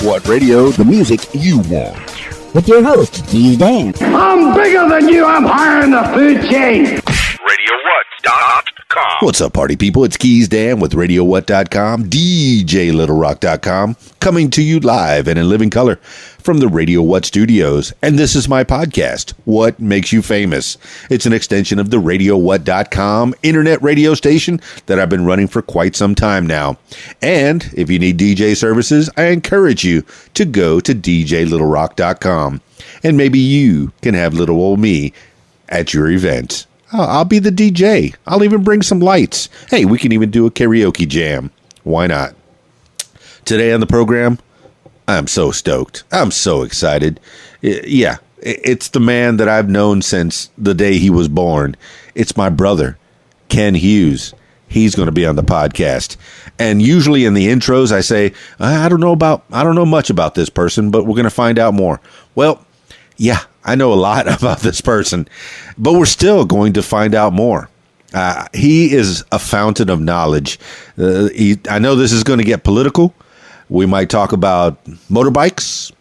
What radio? The music you want. With your host, Keys Dan. I'm bigger than you. I'm higher in the food chain. RadioWhat.com. What's up, party people? It's Keys Dan with RadioWhat.com, DJLittleRock.com, coming to you live and in living color from the Radio What studios. And this is my podcast, What Makes You Famous. It's an extension of the RadioWhat.com internet radio station that I've been running for quite some time now. And if you need DJ services, I encourage you to go to DJLittleRock.com. And maybe you can have little old me at your event. I'll be the DJ. I'll even bring some lights. Hey, we can even do a karaoke jam. Why not? Today on the program, I'm so stoked. I'm so excited. Yeah, it's the man that I've known since the day he was born. It's my brother, Ken Hughes. He's going to be on the podcast. And usually in the intros, I say, I don't know much about this person, but we're going to find out more. Well, yeah, I know a lot about this person, but we're still going to find out more. He is a fountain of knowledge. I know this is going to get political. We might talk about motorbikes.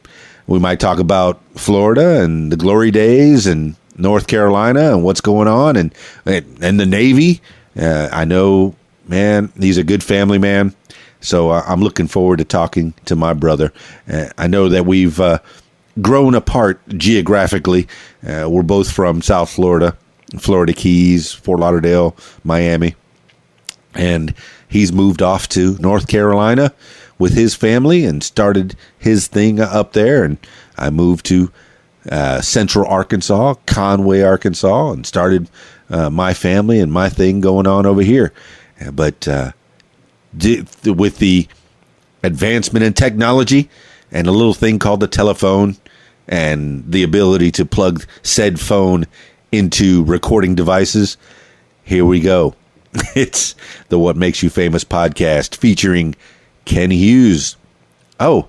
We might talk about Florida and the glory days and North Carolina and what's going on and the Navy. I know, man, he's a good family man. So I'm looking forward to talking to my brother. I know that we've grown apart geographically. We're both from South Florida, Florida Keys, Fort Lauderdale, Miami. And he's moved off to North Carolina with his family and started his thing up there. And I moved to Central Arkansas, Conway, Arkansas, and started my family and my thing going on over here. But with the advancement in technology and a little thing called the telephone and the ability to plug said phone into recording devices, here we go. It's the What Makes You Famous podcast featuring Ken Hughes. Oh,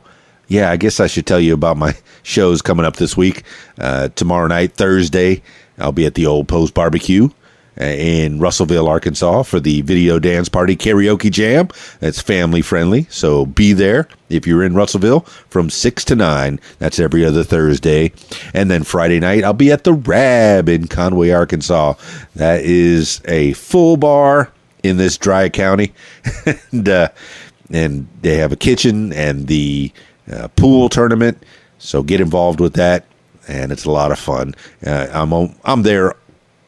yeah, I guess I should tell you about my shows coming up this week. Tomorrow night, Thursday, I'll be at the Old Post Barbecue in Russellville, Arkansas for the Video Dance Party Karaoke Jam. It's family friendly, so be there if you're in Russellville from 6 to 9. That's every other Thursday. And then Friday night, I'll be at the Rab in Conway, Arkansas. That is a full bar in this dry county. And they have a kitchen and the pool tournament, so get involved with that, and it's a lot of fun. I'm there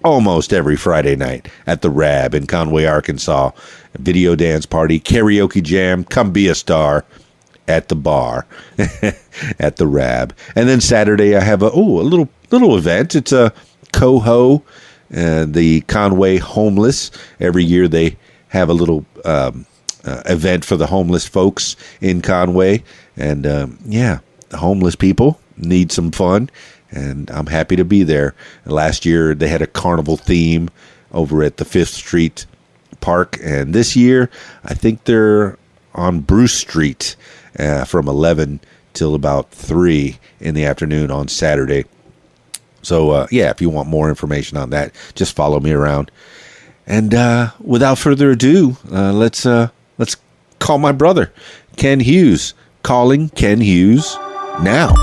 almost every Friday night at the Rab in Conway, Arkansas. Video dance party, karaoke jam. Come be a star at the bar at the Rab. And then Saturday I have a little event. It's a Coho, the Conway homeless. Every year they have a little event for the homeless folks in Conway. And the homeless people need some fun. And I'm happy to be there. Last year, they had a carnival theme over at the 5th Street Park. And this year, I think they're on Bruce Street from 11 till about 3 in the afternoon on Saturday. So, if you want more information on that, just follow me around. And without further ado, let's call my brother, Ken Hughes. Calling Ken Hughes now.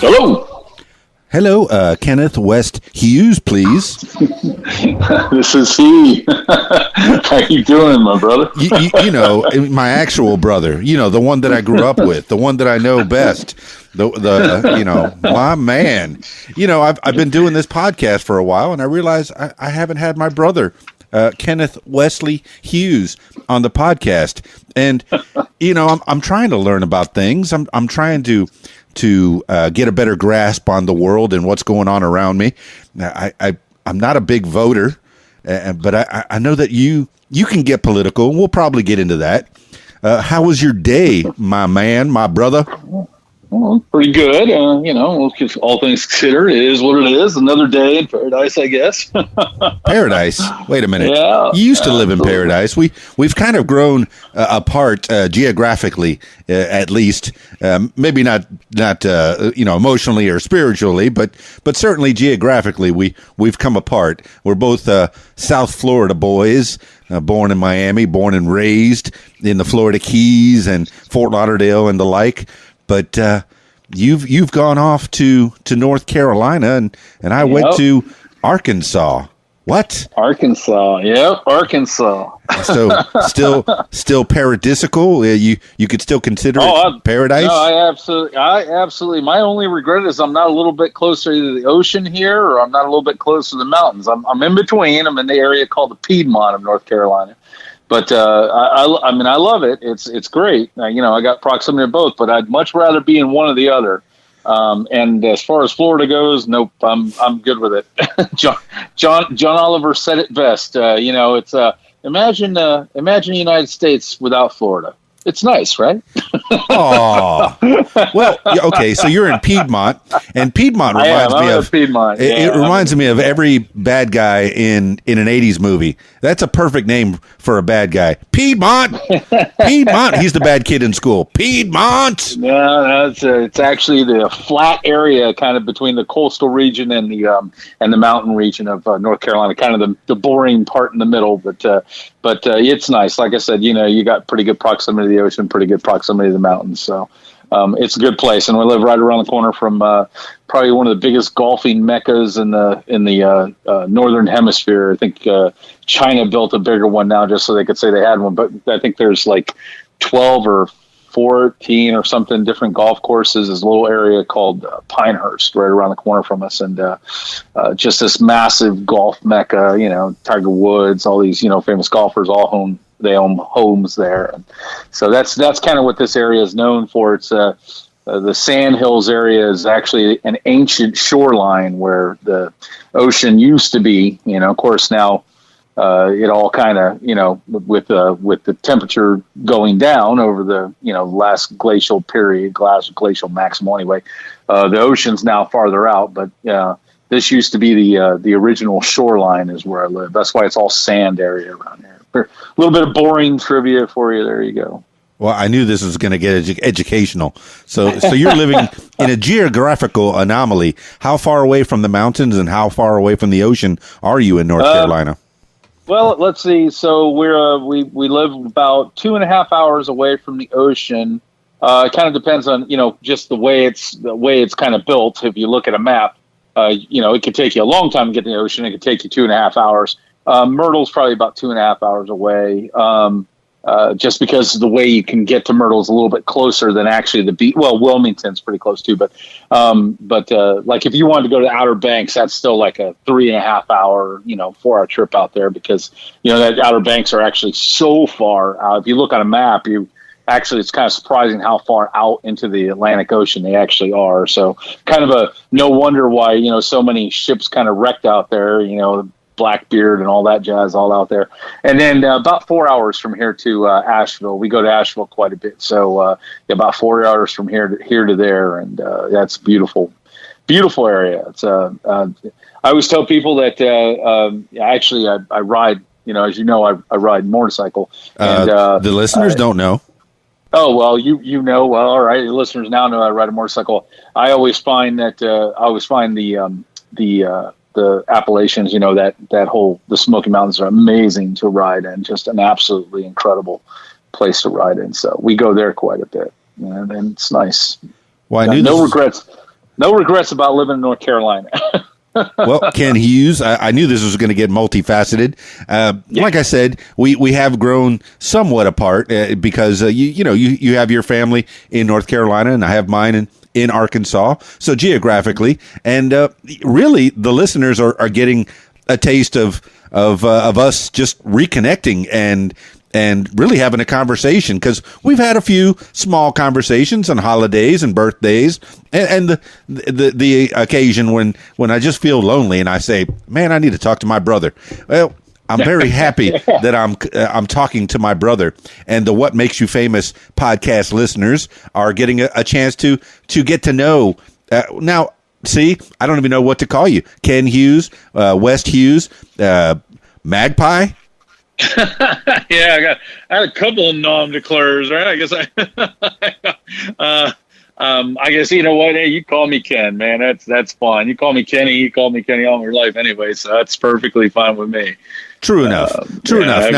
Hello. Hello, Kenneth West Hughes, please. This is he. How you doing, my brother? you know, my actual brother. You know, the one that I grew up with, the one that I know best. My man. You know, I've been doing this podcast for a while, and I realized I haven't had my brother, Kenneth Wesley Hughes, on the podcast. And you know, I'm trying to learn about things. I'm trying to get a better grasp on the world and what's going on around me. I'm not a big voter, but I know that you can get political, and we'll probably get into that. How was your day, my man, my brother? Well, pretty good. Well, all things considered, it is what it is. Another day in paradise, I guess. Paradise. Wait a minute. Yeah, You used to live in absolutely. paradise. We've kind of grown apart geographically, at least. Maybe not emotionally or spiritually, but certainly geographically we've come apart. We're both South Florida boys, born in Miami, born and raised in the Florida Keys and Fort Lauderdale and the like. But you've gone off to North Carolina, and I went to Arkansas. What? Arkansas. Yep, Arkansas. So still paradisical. You could still consider it paradise. No, I absolutely. My only regret is I'm not a little bit closer to the ocean here, or I'm not a little bit closer to the mountains. I'm in between. I'm in the area called the Piedmont of North Carolina. But I love it. It's great. I got proximity to both, but I'd much rather be in one or the other. And as far as Florida goes, nope, I'm good with it. John Oliver said it best. It's imagine the United States without Florida. It's nice, right? Oh, well, okay. So you're in Piedmont, and Piedmont reminds me of Piedmont. It reminds me of every bad guy in an '80s movie. That's a perfect name for a bad guy. Piedmont. Piedmont. He's the bad kid in school. Piedmont. No, it's actually the flat area, kind of between the coastal region and the mountain region of North Carolina. Kind of the boring part in the middle, but it's nice. Like I said, you got pretty good proximity to the ocean, pretty good proximity to the mountains. So it's a good place, and we live right around the corner from probably one of the biggest golfing meccas in the northern hemisphere. I think China built a bigger one now just so they could say they had one, but I think there's like 12 or 14 or something different golf courses. There's a little area called Pinehurst right around the corner from us, and just this massive golf mecca. Tiger Woods, all these famous golfers all own homes there. And so that's kind of what this area is known for. It's the Sand Hills area is actually an ancient shoreline where the ocean used to be. Of course now it all kind of with the temperature going down over the last glacial period, glacial maximum anyway. The ocean's now farther out, but this used to be the original shoreline is where I live. That's why it's all sand area around here. A little bit of boring trivia for you. There you go. Well, I knew this was going to get educational. So you're living in a geographical anomaly. How far away from the mountains and how far away from the ocean are you in North Carolina? Well, let's see. So we live about 2.5 hours away from the ocean. It kind of depends on just the way it's kind of built. If you look at a map, it could take you a long time to get to the ocean. It could take you 2.5 hours. Myrtle's probably about 2.5 hours away. Just because the way you can get to Myrtle is a little bit closer than actually the beach. Well, Wilmington's pretty close too, but like if you wanted to go to the Outer Banks, that's still like a 3.5 hour, 4 hour trip out there because, that Outer Banks are actually so far out. If you look on a map, it's kind of surprising how far out into the Atlantic Ocean they actually are. So kind of no wonder why, so many ships kind of wrecked out there, Blackbeard and all that jazz all out there. And then about 4 hours from here to Asheville. We go to Asheville quite a bit. So about 4 hours from here to there. And that's beautiful area. It's I always tell people that actually I ride, as you know, I ride motorcycle. And the listeners don't know. Oh, well, you know, well, all right. Your listeners now know I ride a motorcycle. I always find that the Appalachians, the Smoky Mountains are amazing to ride in, just an absolutely incredible place to ride in. So we go there quite a bit, and it's nice. Well, no regrets about living in North Carolina. Well, Ken Hughes, I knew this was going to get multifaceted. Like I said, we have grown somewhat apart because you have your family in North Carolina and I have mine in Arkansas. So geographically, and really, the listeners are getting a taste of us just reconnecting and really having a conversation, because we've had a few small conversations on holidays and birthdays and the occasion when I just feel lonely and I say, man, I need to talk to my brother. Well, I'm very happy that I'm talking to my brother, and the What Makes You Famous podcast listeners are getting a chance to get to know. Now, see, I don't even know what to call you. Ken Hughes, West Hughes, Magpie. Yeah, I had a couple of nom de declares, right? I guess I guess you know what? Hey, you call me Ken, man. That's fine. You call me Kenny. You call me Kenny all my life anyway, so that's perfectly fine with me. True enough. True enough.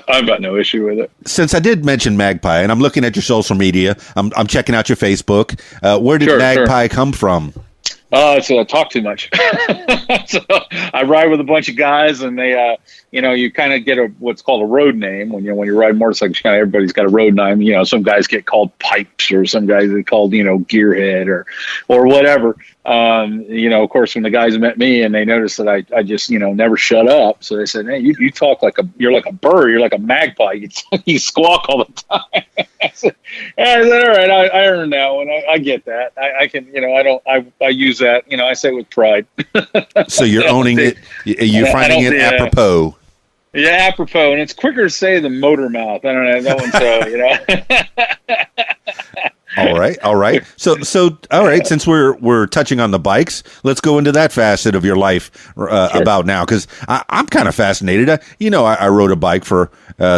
I've got no issue with it. Since I did mention Magpie, and I'm looking at your social media, I'm checking out your Facebook. Where did Magpie come from? So I talk too much. So I ride with a bunch of guys, and they, you kind of get what's called a road name when you ride motorcycles. Kind of everybody's got a road name. Some guys get called Pipes, or some guys get called Gearhead or whatever. Of course, when the guys met me and they noticed that I just never shut up, so they said, "Hey, you talk you're like a bird, you're like a magpie. You squawk all the time." I said, all right, I earned that one. I get that. I can, I use that. I say it with pride. So you're owning it. You're finding it apropos. Yeah, apropos, and it's quicker to say than motor mouth. I don't know that one. All right. So, all right. Since we're touching on the bikes, let's go into that facet of your life about now, because I'm kind of fascinated. I rode a bike for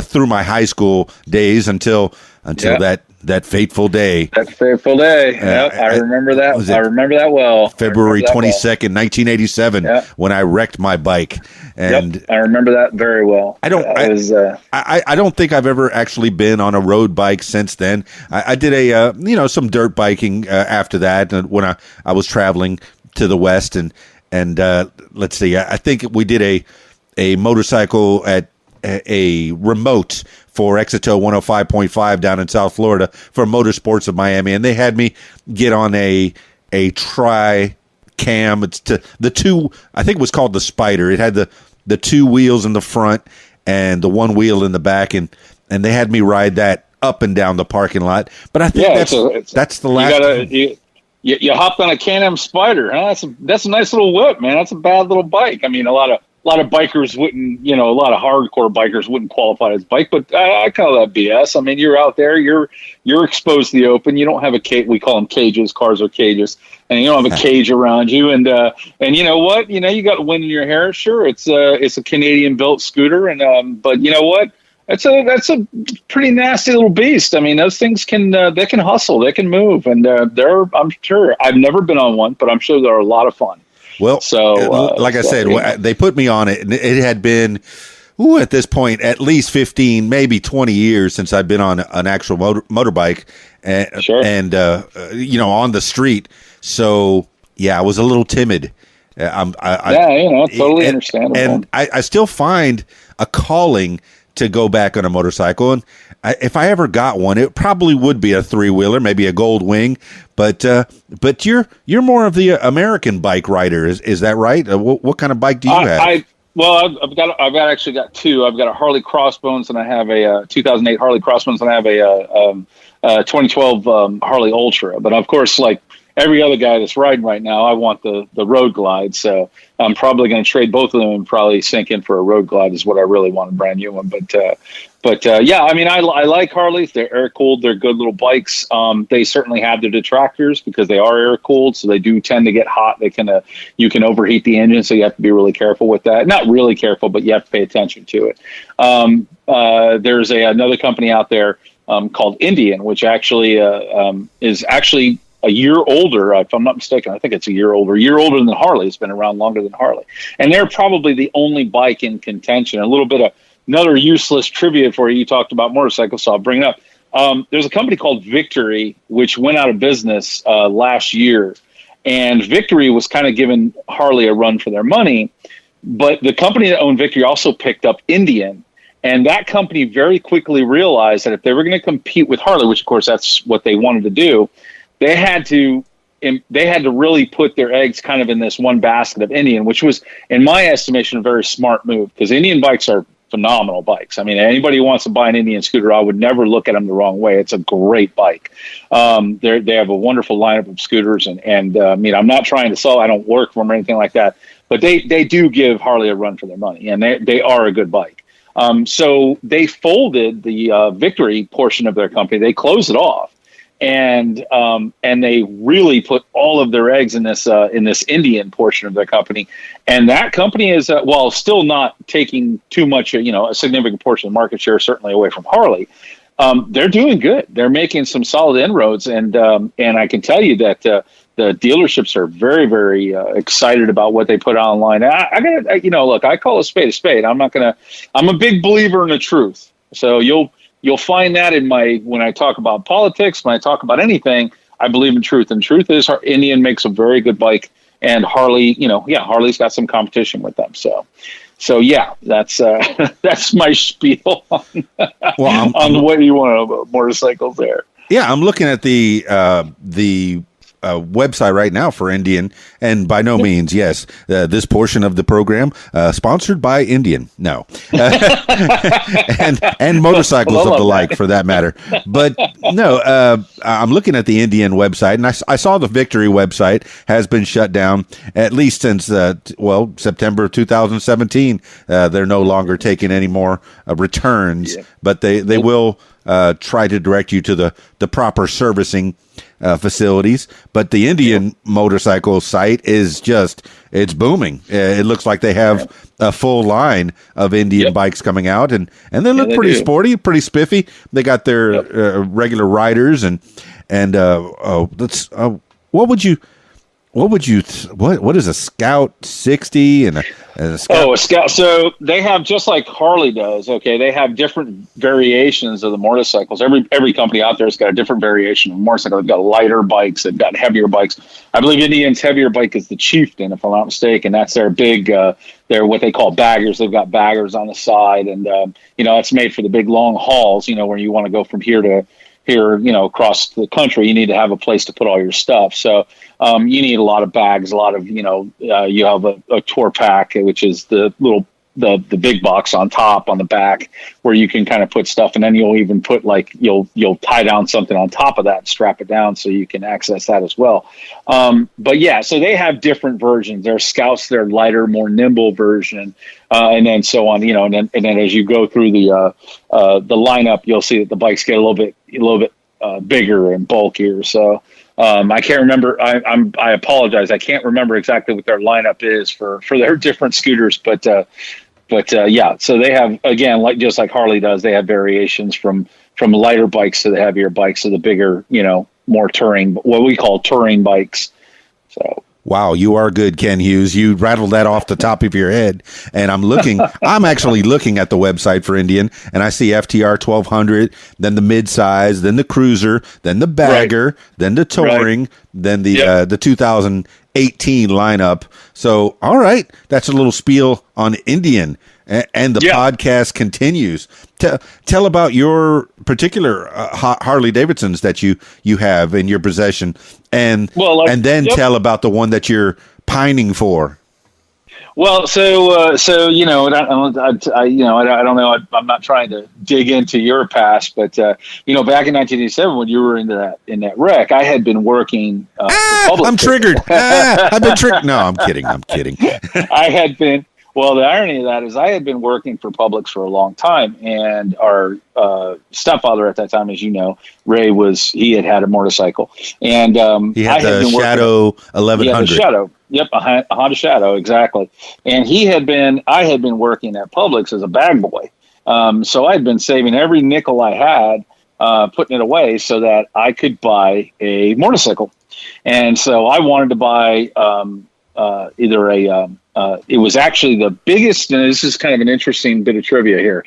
through my high school days until that fateful day. That fateful day. Yep, I remember that. I remember that well. February 22nd, 1987, when I wrecked my bike. And I remember that very well. I don't think I've ever actually been on a road bike since then. I did some dirt biking after that when I was traveling to the West and let's see, I think we did a motorcycle at a remote for Exito 105.5 down in South Florida for Motorsports of Miami, and they had me get on a tri-cam. It's the two, I think it was called the Spider. It had the two wheels in the front and the one wheel in the back, and they had me ride that up and down the parking lot. But I think that's the last. You hopped on a Can-Am Spider. Huh? That's a nice little whip, man. That's a bad little bike. I mean, a lot of bikers wouldn't, a lot of hardcore bikers wouldn't qualify as bike, but I call that BS. I mean, you're out there, you're exposed to the open. You don't have a cage. We call them cages. Cars are cages, and you don't have a cage around you. And you know what? You got wind in your hair. Sure, it's a Canadian built scooter, and but you know what? That's a pretty nasty little beast. I mean, those things can hustle, they can move, and I'm sure I've never been on one, but I'm sure they're a lot of fun. Well, I said, they put me on it, and it had been, at this point, at least 15, maybe 20 years since I've been on an actual motorbike, and on the street. So, I was a little timid. Totally understandable. And I still find a calling to go back on a motorcycle, and if I ever got one, it probably would be a three-wheeler, maybe a Gold Wing. But you're more of the American bike rider, is that right? What kind of bike do you have? I've actually got two. I've got a Harley Crossbones, and I have a 2008 Harley Crossbones, and I have a 2012 Harley Ultra. But of course, like every other guy that's riding right now, I want the Road Glide. So I'm probably going to trade both of them and probably sink in for a Road Glide is what I really want, a brand new one. But I mean, I like Harleys. They're air cooled. They're good little bikes. They certainly have their detractors because they are air cooled, so they do tend to get hot. You can overheat the engine, so you have to be really careful with that. Not really careful, but you have to pay attention to it. There's another company out there called Indian, which actually is actually a year older, if I'm not mistaken. I think it's a year older than Harley. It's been around longer than Harley. And they're probably the only bike in contention. A little bit of another useless trivia for you. You talked about motorcycles, so I'll bring it up. There's a company called Victory, which went out of business last year. And Victory was kind of giving Harley a run for their money. But the company that owned Victory also picked up Indian. And that company very quickly realized that if they were going to compete with Harley, which of course that's what they wanted to do, they had to really put their eggs kind of in this one basket of Indian, which was, in my estimation, a very smart move because Indian bikes are phenomenal bikes. I mean, anybody who wants to buy an Indian scooter, I would never look at them the wrong way. It's a great bike. They have a wonderful lineup of scooters, and I mean, I'm not trying to sell. I don't work for them or anything like that. but they do give Harley a run for their money, and they are a good bike. So they folded the Victory portion of their company. They closed it off, and they really put all of their eggs in this Indian portion of their company. And that company is while still not taking too much, a significant portion of market share, certainly away from Harley. They're doing good. They're making some solid inroads, and I can tell you that the dealerships are very, very excited about what they put online. Look, I call a spade a spade. I'm a big believer in the truth. So you'll find that when I talk about politics, when I talk about anything, I believe in truth. And truth is, Indian makes a very good bike, and Harley, Harley's got some competition with them. So yeah, that's my spiel on the way you want motorcycles there. Yeah, I'm looking at the website right now for Indian, and by no means, yes, this portion of the program sponsored by Indian, no, and motorcycles of the like, for that matter. But no, I'm looking at the Indian website, and I saw the Victory website has been shut down at least since September of 2017. They're no longer taking any more returns, but they will try to direct you to the proper servicing facilities. But the Indian motorcycle site is it's booming. It looks like they have a full line of Indian bikes coming out, and they look pretty sporty, pretty spiffy. They got their regular riders what is a Scout 60 and a Scout? A Scout. So they have, just like Harley does. Okay, they have different variations of the motorcycles. Every company out there has got a different variation of motorcycle. They've got lighter bikes. They've got heavier bikes. I believe Indian's heavier bike is the Chieftain, if I'm not mistaken. That's their big. They're what they call baggers. They've got baggers on the side, and it's made for the big long hauls. Where you want to go from here to here, across the country. You need to have a place to put all your stuff. So you need a lot of bags, a lot of, you have a tour pack, which is the big box on top, on the back, where you can kind of put stuff. And then you'll even put you'll tie down something on top of that and strap it down so you can access that as well. But yeah, so they have different versions. Their Scouts, their lighter, more nimble version. And then so on, and then as you go through the lineup, you'll see that the bikes get a little bit bigger and bulkier. So I can't remember. I apologize. I can't remember exactly what their lineup is for their different scooters, but yeah. So they have, again, just like Harley does, they have variations from lighter bikes to the heavier bikes to the bigger, more touring, what we call touring bikes. So. Wow, you are good, Ken Hughes. You rattled that off the top of your head. And I'm actually looking at the website for Indian, and I see FTR 1200, then the midsize, then the cruiser, then the bagger, then the touring, then the 2018 lineup. So, all right, that's a little spiel on Indian. And the podcast continues. Tell about your particular Harley Davidsons that you have in your possession, and then tell about the one that you're pining for. Well, so I don't know. I'm not trying to dig into your past, but back in 1987 when you were in that wreck, I had been working. I'm triggered. I've been triggered. No, I'm kidding. I had been. Well, the irony of that is I had been working for Publix for a long time, and our stepfather at that time, as you know, Ray, he had a motorcycle, and he had the Shadow 1100. Yeah, the Shadow. Yep, a Honda Shadow, exactly. And I had been working at Publix as a bag boy, so I had been saving every nickel I had, putting it away so that I could buy a motorcycle, and so I wanted to buy it was actually the biggest, and this is kind of an interesting bit of trivia here.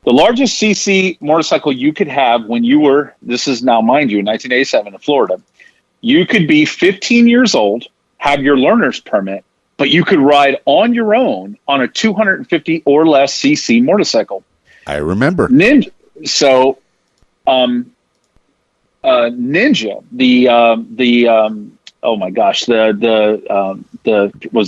The largest CC motorcycle you could have when you were, this is now, mind you, in 1987 in Florida, you could be 15 years old, have your learner's permit, but you could ride on your own on a 250 or less CC motorcycle. I remember. Ninja. So, Ninja, oh my gosh, was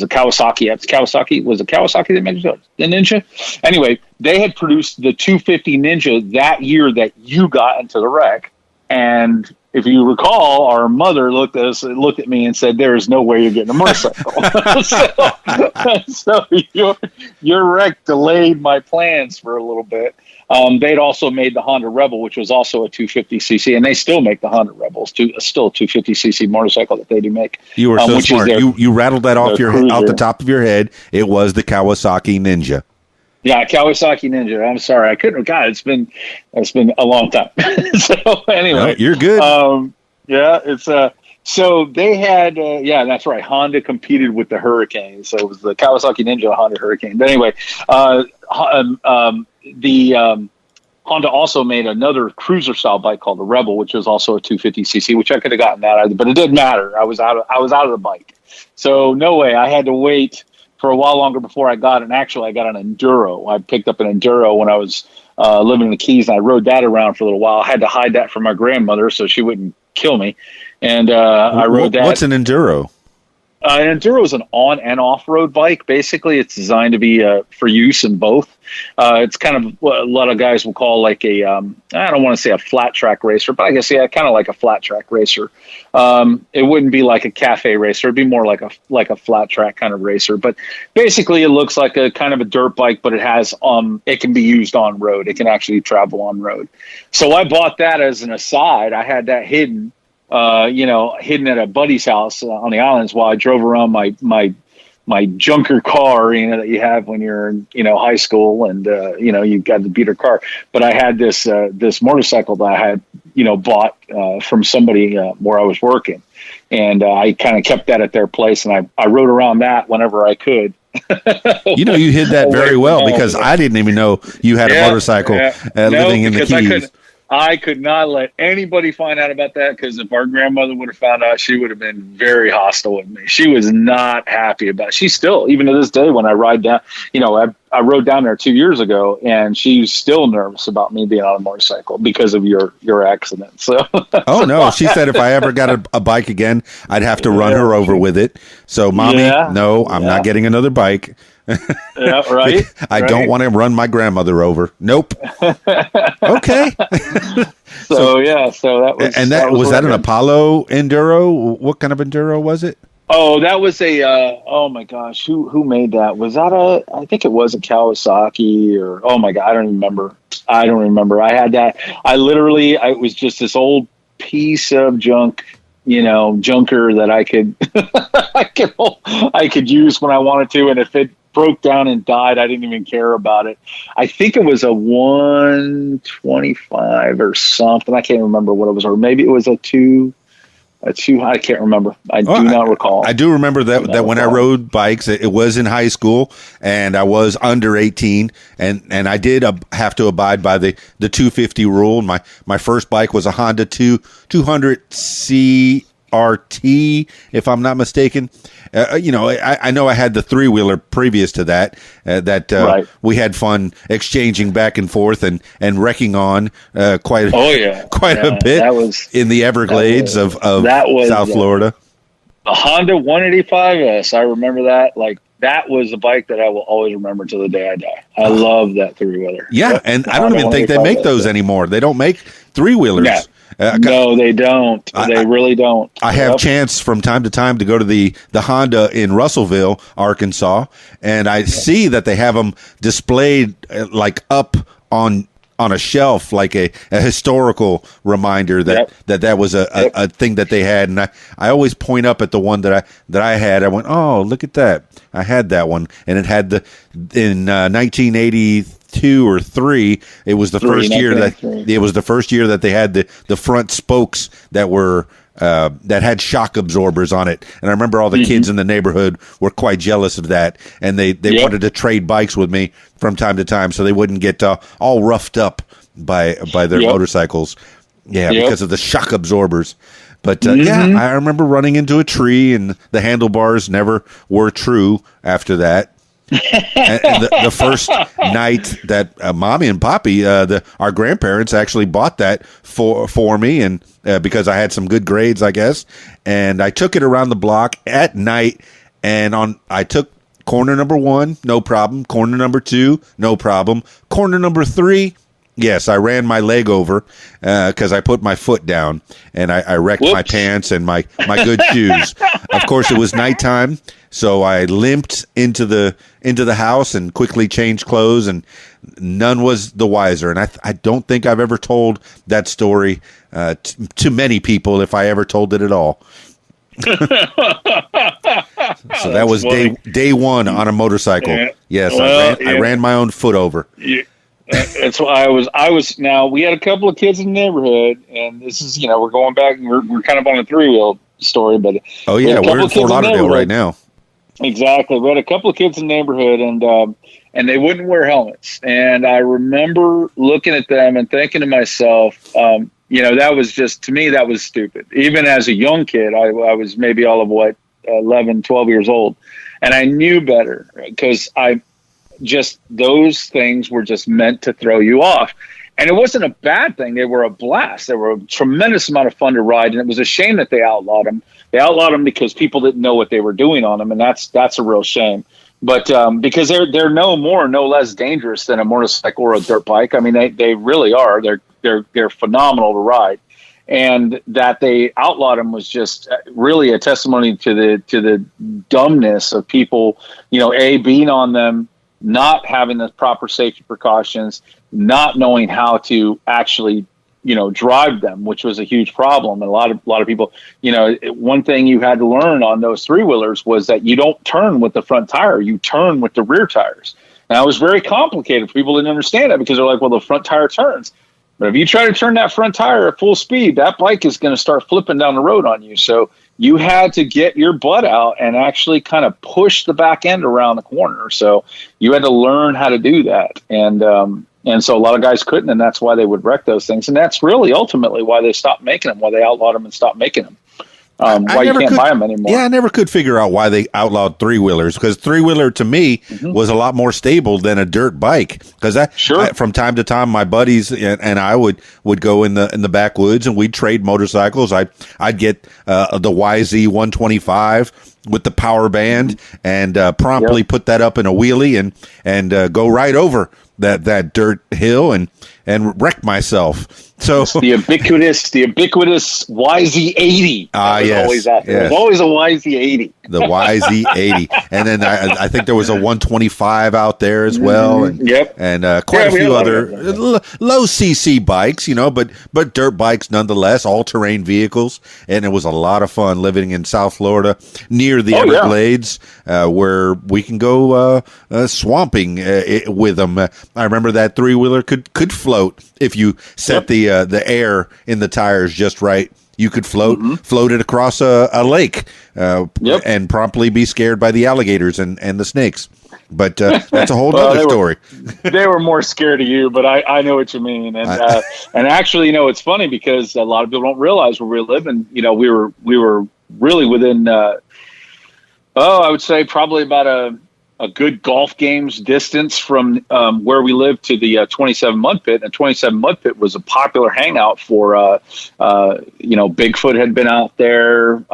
it Kawasaki? Was it Kawasaki that made the Ninja? Anyway, they had produced the 250 Ninja that year that you got into the wreck, and if you recall, our mother looked at me and said, "There is no way you're getting a motorcycle." so your wreck delayed my plans for a little bit. They'd also made the Honda Rebel, which was also a 250cc, and they still make the Honda Rebels, still a 250cc motorcycle that they do make. You were so smart. You rattled that off the top of your head. It was the Kawasaki Ninja. Yeah, Kawasaki Ninja. I'm sorry, I couldn't. God, it's been a long time. So anyway, no, you're good. Yeah, it's so they had that's right. Honda competed with the Hurricane, so it was the Kawasaki Ninja, Honda Hurricane. But anyway, the Honda also made another cruiser style bike called the Rebel, which was also a 250cc, which I could have gotten that either, but it didn't matter. I was out of the bike, so no way. I had to wait for a while longer before I got it. And actually, I got an Enduro. I picked up an Enduro when I was living in the Keys, and I rode that around for a little while. I had to hide that from my grandmother so she wouldn't kill me. And I rode that. What's an Enduro? An Enduro is an on and off road bike. Basically, it's designed to be for use in both. It's kind of what a lot of guys will call like a, I don't want to say a flat track racer, but I guess, yeah, kind of like a flat track racer. It wouldn't be like a cafe racer. It'd be more like a flat track kind of racer. But basically, it looks like a kind of a dirt bike, but it has, it can be used on road. It can actually travel on road. So I bought that as an aside. I had that hidden at a buddy's house on the islands while I drove around my junker car, that you have when you're in, high school and, you've got the beater car. But I had this motorcycle that I had, bought from somebody where I was working. And I kind of kept that at their place. And I rode around that whenever I could. You hid that very well because I didn't even know you had a motorcycle living in the Keys. I could not let anybody find out about that because if our grandmother would have found out, she would have been very hostile with me. She was not happy about it. She still, even to this day, when I ride down, I rode down there 2 years ago, and she's still nervous about me being on a motorcycle because of your accident. So, oh no, she said if I ever got a bike again, I'd have to run her over with it. So, mommy, no, I'm not getting another bike. Yeah, right. I don't want to run my grandmother over. Nope. Okay. so that was. And that was that an Apollo Enduro? What kind of Enduro was it? Oh, that was a. Oh my gosh, who made that? Was that I think it was a Kawasaki or. Oh my god, I don't remember. I had that. It was just this old piece of junk. Junker that I could I could use when I wanted to, and if it broke down and died, I didn't even care about it. I think it was a 125 or something. I can't remember what it was, or maybe it was a two. I can't remember. I do not recall. I do remember that when I rode bikes, it was in high school, and I was under 18, and I did have to abide by the 250 rule. My first bike was a Honda 200 CRT, if I'm not mistaken. I know I had the 3-wheeler previous to that. Right. We had fun exchanging back and forth and wrecking on quite a bit in the Everglades of South Florida. The Honda 185S, I remember that. Like, that was a bike that I will always remember till the day I die. I love that 3-wheeler. Yeah, and I don't even think they make those anymore. They don't make 3-wheelers. Yeah. No, they don't. They really don't. I have chance from time to time to go to the Honda in Russellville, Arkansas, and I see that they have them displayed like up on a shelf, like a historical reminder that was a thing that they had. And I always point up at the one that I had. I went, oh, look at that. I had that one. And it had in 1982 or 3, it was the first year that they had the front spokes that were that had shock absorbers on it. And I remember all the kids in the neighborhood were quite jealous of that, and they wanted to trade bikes with me from time to time so they wouldn't get all roughed up by their motorcycles. Yeah, because of the shock absorbers. But I remember running into a tree, and the handlebars never were true after that. And the first night that Mommy and Poppy, our grandparents, actually bought that for me, and because I had some good grades, I guess, and I took it around the block at night, and I took corner number 1, no problem. Corner number 2, no problem. Corner number 3, Yes, I ran my leg over because I put my foot down, and I wrecked my pants and my good shoes. Of course, it was nighttime, so I limped into the house and quickly changed clothes, and none was the wiser. And I don't think I've ever told that story to many people, if I ever told it at all. So that was day one on a motorcycle. Yeah. Yes, well, I ran my own foot over. Yeah. That's why I was. Now we had a couple of kids in the neighborhood, and this is, we're going back. We're kind of on a 3-wheel story, but oh yeah, we're in Fort Lauderdale right now. Exactly, we had a couple of kids in the neighborhood, and they wouldn't wear helmets. And I remember looking at them and thinking to myself, that was just, to me, that was stupid. Even as a young kid, I was maybe all of 11, 12 years old, and I knew better because those things were just meant to throw you off. And it wasn't a bad thing. They were a blast. They were a tremendous amount of fun to ride. And it was a shame that they outlawed them. They outlawed them because people didn't know what they were doing on them. And that's a real shame. But because they're no less dangerous than a motorcycle or a dirt bike. I mean, they really are. They're phenomenal to ride. And that they outlawed them was just really a testimony to the dumbness of people, being on them, not having the proper safety precautions, not knowing how to actually, drive them, which was a huge problem. And a lot of people, one thing you had to learn on those 3-wheelers was that you don't turn with the front tire, you turn with the rear tires. And it was very complicated. People didn't understand that because they're like, well, the front tire turns. But if you try to turn that front tire at full speed, that bike is going to start flipping down the road on you. So you had to get your butt out and actually kind of push the back end around the corner. So you had to learn how to do that. And so a lot of guys couldn't, and that's why they would wreck those things. And that's really ultimately why they stopped making them, why they outlawed them and stopped making them. Why you can't buy them anymore. Yeah, I never could figure out why they outlawed 3-wheelers, because 3-wheeler to me was a lot more stable than a dirt bike. Because from time to time, my buddies and I would go in the backwoods and we'd trade motorcycles. I'd get the YZ 125 with the power band and promptly put that up in a wheelie and go right over that dirt hill and wreck myself. So it's the ubiquitous YZ80. Yes, always out there. There's always a YZ80. The YZ80, and then I think there was a 125 out there as well, and quite a few other low CC bikes, but dirt bikes nonetheless, all terrain vehicles, and it was a lot of fun living in South Florida near the Everglades, where we can go swamping with them. I remember that 3-wheeler could float if you set the air in the tires just right. You could float it across a lake and promptly be scared by the alligators and the snakes. But that's a whole other story. They were more scared of you, but I know what you mean. And and actually, it's funny because a lot of people don't realize where we live. And, we were really within, I would say probably about a good golf game's distance from where we lived to the 27 Mud Pit. And 27 Mud Pit was a popular hangout for, Bigfoot had been out there.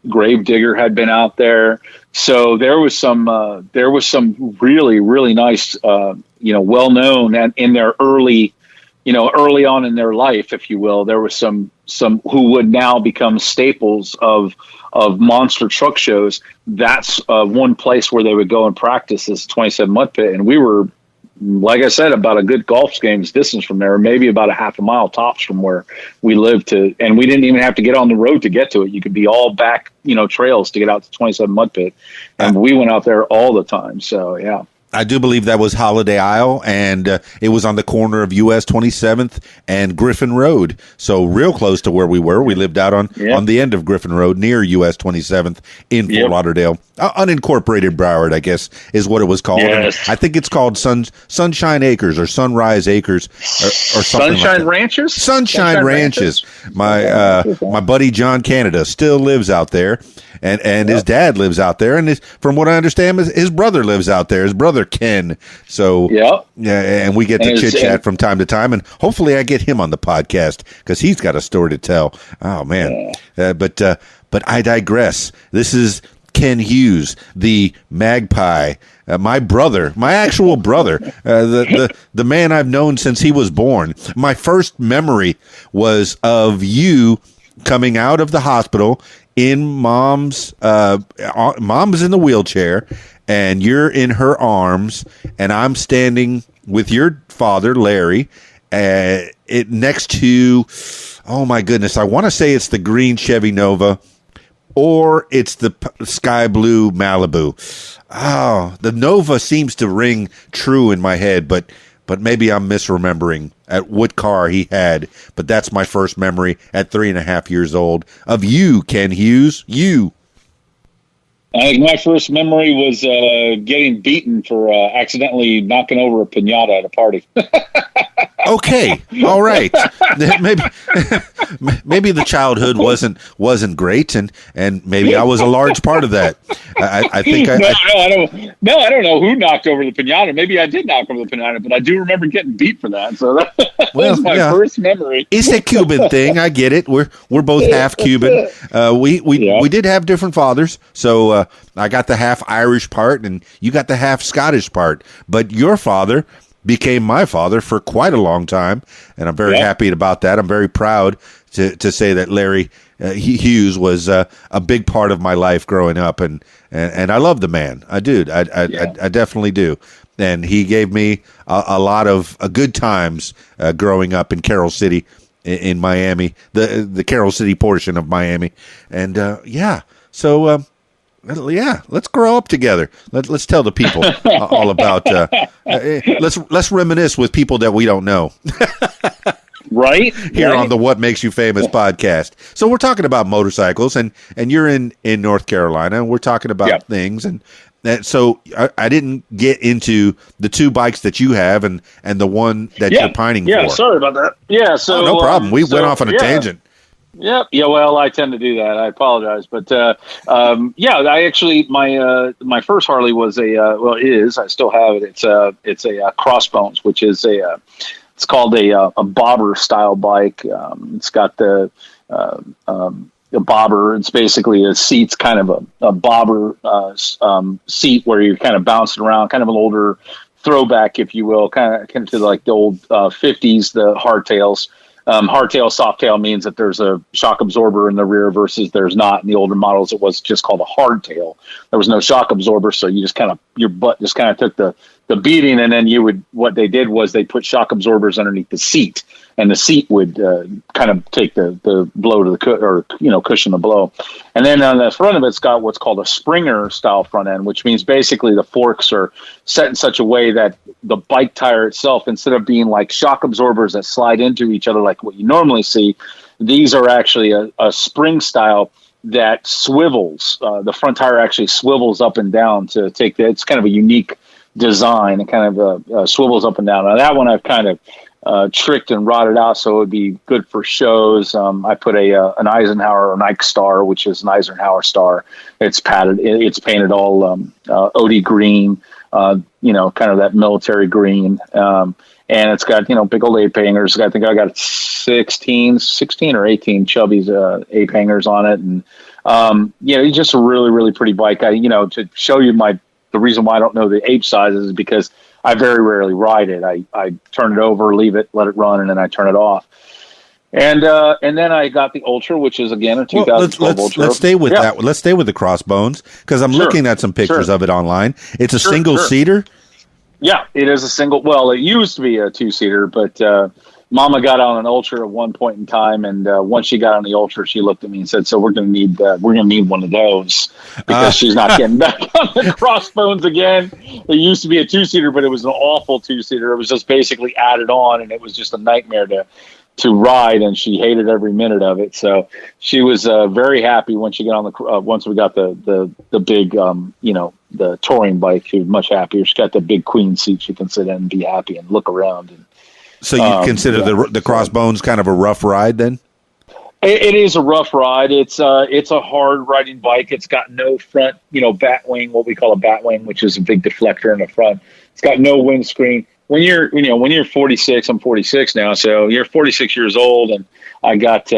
Gravedigger had been out there. So there was some really, really nice, well-known and in their early on in their life, if you will, there was some who would now become staples of monster truck shows. That's one place where they would go and practice this 27 Mud Pit. And we were, like I said, about a good golf game's distance from there, maybe about a half a mile tops from where we lived and we didn't even have to get on the road to get to it. You could be all back, trails to get out to 27 Mud Pit. And we went out there all the time. So, yeah. I do believe that was Holiday Isle, and it was on the corner of US 27th and Griffin Road. So real close to where we were. We lived out on the end of Griffin Road near US 27th in Fort Lauderdale. Unincorporated Broward, I guess, is what it was called. Yes. I think it's called Sunshine Acres or Sunrise Acres or something Sunshine like Ranches? Sunshine Ranches. My buddy John Canada still lives out there. And his dad lives out there, and from what I understand, his brother lives out there. His brother Ken. So and we get to chit chat from time to time, and hopefully I get him on the podcast because he's got a story to tell. Oh man, but I digress. This is Ken Hughes, the Magpie, my brother, my actual brother, the man I've known since he was born. My first memory was of you coming out of the hospital in mom's in the wheelchair, and you're in her arms, and I'm standing with your father, Larry, next to, oh my goodness, I want to say it's the green Chevy Nova, or it's the sky blue Malibu. Oh, the Nova seems to ring true in my head, but maybe I'm misremembering at what car he had. But that's my first memory at 3.5 years old of you, Ken Hughes. You. I think my first memory was getting beaten for accidentally knocking over a piñata at a party. Okay, all right. Maybe the childhood wasn't great, and maybe I was a large part of that. I think I don't know who knocked over the piñata. Maybe I did knock over the piñata, but I do remember getting beat for that. So that was my first memory. It's a Cuban thing. I get it. We're both half Cuban. We did have different fathers, so I got the half Irish part, and you got the half Scottish part. But your father became my father for quite a long time, and I'm very happy about that. I'm very proud to say that Larry Hughes was a big part of my life growing up, and I love the man. I do. I definitely do. And he gave me a lot of good times growing up in Carroll City, in Miami, the Carroll City portion of Miami, and so. Let's grow up together. Let's tell the people all about. Let's reminisce with people that we don't know. Right here on the What Makes You Famous podcast. So we're talking about motorcycles, and you're in North Carolina, and we're talking about things, and so I didn't get into the two bikes that you have and the one that you're pining for. Yeah, sorry about that. Yeah, so no problem. We went off on a tangent. Yep. Yeah. Well, I tend to do that. I apologize, but I actually my first Harley was I still have it. It's a Crossbones, which is it's called a bobber style bike. It's got the bobber. It's basically a seat's kind of a bobber seat where you're kind of bouncing around, kind of an older throwback, if you will, kind of to like the old 50s, the hardtails. Hardtail, softtail means that there's a shock absorber in the rear versus there's not. In the older models, it was just called a hardtail. There was no shock absorber, so you just your butt just kind of took the beating, and then what they did was they put shock absorbers underneath the seat, and the seat would kind of take the blow to the cushion the blow. And then on the front of it's got what's called a Springer style front end, which means basically the forks are set in such a way that the bike tire itself, instead of being like shock absorbers that slide into each other like what you normally see, these are actually a spring style that swivels. The front tire actually swivels up and down to take it's kind of a unique design. It kind of swivels up and down. Now that one I've kind of tricked and rotted out so it would be good for shows. I put an Eisenhower, an Ike Star, which is an Eisenhower Star. It's padded. It's painted all OD green, kind of that military green. And it's got, big old ape hangers. I think I got 16 or 18 Chubby's ape hangers on it. And, it's just a really, really pretty bike. To show you the reason why I don't know the ape sizes is because I very rarely ride it. I turn it over, leave it, let it run, and then I turn it off. And then I got the Ultra, which is again a 2012 Ultra. Let's stay with that. Let's stay with the Crossbones because I'm looking at some pictures of it online. It's a single seater. Yeah, it is a single. Well, it used to be a 2-seater, but Mama got on an Ultra at one point in time, and once she got on the Ultra, she looked at me and said, "So we're going to need one of those because she's not getting back on the Crossbones again." It used to be a 2-seater, but it was an awful 2-seater. It was just basically added on, and it was just a nightmare to ride, and she hated every minute of it. So she was very happy when she got on once we got the big the touring bike. She was much happier. She got the big queen seat she can sit in and be happy and look around. And so you consider the Crossbones kind of a rough ride then? It is a rough ride. It's a hard riding bike. It's got no front, bat wing, what we call a bat wing, which is a big deflector in the front. It's got no windscreen. When you're 46, I'm 46 now, so you're 46 years old, and I got,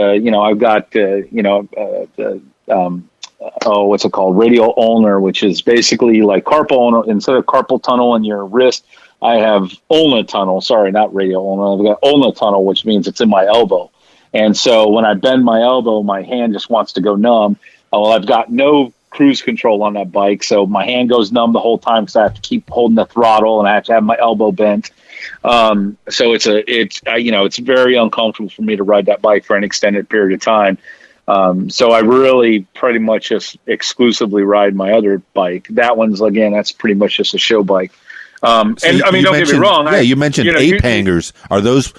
what's it called? Radial ulnar, which is basically like carpal ulnar. Instead of carpal tunnel in your wrist, I have ulna tunnel. Sorry, not radial ulnar. I've got ulna tunnel, which means it's in my elbow. And so when I bend my elbow, my hand just wants to go numb. Well, I've got no cruise control on that bike, so my hand goes numb the whole time because I have to keep holding the throttle and I have to have my elbow bent. So it's very uncomfortable for me to ride that bike for an extended period of time. So I really pretty much just exclusively ride my other bike. That one's, again, that's pretty much just a show bike. And I mean, don't get me wrong. Yeah, you mentioned ape hangers. Are those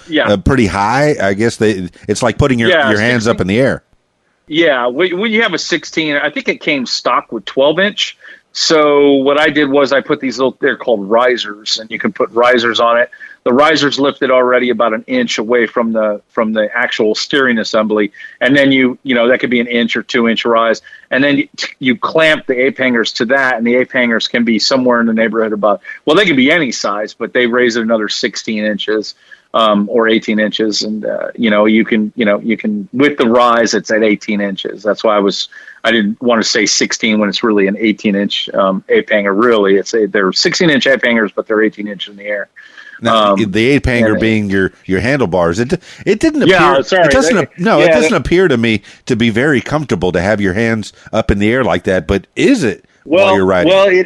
pretty high? I guess it's like putting your hands 16, up in the air. Yeah, when you have a 16, I think it came stock with 12-inch. So what I did was I put these they're called risers, and you can put risers on it. The risers lifted already about an inch away from the actual steering assembly, and then that could be an inch or 2-inch rise, and then you clamp the ape hangers to that, and the ape hangers can be somewhere in the neighborhood they could be any size, but they raise it another 16 inches. Or 18 inches, and you can with the rise it's at 18 inches. That's why I didn't want to say 16 when it's really an 18-inch ape hanger. Really, they're 16-inch ape hangers, but they're 18 inches in the air. Now, the ape hanger being your handlebars, it didn't appear. Yeah, sorry. It doesn't appear to me to be very comfortable to have your hands up in the air like that. But is it while you're riding? Well, it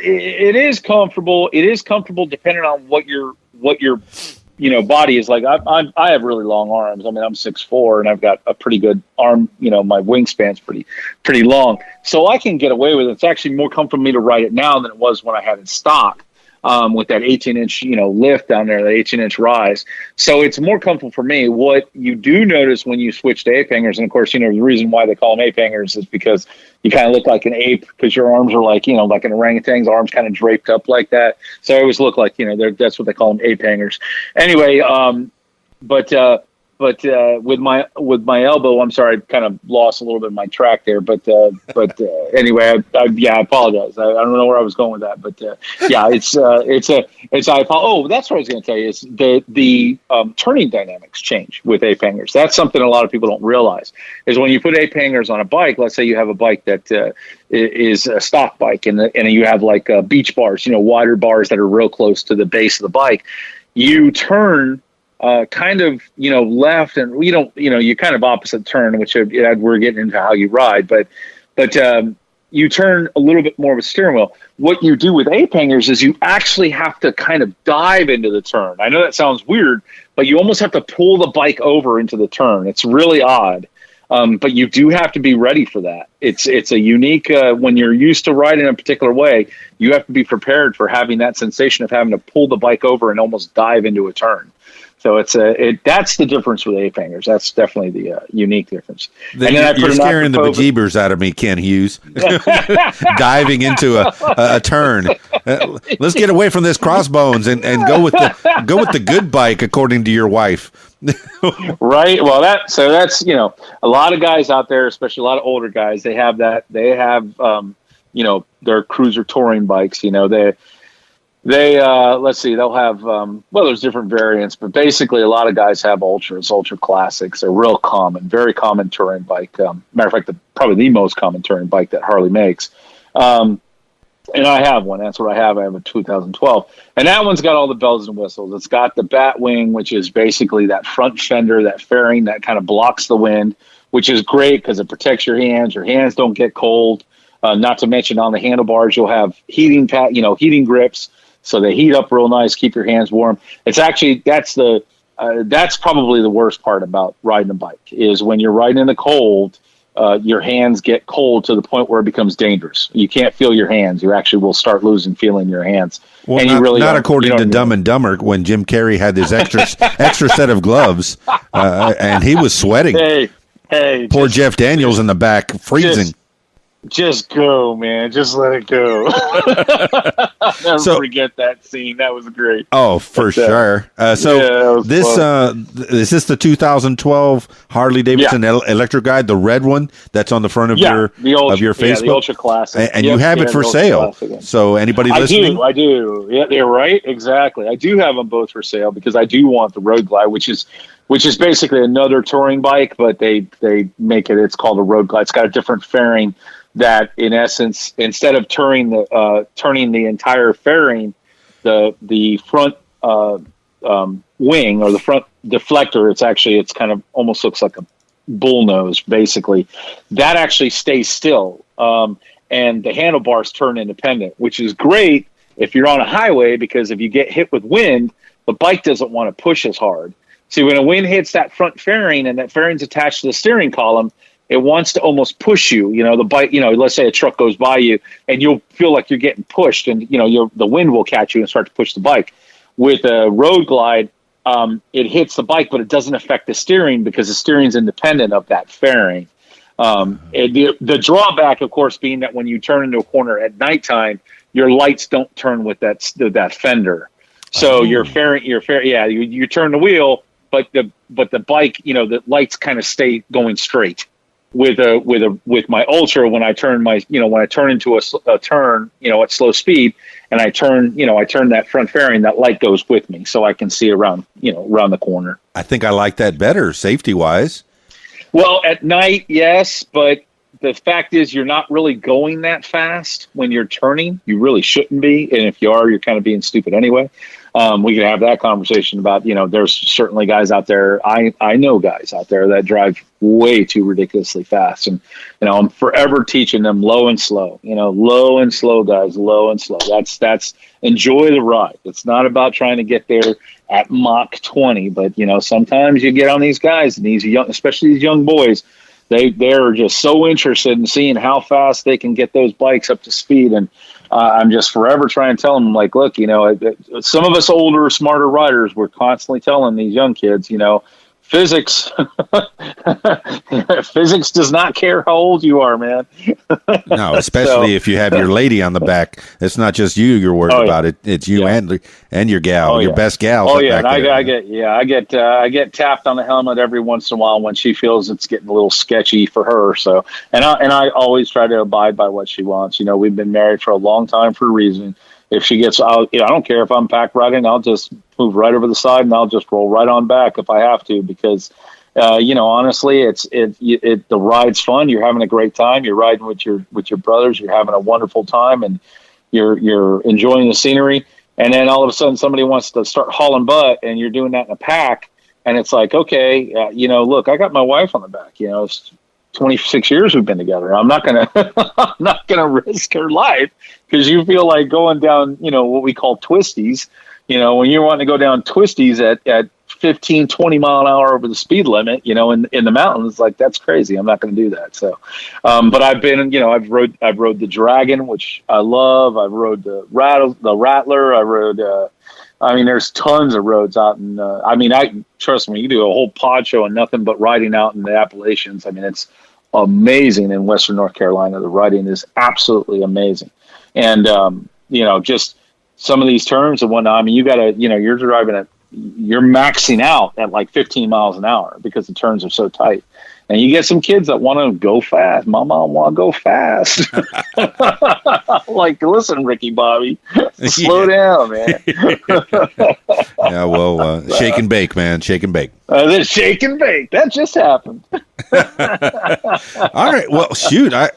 is comfortable. It is comfortable depending on what your body is like. I have really long arms. I mean, I'm 6'4", and I've got a pretty good arm. My wingspan's pretty long, so I can get away with it. It's actually more comfortable for me to ride it now than it was when I had it stock. With that 18-inch, lift down there, that 18-inch rise. So it's more comfortable for me. What you do notice when you switch to ape hangers, and of course, the reason why they call them ape hangers is because you kind of look like an ape because your arms are like an orangutan's arms kind of draped up like that. So I always look like, that's what they call them, ape hangers. Anyway, but with my elbow, I'm sorry, I kind of lost a little bit of my track there. But anyway, I apologize. I don't know where I was going with that. But that's what I was going to tell you is the turning dynamics change with ape hangers. That's something a lot of people don't realize is when you put ape hangers on a bike. Let's say you have a bike that is a stock bike, and you have like beach bars, wider bars that are real close to the base of the bike. You turn kind of, left, and you kind of opposite turn, which we're getting into how you ride, but you turn a little bit more of a steering wheel. What you do with ape hangers is you actually have to kind of dive into the turn. I know that sounds weird, but you almost have to pull the bike over into the turn. It's really odd. But you do have to be ready for that. It's a unique, when you're used to riding a particular way, you have to be prepared for having that sensation of having to pull the bike over and almost dive into a turn. So that's the difference with ape hangers. That's definitely the unique difference. You're scaring the bejeebers out of me, Ken Hughes. Diving into a turn. Let's get away from this crossbones and go with the good bike, according to your wife. Right. Well, that's a lot of guys out there, especially a lot of older guys. They have that. They have their cruiser touring bikes. They let's see, they'll have, there's different variants, but basically a lot of guys have ultra classics. They're real common, very common touring bike. Matter of fact, probably the most common touring bike that Harley makes. And I have one. That's what I have. I have a 2012. And that one's got all the bells and whistles. It's got the bat wing, which is basically that front fender, that fairing that kind of blocks the wind, which is great because it protects your hands. Your hands don't get cold. Not to mention on the handlebars, you'll have heating grips. So they heat up real nice, keep your hands warm. It's actually, that's probably the worst part about riding a bike is when you're riding in the cold, your hands get cold to the point where it becomes dangerous. You can't feel your hands. You actually will start losing feeling your hands. Well, and not according to Dumb and Dumber when Jim Carrey had his extra set of gloves and he was sweating. Hey, poor Jeff Daniels in the back freezing. Just go, man. Just let it go. Never forget that scene. That was great. Oh, for sure. Is this the 2012 Harley Davidson Electric Guide, the red one that's on the front of your Facebook? Yeah, the Ultra Classic. And you have it for sale. So anybody listening? I do. Yeah, they're right. Exactly. I do have them both for sale because I do want the Road Glide, which is which is basically another touring bike, but they make it. It's called a Road Glide. It's got a different fairing that, in essence, instead of turning the entire fairing, the front wing or the front deflector, it's kind of almost looks like a bull nose, basically. That actually stays still, and the handlebars turn independent, which is great if you're on a highway, because if you get hit with wind, the bike doesn't want to push as hard. See, when a wind hits that front fairing and that fairing's attached to the steering column, it wants to almost push you. The bike, let's say a truck goes by you and you'll feel like you're getting pushed, and, the wind will catch you and start to push the bike. With a Road Glide, it hits the bike, but it doesn't affect the steering because the steering's independent of that fairing. The drawback, of course, being that when you turn into a corner at nighttime, your lights don't turn with that fender. So you turn the wheel, but the bike, the lights kind of stay going straight. With my Ultra, when I turn into a turn, at slow speed, and I turn that front fairing, that light goes with me, so I can see around the corner. I think I like that better, safety wise. Well, at night, yes, but the fact is you're not really going that fast when you're turning. You really shouldn't be, and if you are, you're kind of being stupid anyway. We can have that conversation about, there's certainly guys out there. I know guys out there that drive way too ridiculously fast. And, I'm forever teaching them low and slow, low and slow, guys, low and slow. That's enjoy the ride. It's not about trying to get there at Mach 20, but, sometimes you get on these guys and these young, especially these young boys, they're just so interested in seeing how fast they can get those bikes up to speed. And I'm just forever trying to tell them, like, look, some of us older, smarter riders, we're constantly telling these young kids, physics does not care how old you are, man. No, especially if you have your lady on the back. It's not just you're worried about it. It's you and your gal, your best gal. Oh yeah, and I get tapped on the helmet every once in a while when she feels it's getting a little sketchy for her. So, and I always try to abide by what she wants. We've been married for a long time for a reason. If she gets out, I don't care if I'm pack riding, I'll just move right over the side and I'll just roll right on back if I have to, because, honestly, the ride's fun. You're having a great time. You're riding with your brothers. You're having a wonderful time, and you're enjoying the scenery. And then all of a sudden somebody wants to start hauling butt, and you're doing that in a pack. And it's like, okay, look, I got my wife on the back, it's 26 years we've been together. I'm not gonna risk her life because you feel like going down, what we call twisties. When you're wanting to go down twisties at 15, 20 mile an hour over the speed limit, in the mountains, like, that's crazy. I'm not going to do that. So, but I've been, I've rode the Dragon, which I love. I've rode the Rattler. I rode, there's tons of roads out in, trust me, you do a whole pod show on nothing but riding out in the Appalachians. it's amazing in Western North Carolina. The riding is absolutely amazing. And, just some of these turns and whatnot, you're maxing out at like 15 miles an hour because the turns are so tight. And you get some kids that want to go fast. Mama, I want to go fast. Like, listen, Ricky Bobby, slow down, man. Yeah, well, shake and bake, man. Shake and bake. The shake and bake. That just happened. All right. Well, shoot. I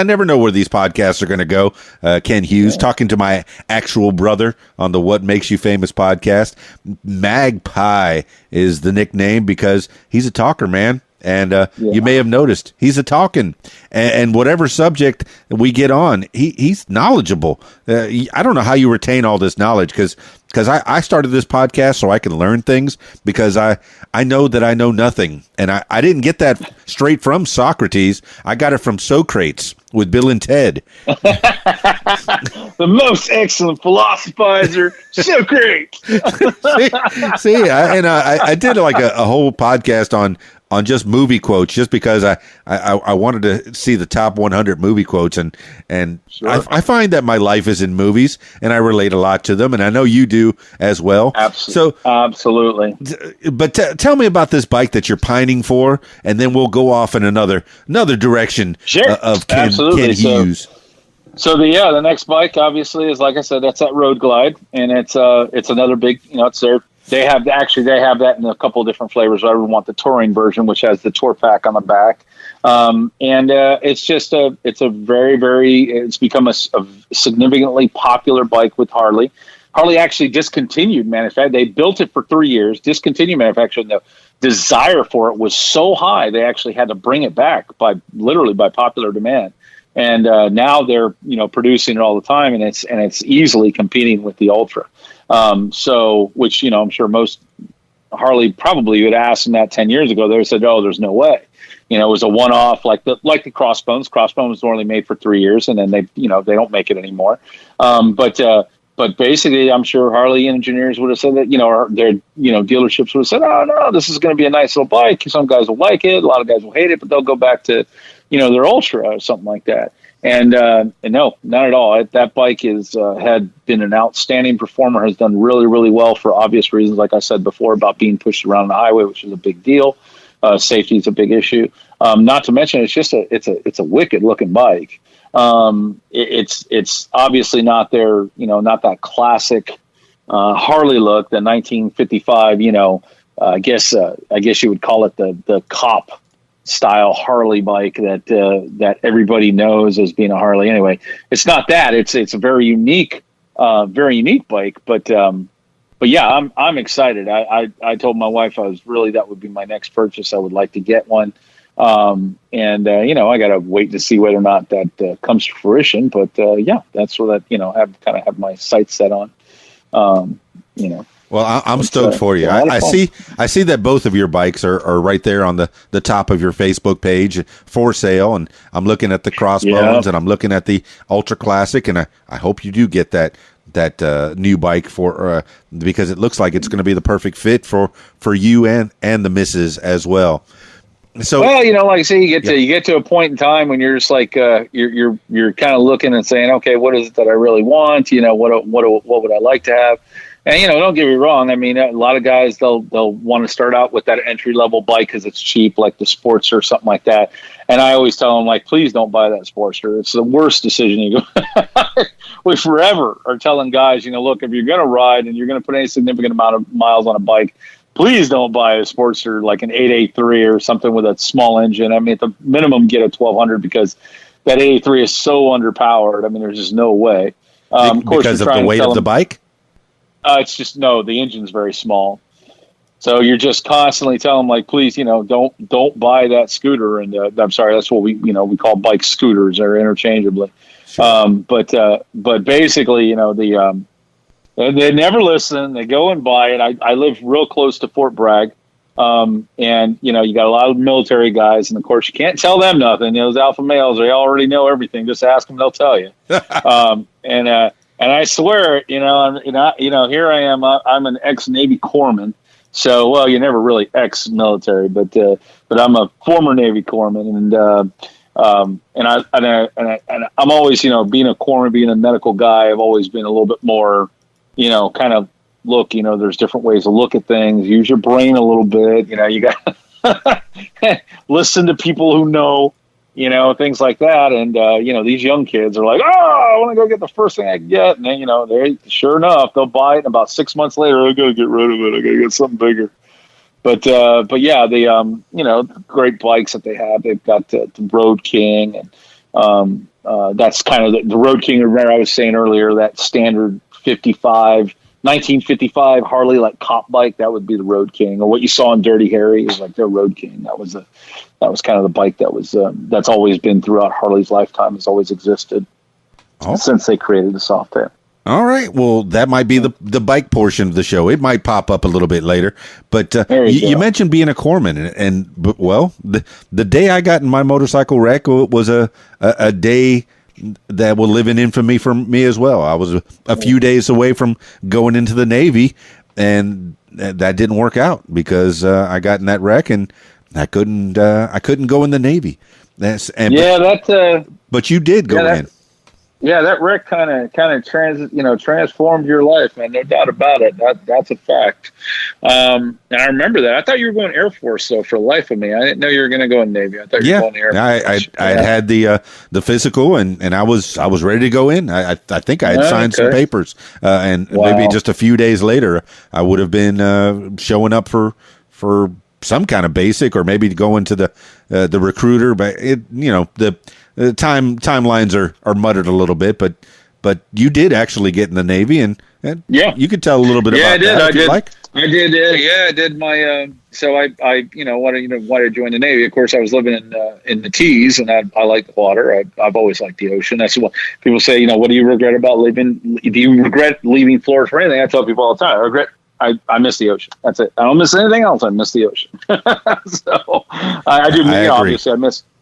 never know where these podcasts are going to go. Ken Hughes talking to my actual brother on the What Makes You Famous podcast. Magpie is the nickname because he's a talker, man. And you may have noticed he's a talking, and whatever subject we get on, he's knowledgeable. I don't know how you retain all this knowledge because I started this podcast so I can learn things, because I know that I know nothing, and I didn't get that straight from Socrates. I got it from Socrates with Bill and Ted. The most excellent philosophizer, Socrates. I did like a whole podcast on just movie quotes, just because I wanted to see the top 100 movie quotes, and sure. I find that my life is in movies, and I relate a lot to them, and I know you do as well. Absolutely. But tell me about this bike that you're pining for, and then we'll go off in another direction. Sure. Of Ken Hughes. So the next bike obviously is, like I said, that's that Road Glide, and it's another big, it's their They have that in a couple of different flavors. I would want the touring version, which has the tour pack on the back. It's become a significantly popular bike with Harley. Harley actually discontinued manufacturing. They built it for 3 years, discontinued manufacturing. The desire for it was so high, they actually had to bring it back by popular demand. And now they're producing it all the time, and it's easily competing with the Ultra. Which I'm sure most Harley probably would ask them that 10 years ago. They would have said, "Oh, there's no way." It was a one-off, like the Crossbones. Crossbones were only made for 3 years, and then they don't make it anymore. But basically, I'm sure Harley engineers would have said that, or their dealerships would have said, "Oh no, this is going to be a nice little bike. Some guys will like it, a lot of guys will hate it, but they'll go back to, their Ultra or something like that." And no, not at all. That bike had been an outstanding performer, has done really, really well for obvious reasons, like I said before, about being pushed around the highway, which is a big deal. Safety is a big issue. Not to mention, it's a wicked looking bike. It's obviously not not that classic Harley look, the 1955. I guess you would call it the cop style Harley bike that everybody knows as being a Harley. Anyway, it's not that. It's a very unique bike. But yeah, I'm excited. I told my wife that would be my next purchase. I would like to get one. I got to wait to see whether or not that comes to fruition. But yeah, that's what I have my sights set on. Well, I'm stoked for you. I see that both of your bikes are right there on the top of your Facebook page for sale, and I'm looking at the Crossbones, and I'm looking at the Ultra Classic, and I hope you do get that new bike because it looks like it's going to be the perfect fit for you and the missus as well. So, well, like I say, you get to a point in time when you're just like you're kind of looking and saying, okay, what is it that I really want? What would I like to have? And don't get me wrong. I mean, a lot of guys they'll want to start out with that entry level bike because it's cheap, like the Sportster or something like that. And I always tell them, like, please don't buy that Sportster. It's the worst decision you go. We forever are telling guys, look, if you're going to ride and you're going to put any significant amount of miles on a bike, please don't buy a Sportster like an 883 or something with a small engine. I mean, at the minimum, get a 1200 because that 883 is so underpowered. I mean, there's just no way. Of course, because of the weight of the bike? It's just, no, the engine's very small. So you're just constantly telling them, like, please, don't buy that scooter. And I'm sorry, that's what we call bike scooters. They're interchangeably. Sure. But basically, they never listen. They go and buy it. I live real close to Fort Bragg. And you got a lot of military guys, and of course you can't tell them nothing. Those alpha males, they already know everything. Just ask them, they'll tell you. And I swear, here I am. I'm an ex-Navy corpsman. So, well, you're never really ex-military, but I'm a former Navy corpsman, and I'm always, being a corpsman, being a medical guy, I've always been a little bit more, kind of look, there's different ways to look at things. Use your brain a little bit. You got to listen to people who know. Things like that. And, these young kids are like, oh, I want to go get the first thing I can get. And then, they sure enough, they'll buy it. And about 6 months later, I got to get rid of it. I got to get something bigger. But yeah, the great bikes that they have, they've got the Road King. And that's kind of the Road King. Remember I was saying earlier, that standard 1955 Harley, like cop bike, that would be the Road King. Or what you saw in Dirty Harry is like their Road King. That was kind of the bike that's always been throughout Harley's lifetime, has always existed since they created the Softail. All right. Well, that might be the bike portion of the show. It might pop up a little bit later. But you mentioned being a corpsman, and the day I got in my motorcycle wreck was a day that will live in infamy for me as well. I was a few days away from going into the Navy, and that didn't work out because I got in that wreck and I couldn't go in the Navy. But you did go in. Yeah, that wreck kind of transformed your life, man. No doubt about it. That's a fact. And I remember that. I thought you were going Air Force, though. For the life of me, I didn't know you were going to go in Navy. I thought you were going Air Force. I had the physical, and I was ready to go in. I think I had signed some papers, and maybe just a few days later, I would have been showing up for some kind of basic, or maybe going to the recruiter. But the timelines are muttered a little bit, but you did actually get in the Navy, and you could tell a little bit about that. I did my so I wanted to join the Navy. Of course, I was living in the Keys, and I like the water. I've always liked the ocean. That's what people say. What do you regret about leaving? Do you regret leaving Florida for anything? I tell people all the time. I miss the ocean. That's it. I don't miss anything else. I miss the ocean. So I do. Obviously,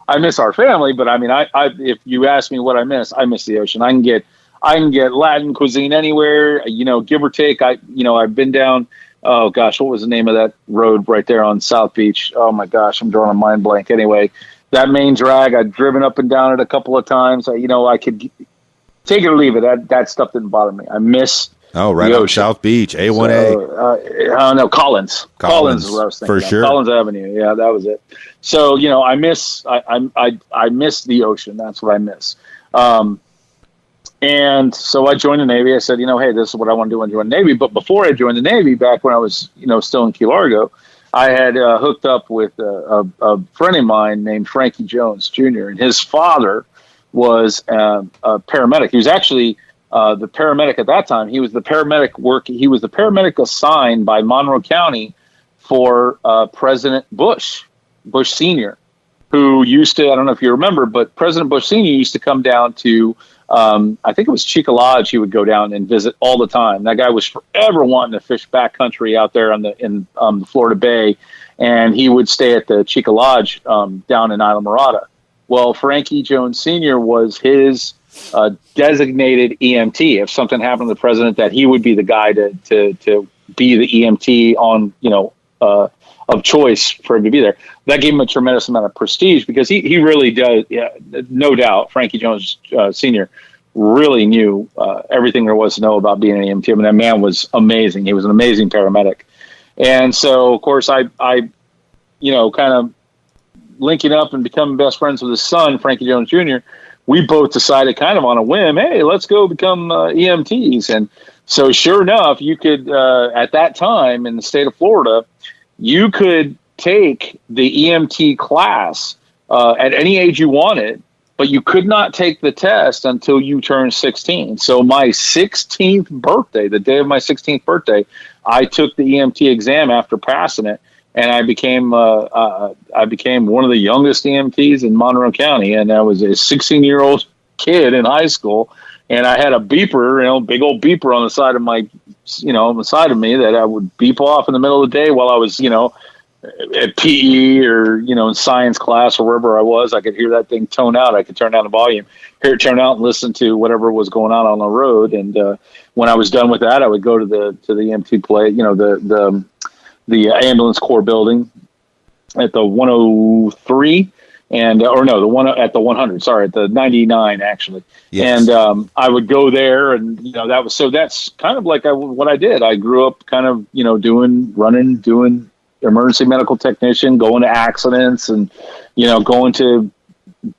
I miss our family, but I mean, I if you ask me what I miss the ocean. I can get Latin cuisine anywhere, give or take. I've been down. Oh gosh, what was the name of that road right there on South Beach? Oh my gosh, I'm drawing a mind blank. Anyway, that main drag, I've driven up and down it a couple of times. I could take it or leave it. That stuff didn't bother me. I miss. Oh, right on South Beach, A1A. No, Collins. Collins is what I was thinking. For sure. Collins Avenue. Yeah, that was it. So, I miss the ocean. That's what I miss. And so I joined the Navy. I said, hey, this is what I want to do when I join the Navy. But before I joined the Navy, back when I was, still in Key Largo, I had hooked up with a friend of mine named Frankie Jones Jr. And his father was a paramedic. He was actually the paramedic at that time. He was the paramedic assigned by Monroe County for President Bush Sr., who used to, I don't know if you remember, but President Bush Sr. used to come down to, I think it was Chica Lodge. He would go down and visit all the time. That guy was forever wanting to fish backcountry out there in the Florida Bay, and he would stay at the Chica Lodge down in Isla Mirada. Well, Frankie Jones Sr. was his designated EMT. If something happened to the president, that he would be the guy to be the EMT on, of choice for him to be there. That gave him a tremendous amount of prestige, because he really does. Yeah, no doubt. Frankie Jones Sr. really knew everything there was to know about being an EMT. I mean, that man was amazing. He was an amazing paramedic. And so, of course, I kind of linking up and becoming best friends with his son, Frankie Jones Jr., we both decided kind of on a whim, hey, let's go become EMTs. And so sure enough, you could, at that time in the state of Florida, you could take the EMT class at any age you wanted, but you could not take the test until you turned 16. So my 16th birthday, the day of my 16th birthday, I took the EMT exam after passing it. And I became one of the youngest EMTs in Monroe County, and I was a 16-year-old kid in high school, and I had a beeper, big old beeper on the side of my, on the side of me that I would beep off in the middle of the day while I was, at PE or in science class or wherever I was. I could hear that thing tone out. I could turn down the volume, hear it turn out, and listen to whatever was going on the road. And when I was done with that, I would go to the EMT play, the ambulance corps building at the 103 the one at the 100, sorry, at the 99 actually. Yes. And I would go there, and that's kind of like what I did. I grew up kind of, doing emergency medical technician, going to accidents and, going to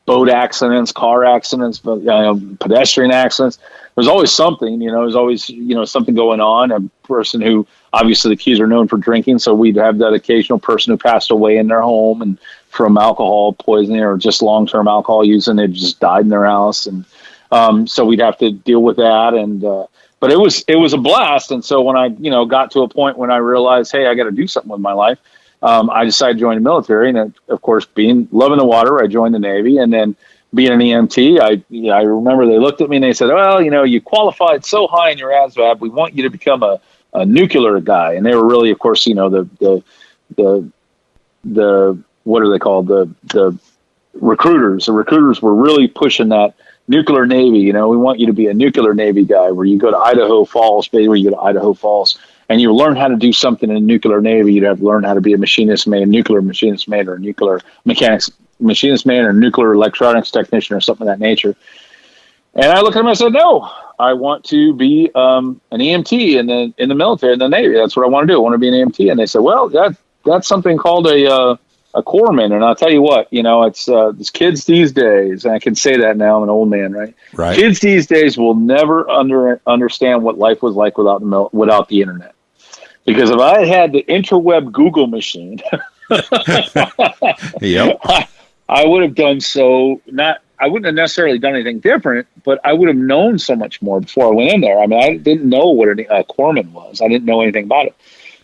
boat accidents, car accidents, pedestrian accidents. There's always something, there's always, something going on. A person who, obviously the Keys are known for drinking, so we'd have that occasional person who passed away in their home and from alcohol poisoning or just long-term alcohol use, and they just died in their house. And so we'd have to deal with that. And but it was a blast. And so when I, got to a point when I realized, hey, I got to do something with my life, I decided to join the military. And of course, loving the water, I joined the Navy. And then being an EMT, I remember they looked at me and they said, well, you qualified so high in your ASVAB, we want you to become a nuclear guy. And they were really, of course, the what are they called? The recruiters. The recruiters were really pushing that nuclear Navy. We want you to be a nuclear Navy guy, where you go to Idaho Falls, where you go to Idaho Falls, and you learn how to do something in a nuclear Navy. You'd have to learn how to be a machinist man, nuclear machinist man, or nuclear mechanics machinist man, or nuclear electronics technician, or something of that nature. And I looked at him and I said, no, I want to be an EMT in the military, in the Navy. That's what I want to do. I want to be an EMT. And they said, well, that's something called a corpsman. And I'll tell you what, it's kids these days, and I can say that now, I'm an old man, right? Right. Kids these days will never understand what life was like without the internet. Because if I had the interweb Google machine, Yep. I would have done I wouldn't have necessarily done anything different, but I would have known so much more before I went in there. I mean, I didn't know what a corpsman was. I didn't know anything about it.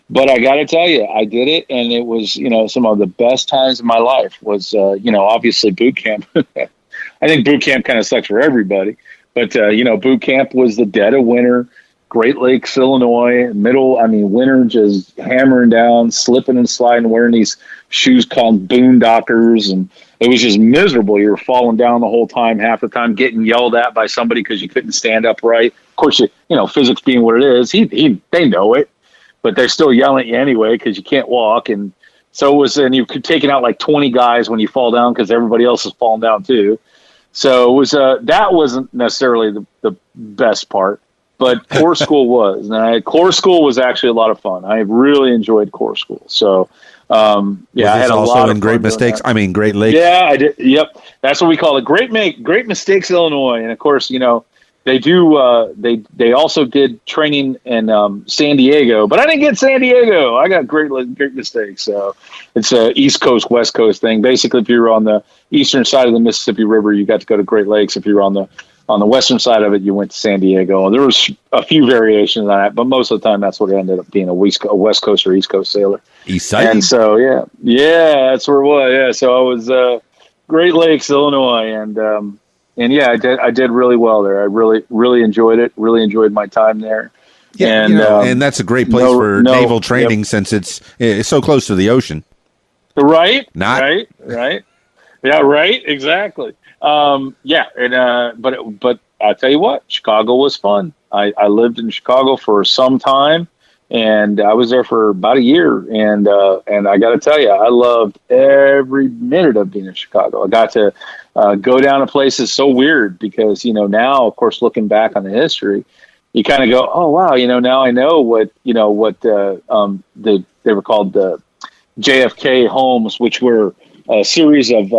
But I got to tell you, I did it, and it was, some of the best times of my life was, obviously boot camp. I think boot camp kind of sucks for everybody. But, boot camp was the dead of winter, Great Lakes, Illinois, winter just hammering down, slipping and sliding, wearing these shoes called boondockers, and it was just miserable. You were falling down the whole time, half the time getting yelled at by somebody because you couldn't stand upright. Of course, physics being what it is, they know it, but they're still yelling at you anyway because you can't walk. And so it was, and you could take out like 20 guys when you fall down because everybody else is falling down too. So it was that wasn't necessarily the best part. But core school was. And core school was actually a lot of fun. I really enjoyed core school. So, I had a lot of Great Mistakes. I mean, Great Lakes. Yeah, I did. Yep, that's what we call it. Great Mistakes, Illinois. And of course, they do. They also did training in San Diego, but I didn't get San Diego. I got Great Mistakes. So it's a East Coast West Coast thing. Basically, if you were on the eastern side of the Mississippi River, you got to go to Great Lakes. If you were on the western side of it, you went to San Diego. There was a few variations on that, but most of the time that's what it ended up being, a West Coast or East Coast sailor. East side. And so, yeah, that's where it was. Yeah. So I was Great Lakes, Illinois. And I did really well there. I really, really enjoyed it. Really enjoyed my time there. Yeah. And that's a great place for naval training since it's so close to the ocean. Right. Not Right. Yeah. Right. Exactly. But I'll tell you what, Chicago was fun. I lived in Chicago for some time, and I was there for about a year. And I got to tell you, I loved every minute of being in Chicago. I got to go down to places so weird because, now, of course, looking back on the history, you kind of go, oh, wow, now I know what they were called the JFK homes, which were a series of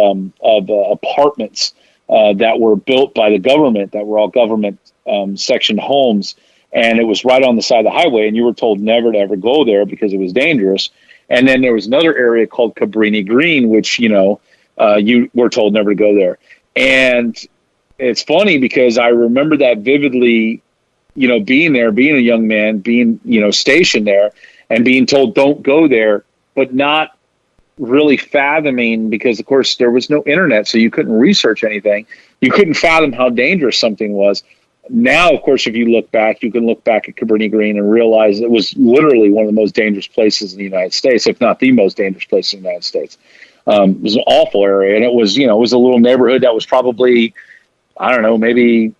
apartments that were built by the government, that were all government section homes, and it was right on the side of the highway, and you were told never to ever go there because it was dangerous. And then there was another area called Cabrini Green, which you were told never to go there. And it's funny because I remember that vividly, being there, being a young man, being stationed there, and being told don't go there, but not really fathoming, because of course there was no internet, so you couldn't research anything. You couldn't fathom how dangerous something was. Now, of course, if you look back, you can look back at Cabrini Green and realize it was literally one of the most dangerous places in the United States, if not the most dangerous place in the United States. It was an awful area, and it was, it was a little neighborhood that was probably, I don't know, maybe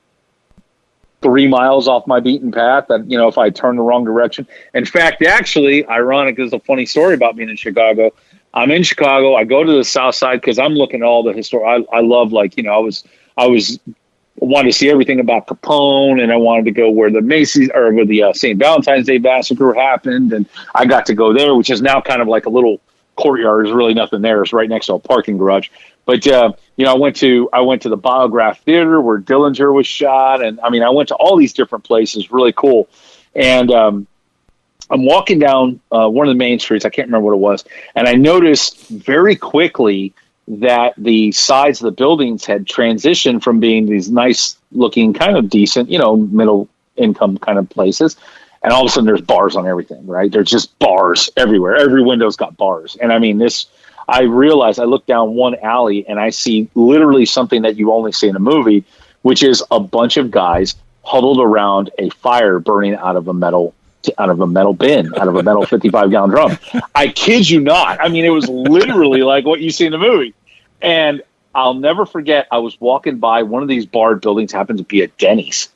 3 miles off my beaten path, that, if I turned the wrong direction. In fact, actually, ironic, there's a funny story about being in Chicago. I'm in Chicago. I go to the South Side because I'm looking at all the historic. I love, I wanted to see everything about Capone, and I wanted to go where the Macy's or where the St. Valentine's Day massacre happened, and I got to go there, which is now kind of like a little courtyard. There's really nothing there. It's right next to a parking garage. But I went to the Biograph Theater where Dillinger was shot, and I went to all these different places. Really cool. And I'm walking down one of the main streets. I can't remember what it was. And I noticed very quickly that the sides of the buildings had transitioned from being these nice looking, kind of decent, middle income kind of places. And all of a sudden there's bars on everything, right? There's just bars everywhere. Every window's got bars. And I realized, I look down one alley and I see literally something that you only see in a movie, which is a bunch of guys huddled around a fire burning out of a metal bin, out of a metal 55-gallon drum. I kid you not. It was literally like what you see in the movie. And I'll never forget, I was walking by one of these barred buildings, happened to be a Denny's.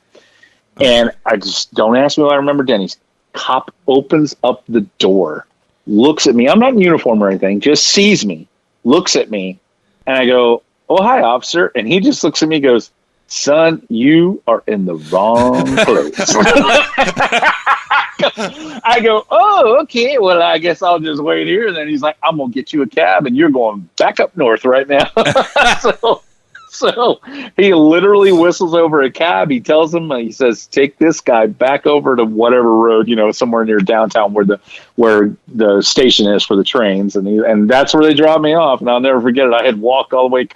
And I just, don't ask me why I remember Denny's. Cop opens up the door, looks at me. I'm not in uniform or anything, just sees me, looks at me. And I go, oh, hi, officer. And he just looks at me and goes, son, you are in the wrong place. I go, oh, okay. Well, I guess I'll just wait here. And then he's like, I'm going to get you a cab and you're going back up north right now. So he literally whistles over a cab. He tells him, he says, take this guy back over to whatever road, somewhere near downtown where the station is for the trains. And that's where they drop me off. And I'll never forget it. I had walked all the way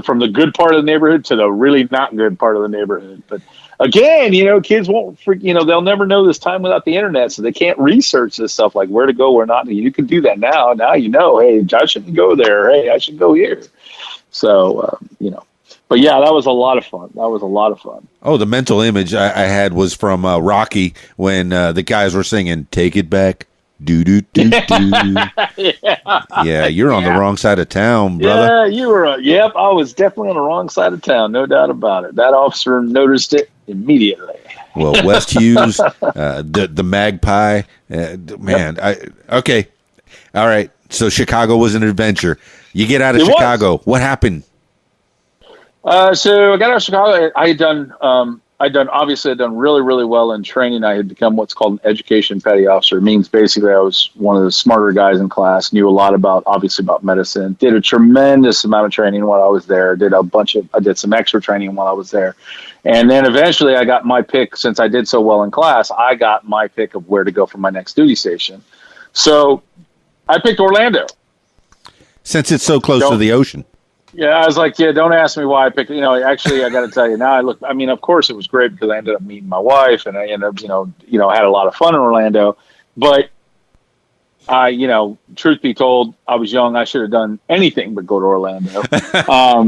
from the good part of the neighborhood to the really not good part of the neighborhood. But again, kids won't, they'll never know this time without the internet. So they can't research this stuff like where to go, where not. You can do that now. Now, hey, I shouldn't go there. Hey, I should go here. So, but yeah, that was a lot of fun. Oh, the mental image I had was from Rocky when the guys were singing "Take It Back." Do do do do. Yeah, you're on the wrong side of town, brother. Yeah, you were. Yep, I was definitely on the wrong side of town, no doubt about it. That officer noticed it immediately. Well, West Hughes, the Magpie, man. Okay, all right. So Chicago was an adventure. You get out of Chicago. What happened? So I got out of Chicago. I'd done really, really well in training. I had become what's called an education petty officer. It means basically I was one of the smarter guys in class, knew a lot about medicine, did a tremendous amount of training while I was there, I did some extra training while I was there. And then eventually I got my pick, since I did so well in class, I got my pick of where to go for my next duty station. So I picked Orlando. Since it's so close to the ocean. Yeah, I was like, don't ask me why I picked it. Actually, I got to tell you now, of course it was great because I ended up meeting my wife and I ended up, had a lot of fun in Orlando. But truth be told, I was young. I should have done anything but go to Orlando. But I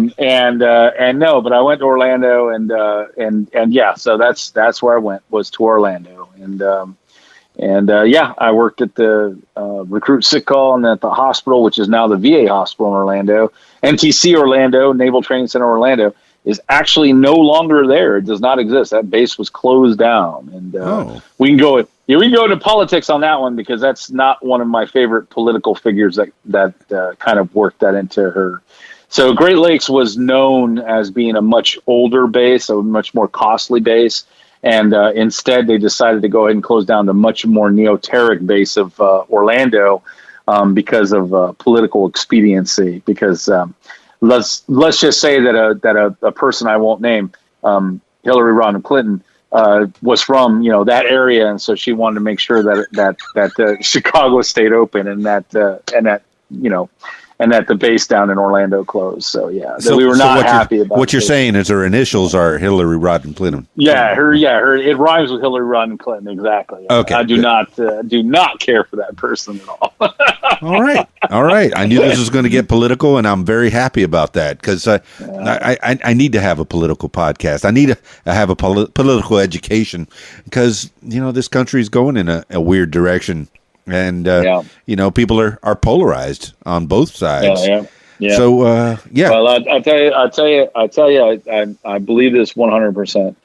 went to Orlando and yeah, so that's where I went, was to Orlando. I worked at the recruit sick call and at the hospital, which is now the VA hospital in Orlando. NTC Orlando, Naval Training Center Orlando, is actually no longer there. It does not exist. That base was closed down. And we can go into politics on that one because that's not one of my favorite political figures that kind of worked that into her. So Great Lakes was known as being a much older base, a much more costly base. And instead, they decided to go ahead and close down the much more neoteric base of Orlando because of political expediency. Because let's just say that a person I won't name, Hillary Rodham Clinton, was from that area, and so she wanted to make sure that Chicago stayed open and that the base down in Orlando closed. So we were not happy about. What you're saying is her initials are Hillary Rodham Clinton. Yeah, her. It rhymes with Hillary Rodham Clinton exactly. Okay, I do not care for that person at all. All right. I knew this was going to get political, and I'm very happy about that because I need to have a political podcast. I need to have a political education because this country is going in a weird direction. And, people are polarized on both sides. Yeah. So, Well, I'll tell you, I believe this 100%.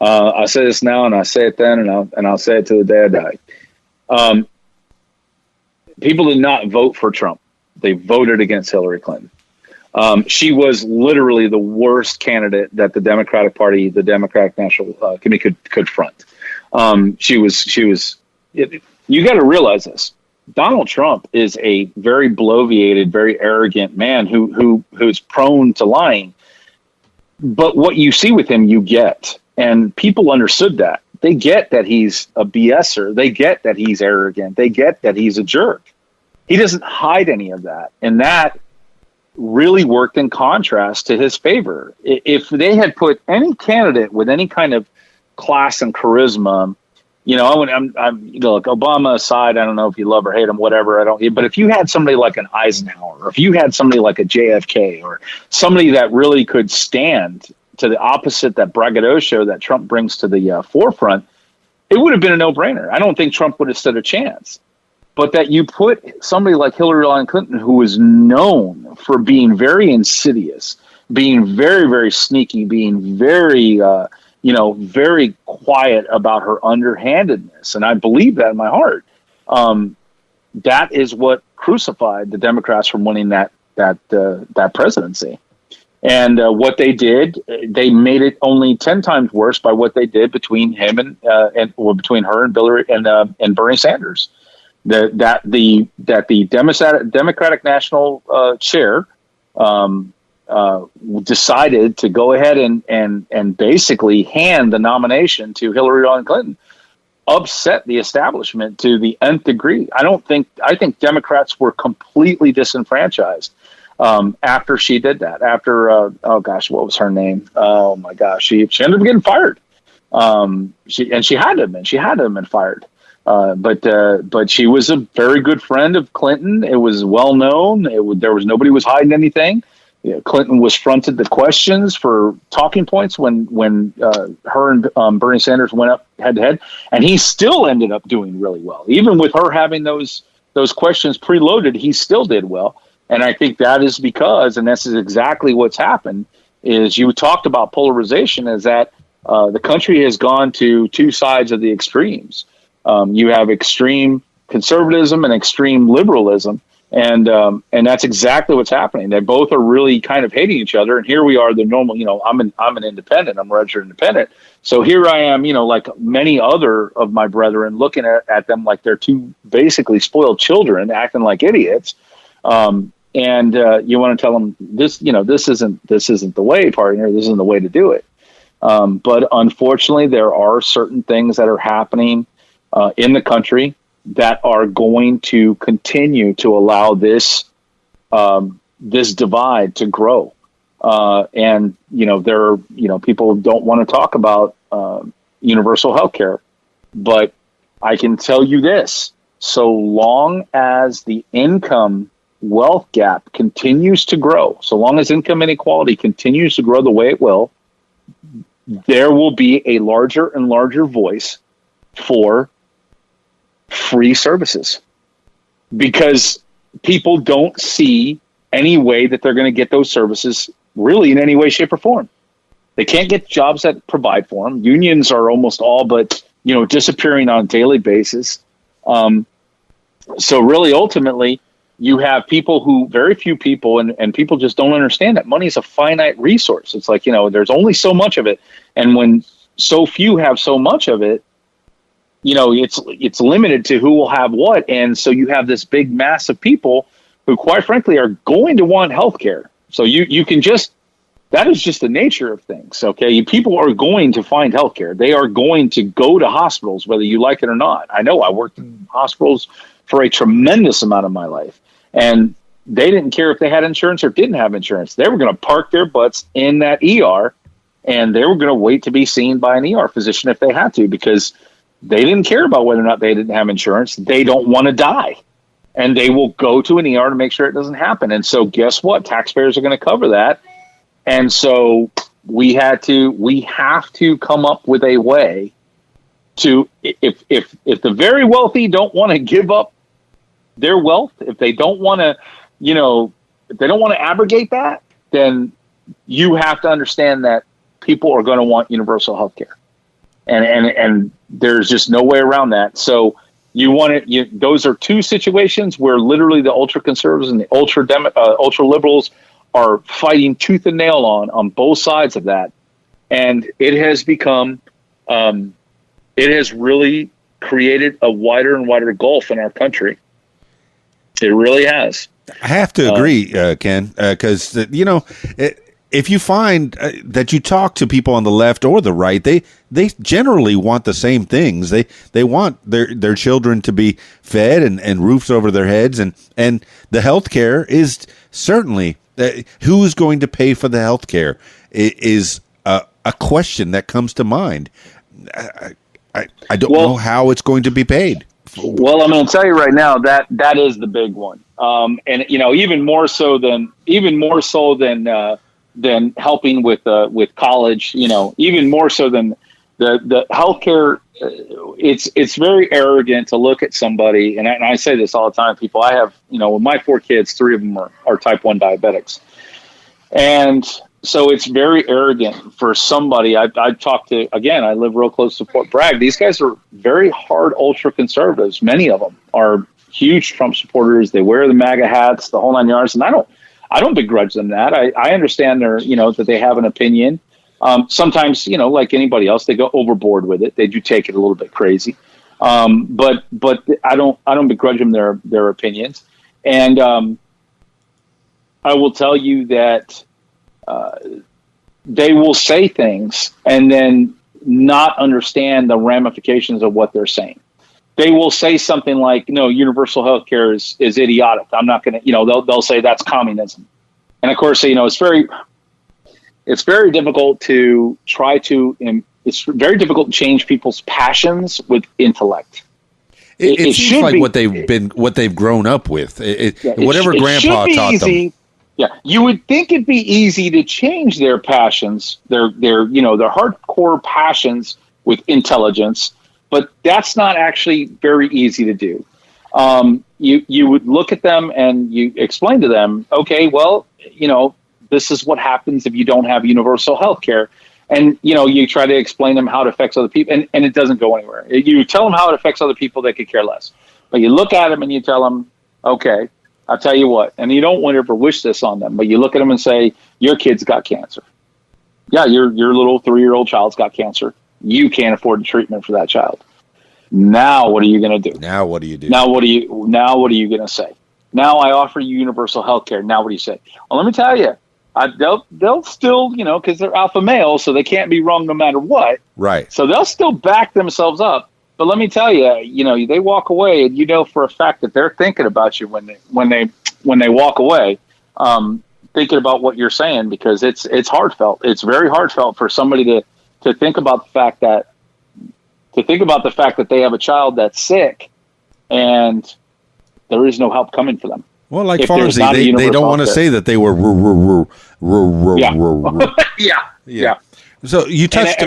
I say this now and I say it then and I'll say it to the day I die. People did not vote for Trump. They voted against Hillary Clinton. She was literally the worst candidate that the Democratic Party, the Democratic National Committee could front. You got to realize this. Donald Trump is a very bloviated, very arrogant man who's prone to lying. But what you see with him, you get. And people understood that. They get that he's a BSer. They get that he's arrogant. They get that he's a jerk. He doesn't hide any of that. And that really worked in contrast to his favor. If they had put any candidate with any kind of class and charisma, I'm look, Obama aside, I don't know if you love or hate him, whatever. But if you had somebody like an Eisenhower, or if you had somebody like a JFK, or somebody that really could stand to the opposite, that braggadocio that Trump brings to the forefront, it would have been a no-brainer. I don't think Trump would have stood a chance. But that you put somebody like Hillary Rodham Clinton, who is known for being very insidious, being very, very sneaky, being very very quiet about her underhandedness. And I believe that in my heart. That is what crucified the Democrats from winning that presidency. And what they did, they made it only 10 times worse by what they did between him and between her and Bernie Sanders. That the Democratic National Chair decided to go ahead and basically hand the nomination to Hillary Clinton, upset the establishment to the nth degree. I think Democrats were completely disenfranchised after she did that. After what was her name? Oh my gosh, she ended up getting fired. She had to have been fired. But she was a very good friend of Clinton. It was well known. There was nobody was hiding anything. Clinton was fronted the questions for talking points when her and Bernie Sanders went up head to head, and he still ended up doing really well. Even with her having those questions preloaded, he still did well. And I think that is because, and this is exactly what's happened, is you talked about polarization, is that the country has gone to two sides of the extremes. You have extreme conservatism and extreme liberalism. And that's exactly what's happening. They both are really kind of hating each other. And here we are, the normal, I'm an independent, I'm a registered independent. So here I am, like many other of my brethren, looking at them like they're two basically spoiled children, acting like idiots. And you want to tell them this isn't the way, partner. This isn't the way to do it. But unfortunately, there are certain things that are happening in the country that are going to continue to allow this divide to grow. And people don't want to talk about universal health care, but I can tell you this: so long as the income wealth gap continues to grow, so long as income inequality continues to grow the way it will, there will be a larger and larger voice for free services, because people don't see any way that they're going to get those services really in any way, shape, or form. They can't get jobs that provide for them. Unions are almost all but disappearing on a daily basis. So really, ultimately, you have very few people, and people just don't understand that money is a finite resource. It's like, there's only so much of it. And when so few have so much of it, it's limited to who will have what. And so you have this big mass of people who, quite frankly, are going to want healthcare. So you can that is just the nature of things. Okay. People are going to find healthcare. They are going to go to hospitals, whether you like it or not. I know I worked in hospitals for a tremendous amount of my life, and they didn't care if they had insurance or didn't have insurance. They were going to park their butts in that ER, and they were going to wait to be seen by an ER physician if they had to, because they didn't care about whether or not they didn't have insurance. They don't want to die, and they will go to an ER to make sure it doesn't happen. And so guess what? Taxpayers are going to cover that. And so we have to come up with a way to, if the very wealthy don't want to give up their wealth, if they don't want to, if they don't want to abrogate that, then you have to understand that people are going to want universal health care. And there's just no way around that. So those are two situations where literally the ultra conservatives and the ultra liberals are fighting tooth and nail on both sides of that. And it has become, it has really created a wider and wider gulf in our country. It really has. I have to agree, Ken, because, if you find that you talk to people on the left or the right, they generally want the same things. They want their children to be fed and roofs over their heads, and the health care is certainly who is going to pay for the health care is a question that comes to mind. I don't know how it's going to be paid. Well, I'm going to tell you right now that is the big one, and even more so than helping with college, even more so than the healthcare. It's very arrogant to look at somebody, and I say this all the time. People, I have, with my 4 kids, 3 of them are type 1 diabetics, and so it's very arrogant for somebody. I talked to, again, I live real close to Fort Bragg. These guys are very hard ultra conservatives. Many of them are huge Trump supporters. They wear the MAGA hats, the whole 9 yards, and I I don't begrudge them that. I understand that they have an opinion. Sometimes, like anybody else, they go overboard with it. They do take it a little bit crazy. But I don't begrudge them their opinions. And I will tell you that they will say things and then not understand the ramifications of what they're saying. They will say something like, no, universal health care is idiotic. I'm not going to, they'll say that's communism. And of course, it's very difficult to it's very difficult to change people's passions with intellect. It seems like what they've grown up with. Whatever Grandpa taught them. Yeah, you would think it'd be easy to change their passions, their hardcore passions with intelligence, but that's not actually very easy to do. You would look at them and you explain to them, okay, well, this is what happens if you don't have universal health care. And, you try to explain them how it affects other people, and it doesn't go anywhere. You tell them how it affects other people, they could care less. But you look at them and you tell them, okay, I'll tell you what, and you don't want to ever wish this on them, but you look at them and say, your kid's got cancer. Yeah, your little 3-year-old child's got cancer. You can't afford the treatment for that child. Now, what are you going to do? Now, what do you do? Now, what are you going to say? Now, I offer you universal health care. Now, what do you say? Well, let me tell you, they'll still, because they're alpha males, so they can't be wrong no matter what. Right. So they'll still back themselves up. But let me tell you, they walk away, and for a fact that they're thinking about you when they walk away, thinking about what you're saying, because it's heartfelt. It's very heartfelt for somebody to think about the fact that they have a child that's sick, and there is no help coming for them. Well, like Farmsy, they don't want to say that they were. Yeah. So you touched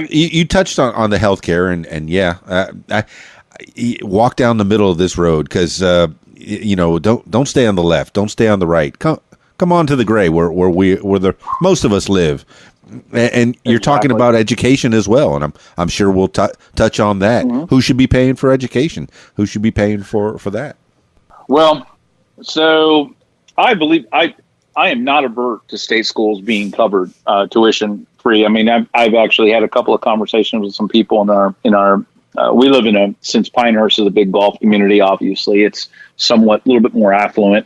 on the healthcare, and I walk down the middle of this road because don't stay on the left, don't stay on the right. Come on to the gray where most of us live, and you're talking about education as well, and I'm sure we'll touch on that. Mm-hmm. Who should be paying for education? Who should be paying for that? Well, so I believe I am not averse to state schools being covered tuition free. I mean, I've actually had a couple of conversations with some people in our we live since Pinehurst is a big golf community. Obviously, it's somewhat a little bit more affluent,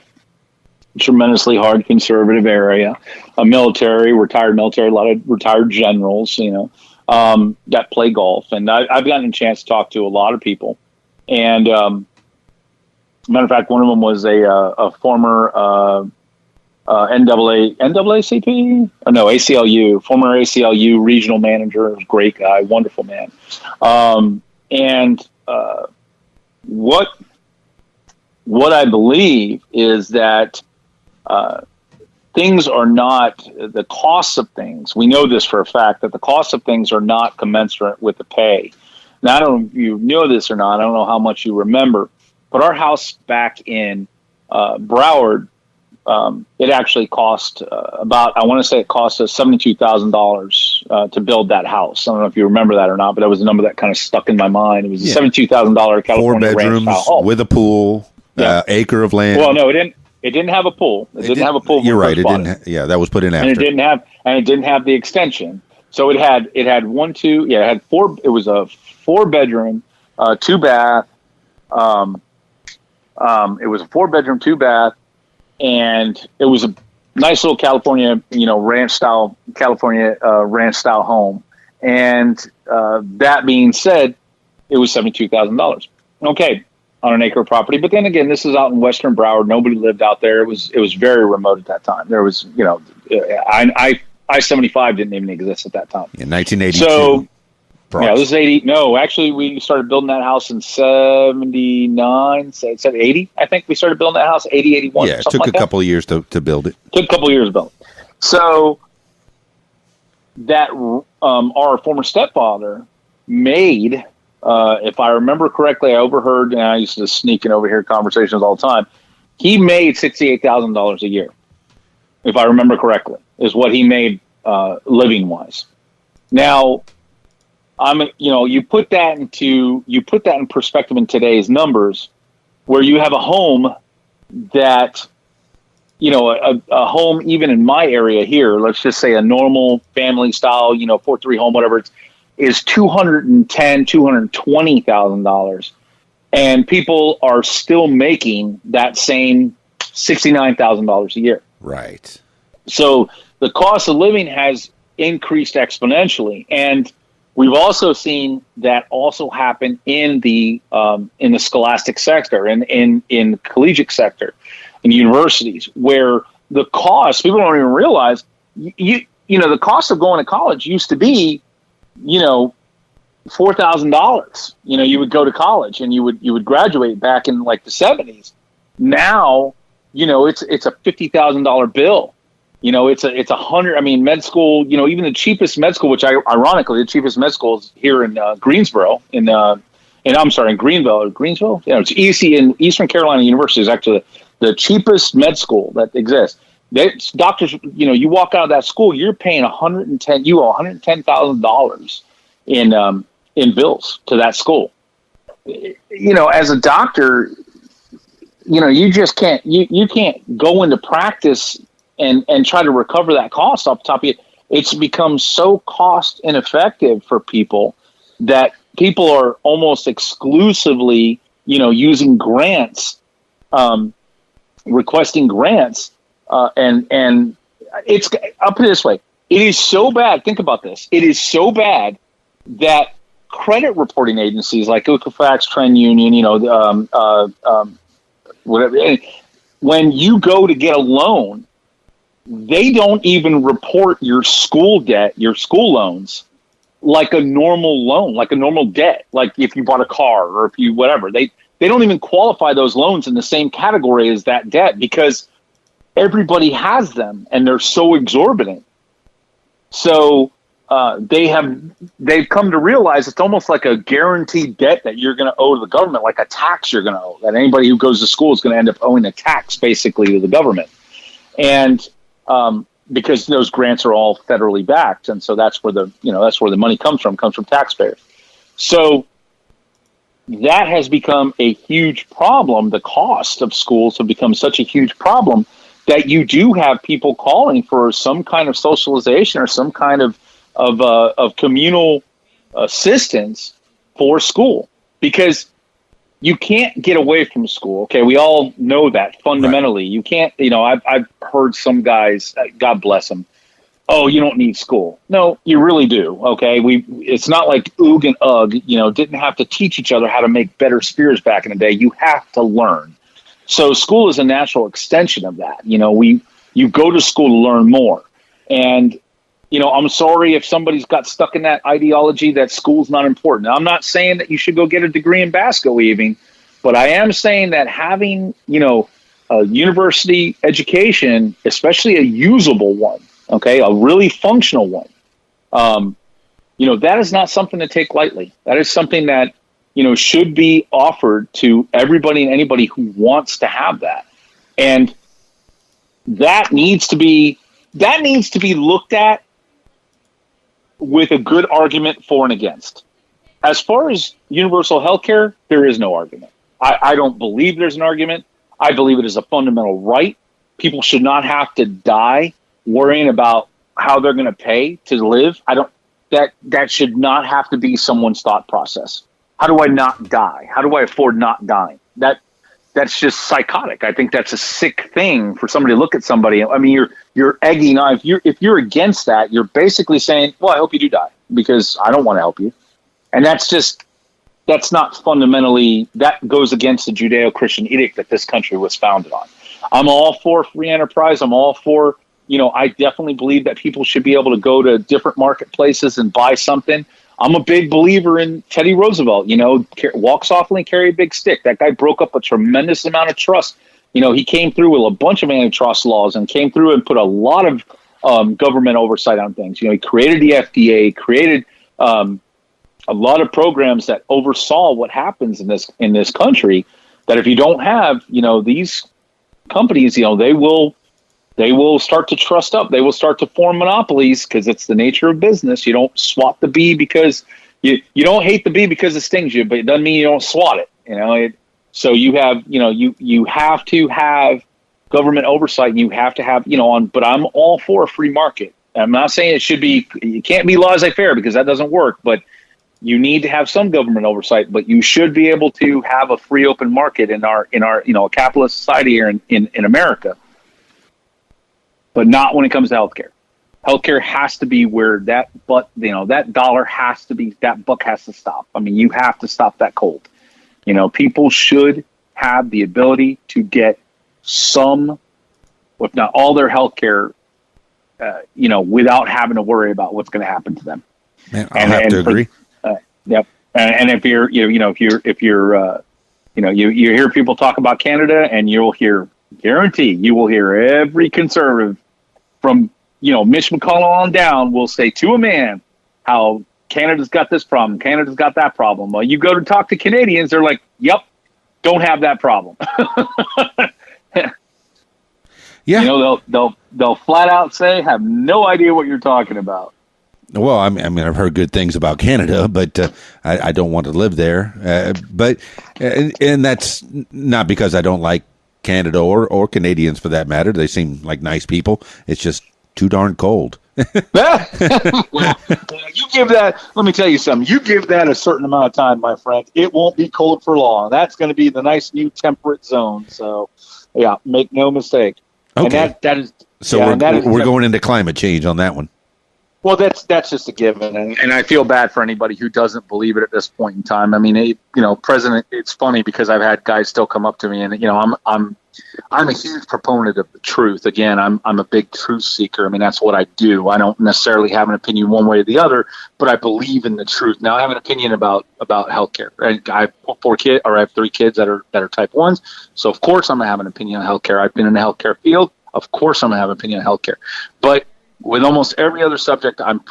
tremendously hard conservative area, retired military, a lot of retired generals, that play golf, and I've gotten a chance to talk to a lot of people, and matter of fact, one of them was a former NAACP? Oh, no, ACLU, former ACLU regional manager, great guy, wonderful man. What I believe is that things are not, the costs of things, we know this for a fact, that the costs of things are not commensurate with the pay. Now, I don't know if you know this or not, I don't know how much you remember, but our house back in Broward, it actually cost I want to say it cost us $72,000 to build that house. I don't know if you remember that or not, but that was a number that kind of stuck in my mind. It was a $72,000 California 4 bedrooms ranch home with a pool, acre of land. Well, no, it didn't have a pool. It didn't have a pool. You're right. It didn't. That was put in after. And it didn't have the extension. So it had it had 4. It was a 4-bedroom, 2-bath. It was a 4-bedroom, 2-bath, and it was a nice little California, ranch style home. And that being said, it was $72,000. Okay, on an acre of property. But then again, this is out in Western Broward. Nobody lived out there. It was very remote at that time. There was, I-75 didn't even exist at that time. In 1982. So. Yeah, this is 80. No, actually, we started building that house in 79, 80. I think we started building that house 80, 81. Yeah, it took a couple of years to build it. Took a couple of years to build it. So that our former stepfather made, if I remember correctly, I overheard, and I used to sneak in over here conversations all the time. He made $68,000 a year, if I remember correctly, is what he made living wise. Now. You put that in perspective in today's numbers, where you have a home that a home, even in my area here, let's just say a normal family style, 4-3 home, whatever, is $220,000. And people are still making that same $69,000 a year. Right. So the cost of living has increased exponentially. And we've also seen that also happen in the scholastic sector and in collegiate sector, in universities, where the cost, people don't even realize, the cost of going to college used to be, $4,000. You would go to college and you would graduate back in like the 70s. Now, it's a $50,000 bill. It's $100. I mean, med school. Even the cheapest med school, which ironically the cheapest med school is here in Greensboro, in Greenville or Greensville. It's EC in Eastern Carolina University is actually the cheapest med school that exists. Doctors, you walk out of that school, you're paying $110,000 in bills to that school. As a doctor, you just can't you can't go into practice and try to recover that cost off the top of it. It's become so cost ineffective for people that people are almost exclusively, using grants, requesting grants, and it's, I'll put it this way. It is so bad. Think about this. It is so bad that credit reporting agencies like Equifax, TransUnion, whatever, when you go to get a loan, they don't even report your school debt, your school loans, like a normal loan, like a normal debt. Like if you bought a car or if you whatever, they don't even qualify those loans in the same category as that debt because everybody has them and they're so exorbitant. So they've come to realize it's almost like a guaranteed debt that you're going to owe to the government, like a tax you're going to owe. That anybody who goes to school is going to end up owing a tax basically to the government, and because those grants are all federally backed, and so that's where the money comes from taxpayers. So that has become a huge problem. The cost of schools have become such a huge problem that you do have people calling for some kind of socialization or some kind of communal assistance for school, because you can't get away from school. Okay, we all know that fundamentally. Right. You can't. I've heard some guys, God bless them. Oh, you don't need school. No, you really do. Okay, it's not like Oog and Ugg. Didn't have to teach each other how to make better spears back in the day. You have to learn. So school is a natural extension of that. You go to school to learn more. And I'm sorry if somebody's got stuck in that ideology that school's not important. Now, I'm not saying that you should go get a degree in basket weaving, but I am saying that having, a university education, especially a usable one, okay, a really functional one, that is not something to take lightly. That is something that, should be offered to everybody and anybody who wants to have that. And that needs to be looked at with a good argument for and against. As far as universal health care, there is no argument. I don't believe there's an argument. I believe it is a fundamental right. People should not have to die worrying about how they're going to pay to live. That should not have to be someone's thought process. How do I not die? How do I afford not dying? That's just psychotic. I think that's a sick thing for somebody to look at somebody. I mean, you're egging on. If you're against that, you're basically saying, well, I hope you do die because I don't want to help you. And that's not fundamentally, that goes against the Judeo-Christian edict that this country was founded on. I'm all for free enterprise. I'm all for, I definitely believe that people should be able to go to different marketplaces and buy something. I'm a big believer in Teddy Roosevelt, walk softly and carry a big stick. That guy broke up a tremendous amount of trust. He came through with a bunch of antitrust laws and came through and put a lot of government oversight on things. He created the FDA, created a lot of programs that oversaw what happens in this country, that if you don't have, these companies, they will start to trust up. They will start to form monopolies because it's the nature of business. You don't swat the bee because you don't hate the bee because it stings you, but it doesn't mean you don't swat it. So you have, you have to have government oversight, and you have to have, but I'm all for a free market. I'm not saying it can't be laissez-faire because that doesn't work, but you need to have some government oversight, but you should be able to have a free open market in our a capitalist society here in America, but not when it comes to healthcare. Healthcare has to be where that dollar has to be, that buck has to stop. I mean, you have to stop that cold. People should have the ability to get some, if not all their healthcare, without having to worry about what's going to happen to them. Man, I'll have to agree. Yep. And if you're, you hear people talk about Canada, and you will hear every conservative from, Mitch McConnell on down will say to a man how Canada's got this problem, Canada's got that problem. Well, you go to talk to Canadians, they're like, yep, don't have that problem. Yeah. They'll flat out say, have no idea what you're talking about. Well, I mean, I've heard good things about Canada, but I don't want to live there. And that's not because I don't like Canada or Canadians for that matter. They seem like nice people. It's just too darn cold. Well, you give that. Let me tell you something. You give that a certain amount of time, my friend. It won't be cold for long. That's going to be the nice new temperate zone. So, yeah, make no mistake. Okay. And that is. So yeah, we're going into climate change on that one. Well, that's just a given, and I feel bad for anybody who doesn't believe it at this point in time. I mean, President. It's funny because I've had guys still come up to me, and I'm a huge proponent of the truth. Again, I'm a big truth seeker. I mean, that's what I do. I don't necessarily have an opinion one way or the other, but I believe in the truth. Now, I have an opinion about healthcare. I have 3 kids that are type 1s, so of course I'm gonna have an opinion on healthcare. I've been in the healthcare field. Of course, I'm gonna have an opinion on healthcare, but with almost every other subject, I'm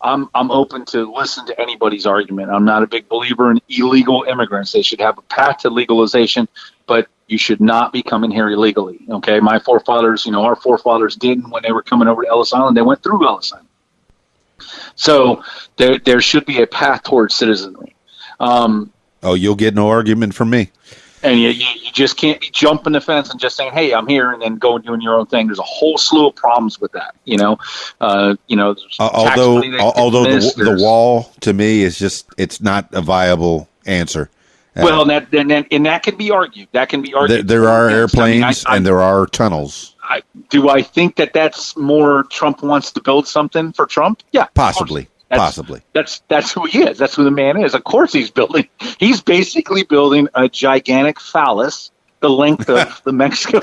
open to listen to anybody's argument. I'm not a big believer in illegal immigrants. They should have a path to legalization, but you should not be coming here illegally. Okay, my forefathers, our forefathers didn't when they were coming over to Ellis Island. They went through Ellis Island. So there should be a path towards citizenry. You'll get no argument from me. And you just can't be jumping the fence and just saying, "Hey, I'm here," and then go and doing your own thing. There's a whole slew of problems with that. Although the wall to me is just, it's not a viable answer. Well, and that can be argued. There are airplanes and there are tunnels. Do I think that that's more Trump wants to build something for Trump? Yeah, possibly. Possibly. That's who he is. That's who the man is. Of course he's building. He's basically building a gigantic phallus the length of the Mexico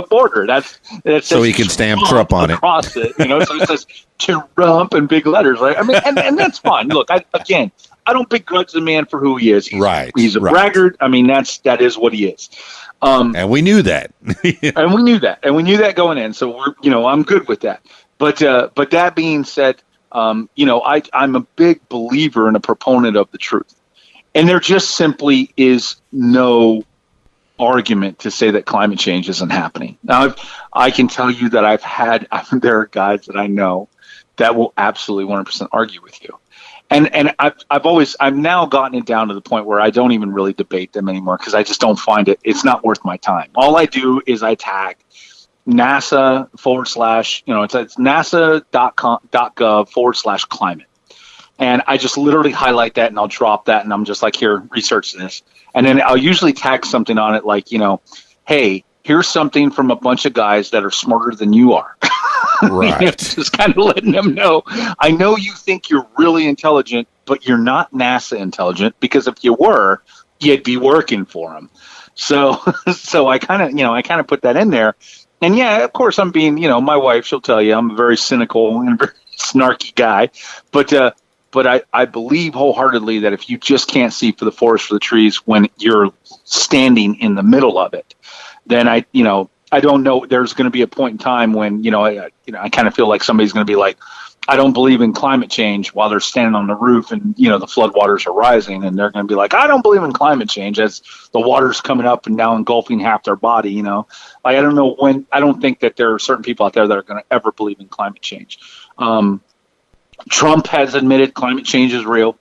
border. That's so he can stamp Trump on it. Across it. So it says Trump in big letters, right? I mean, and that's fine. Look, I don't begrudge the man for who he is. He's a braggart. I mean, that is what he is. And we knew that. And we knew that going in. So I'm good with that. But that being said, I'm a big believer and a proponent of the truth. And there just simply is no argument to say that climate change isn't happening. Now, I can tell you that there are guys that I know that will absolutely 100% argue with you. And I've now gotten it down to the point where I don't even really debate them anymore because I just don't find it's not worth my time. All I do is I tag NASA / it's nasa.gov/climate. And I just literally highlight that and I'll drop that and I'm just like, here, research this. And then I'll usually tag something on it like, hey, here's something from a bunch of guys that are smarter than you are. Right. Just kind of letting them know. I know you think you're really intelligent, but you're not NASA intelligent because if you were, you'd be working for them. So I kind of put that in there. And yeah, of course, I'm being, my wife, she'll tell you I'm a very cynical and very snarky guy. But I believe wholeheartedly that if you just can't see for the forest for the trees when you're standing in the middle of it, then I don't know. There's going to be a point in time when, I kind of feel like somebody's going to be like, I don't believe in climate change while they're standing on the roof and, the floodwaters are rising. And they're going to be like, I don't believe in climate change as the water's coming up and now engulfing half their body. I don't know when. I don't think that there are certain people out there that are going to ever believe in climate change. Trump has admitted climate change is real.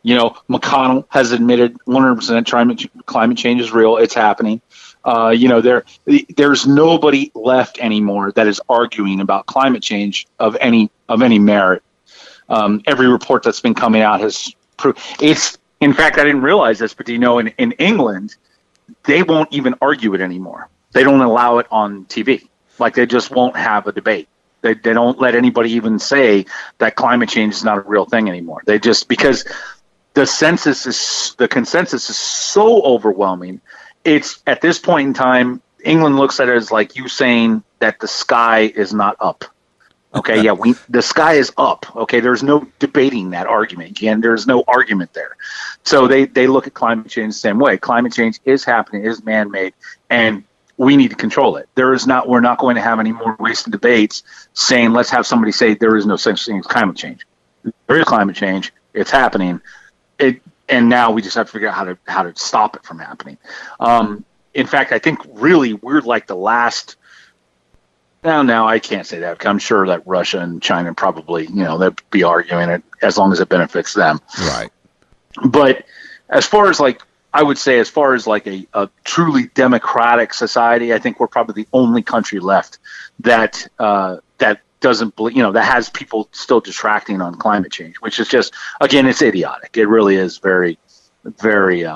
McConnell has admitted 100% climate change is real. It's happening. There's nobody left anymore that is arguing about climate change of any merit. Every report that's been coming out has proved it's. In fact, I didn't realize this, but in England, they won't even argue it anymore. They don't allow it on TV. Like, they just won't have a debate. They don't let anybody even say that climate change is not a real thing anymore. They just, because the consensus is so overwhelming. It's, at this point in time, England looks at it as like you saying that the sky is not up. Okay, yeah, the sky is up. Okay, there's no debating that argument. There's no argument there. So they look at climate change the same way. Climate change is happening, is man-made, and we need to control it. We're not going to have any more wasted debates saying, let's have somebody say there is no such thing as climate change. There is climate change. It's happening. And now we just have to figure out how to stop it from happening. In fact, I think really we're like the last. Now I can't say that. I'm sure that Russia and China probably, they'd be arguing it as long as it benefits them. Right. But as far as like a truly democratic society, I think we're probably the only country left that doesn't believe, that has people still detracting on climate change, which is just, again, it's idiotic. It really is very, very,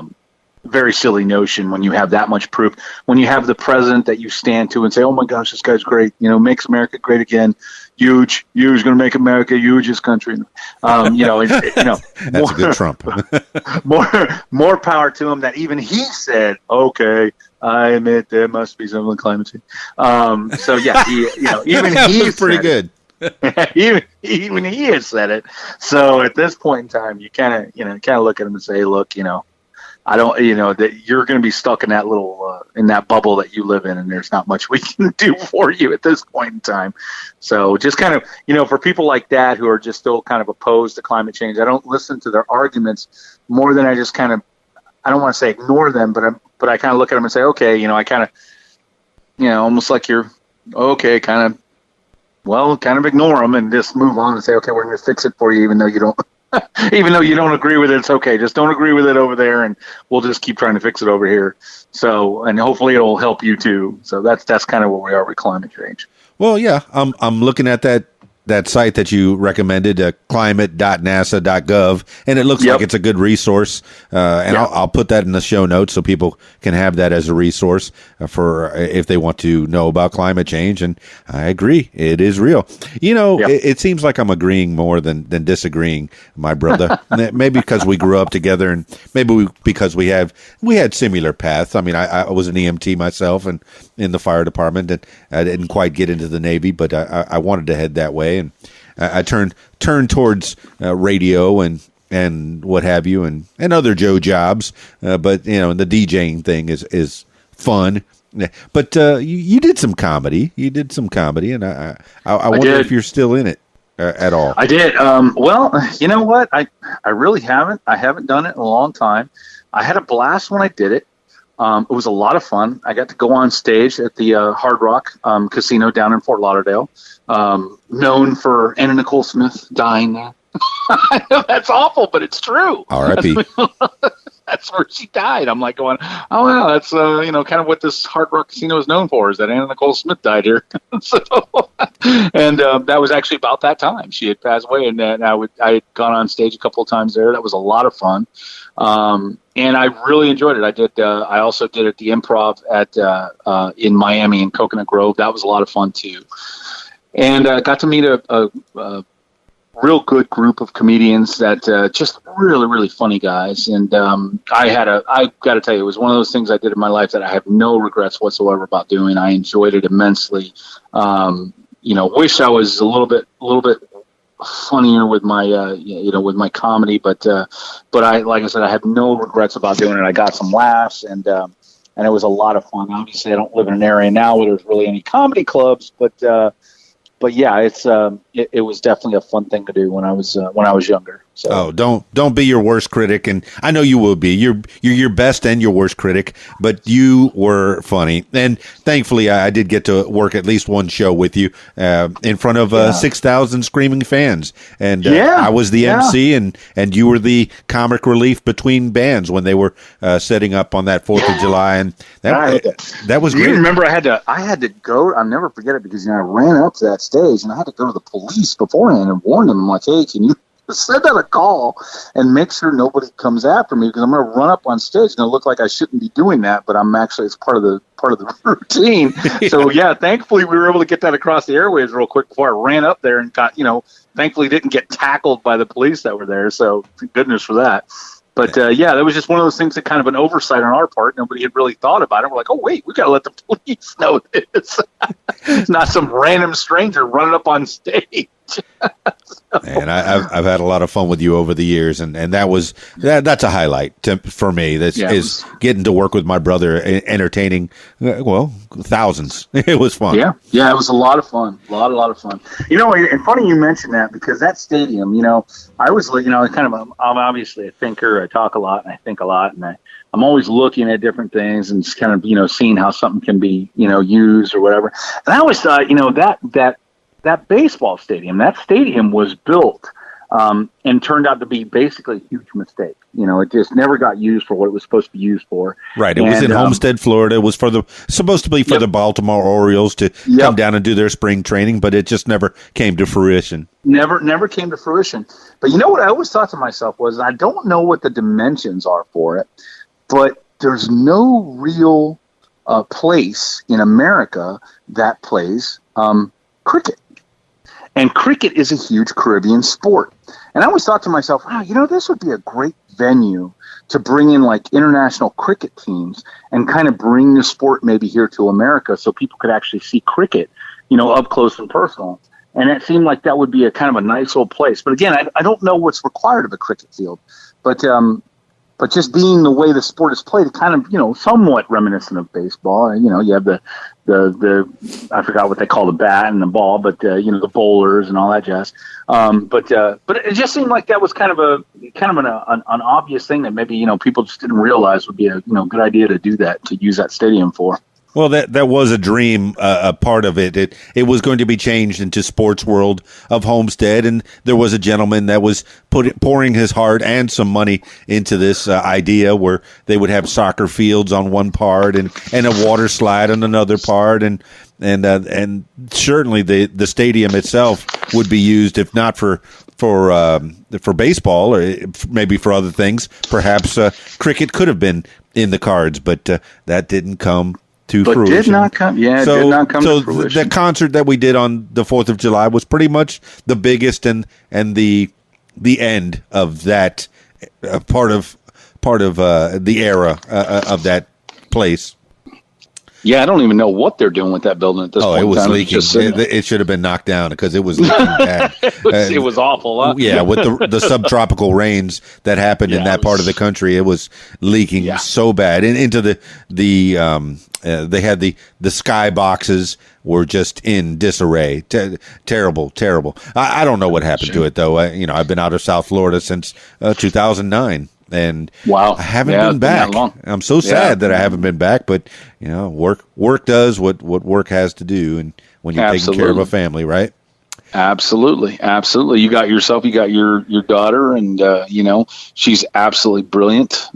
very silly notion when you have that much proof. When you have the president that you stand to and say, "Oh my gosh, this guy's great. Makes America great again. Huge going to make America hugest country." That's a good Trump. more power to him. That even he said, "Okay, I admit there must be some climate change." So yeah, even he's pretty good. even he has said it. So at this point in time, you kind of look at him and say, "Look, I don't, that you're going to be stuck in that little, in that bubble that you live in, and there's not much we can do for you at this point in time." So just kind of, for people like that who are just still kind of opposed to climate change, I don't listen to their arguments more than I just kind of, I don't want to say ignore them, but I kind of look at them and say, okay, I kind of, almost like you're, okay, kind of ignore them and just move on and say, okay, we're going to fix it for you, even though you don't. Even though you don't agree with it, it's okay. Just don't agree with it over there, and we'll just keep trying to fix it over here. So, and hopefully it'll help you too. So that's kind of where we are with climate change. Well, yeah, I'm looking at that site that you recommended, climate.nasa.gov, and it looks like it's a good resource. I'll put that in the show notes so people can have that as a resource for if they want to know about climate change. And I agree, it is real. It seems like I'm agreeing more than disagreeing, my brother. Maybe because we grew up together, and maybe because we had similar paths. I mean, I was an EMT myself, and in the fire department, and I didn't quite get into the Navy, but I wanted to head that way. And I turned towards radio and what have you, and other Joe jobs. But the DJing thing is fun. But you did some comedy. And I wonder if you're still in it at all. I did. Well, you know what? I really haven't. I haven't done it in a long time. I had a blast when I did it. It was a lot of fun. I got to go on stage at the Hard Rock Casino down in Fort Lauderdale, known for Anna Nicole Smith dying there. I know that's awful, but it's true. R.I.P. That's where she died. I'm like going, oh, wow, that's, kind of what this Hard Rock Casino is known for, is that Anna Nicole Smith died here. That was actually about that time. She had passed away, and I had gone on stage a couple of times there. That was a lot of fun. And I really enjoyed it. I also did it at the Improv in Miami in Coconut Grove. That was a lot of fun too. And got to meet a real good group of comedians that just really, really funny guys. And I got to tell you, it was one of those things I did in my life that I have no regrets whatsoever about doing. I enjoyed it immensely. Wish I was a little bit funnier with my with my comedy, but I, like I said, I have no regrets about doing it. I got some laughs, and it was a lot of fun. Obviously, I don't live in an area now where there's really any comedy clubs, but yeah, it's it was definitely a fun thing to do when I was younger. So. Oh, don't be your worst critic, and I know you will be. You're your best and your worst critic, but you were funny, and thankfully I did get to work at least one show with you in front of 6,000 screaming fans, and I was the MC, and you were the comic relief between bands when they were setting up on that 4th of July, and that was great. You remember I had to go. I'll never forget it because I ran up to that stage and I had to go to the police beforehand and warn them. I'm like, hey, can you send out a call and make sure nobody comes after me because I'm going to run up on stage and it'll look like I shouldn't be doing that, but I'm actually, it's part of the routine. So thankfully we were able to get that across the airwaves real quick before I ran up there and got, thankfully didn't get tackled by the police that were there. So thank goodness for that. But that was just one of those things that kind of an oversight on our part. Nobody had really thought about it. We're like, oh wait, we got to let the police know this. It's not some random stranger running up on stage. And I've had a lot of fun with you over the years, and that's a highlight for me. Is getting to work with my brother, entertaining thousands. It was fun. Yeah, it was a lot of fun. A lot of fun. And funny you mentioned that because that stadium. I was I'm obviously a thinker. I talk a lot and I think a lot, and I'm always looking at different things and just kind of seeing how something can be used or whatever. And I always thought that baseball stadium, that stadium was built and turned out to be basically a huge mistake. It just never got used for what it was supposed to be used for. Right. It was in Homestead, Florida. It was supposed to be for the Baltimore Orioles to come down and do their spring training, but it just never came to fruition. Never came to fruition. But what I always thought to myself was, I don't know what the dimensions are for it, but there's no real place in America that plays cricket. And cricket is a huge Caribbean sport. And I always thought to myself, this would be a great venue to bring in like international cricket teams and kind of bring the sport maybe here to America so people could actually see cricket, up close and personal. And it seemed like that would be a kind of a nice little place. But again, I don't know what's required of a cricket field. But just being the way the sport is played, it kind of, somewhat reminiscent of baseball. You have the I forgot what they call the bat and the ball, but the bowlers and all that jazz. But it just seemed like that was kind of an obvious thing that maybe people just didn't realize would be a good idea to do that, to use that stadium for. Well, that was a dream, a part of it. It was going to be changed into Sports World of Homestead, and there was a gentleman that was pouring his heart and some money into this idea where they would have soccer fields on one part and a water slide on another part, and certainly the stadium itself would be used, if not for baseball or maybe for other things. Perhaps cricket could have been in the cards, but that didn't come to fruition. Did not come. Yeah, so, did not come to fruition. So the concert that we did on the 4th of July was pretty much the biggest and the end of that part of the era of that place. Yeah, I don't even know what they're doing with that building at this point. Oh, it was leaking. It should have been knocked down because it was leaking bad. It was awful. Huh? Yeah, with the subtropical rains that happened in that part of the country, it was leaking so bad. And into they had the sky boxes were just in disarray. Terrible. I don't know what happened to it though. I've been out of South Florida since 2009. And I haven't been back. I'm so sad that I haven't been back, but work does what work has to do, and when you're taking care of a family, right? Absolutely. You got your daughter, and she's absolutely brilliant.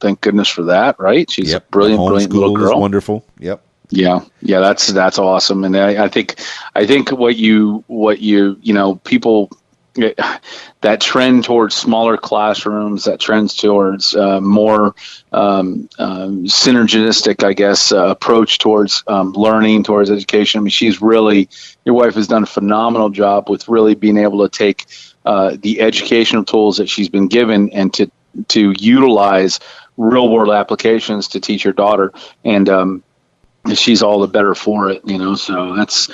Thank goodness for that, right? She's a brilliant little girl. Is wonderful. Yep. Yeah, that's awesome, and I think what people. That trend towards smaller classrooms, that trend towards more synergistic, I guess, approach towards learning, towards education. I mean, your wife has done a phenomenal job with really being able to take the educational tools that she's been given and to utilize real world applications to teach her daughter. And she's all the better for it, so that's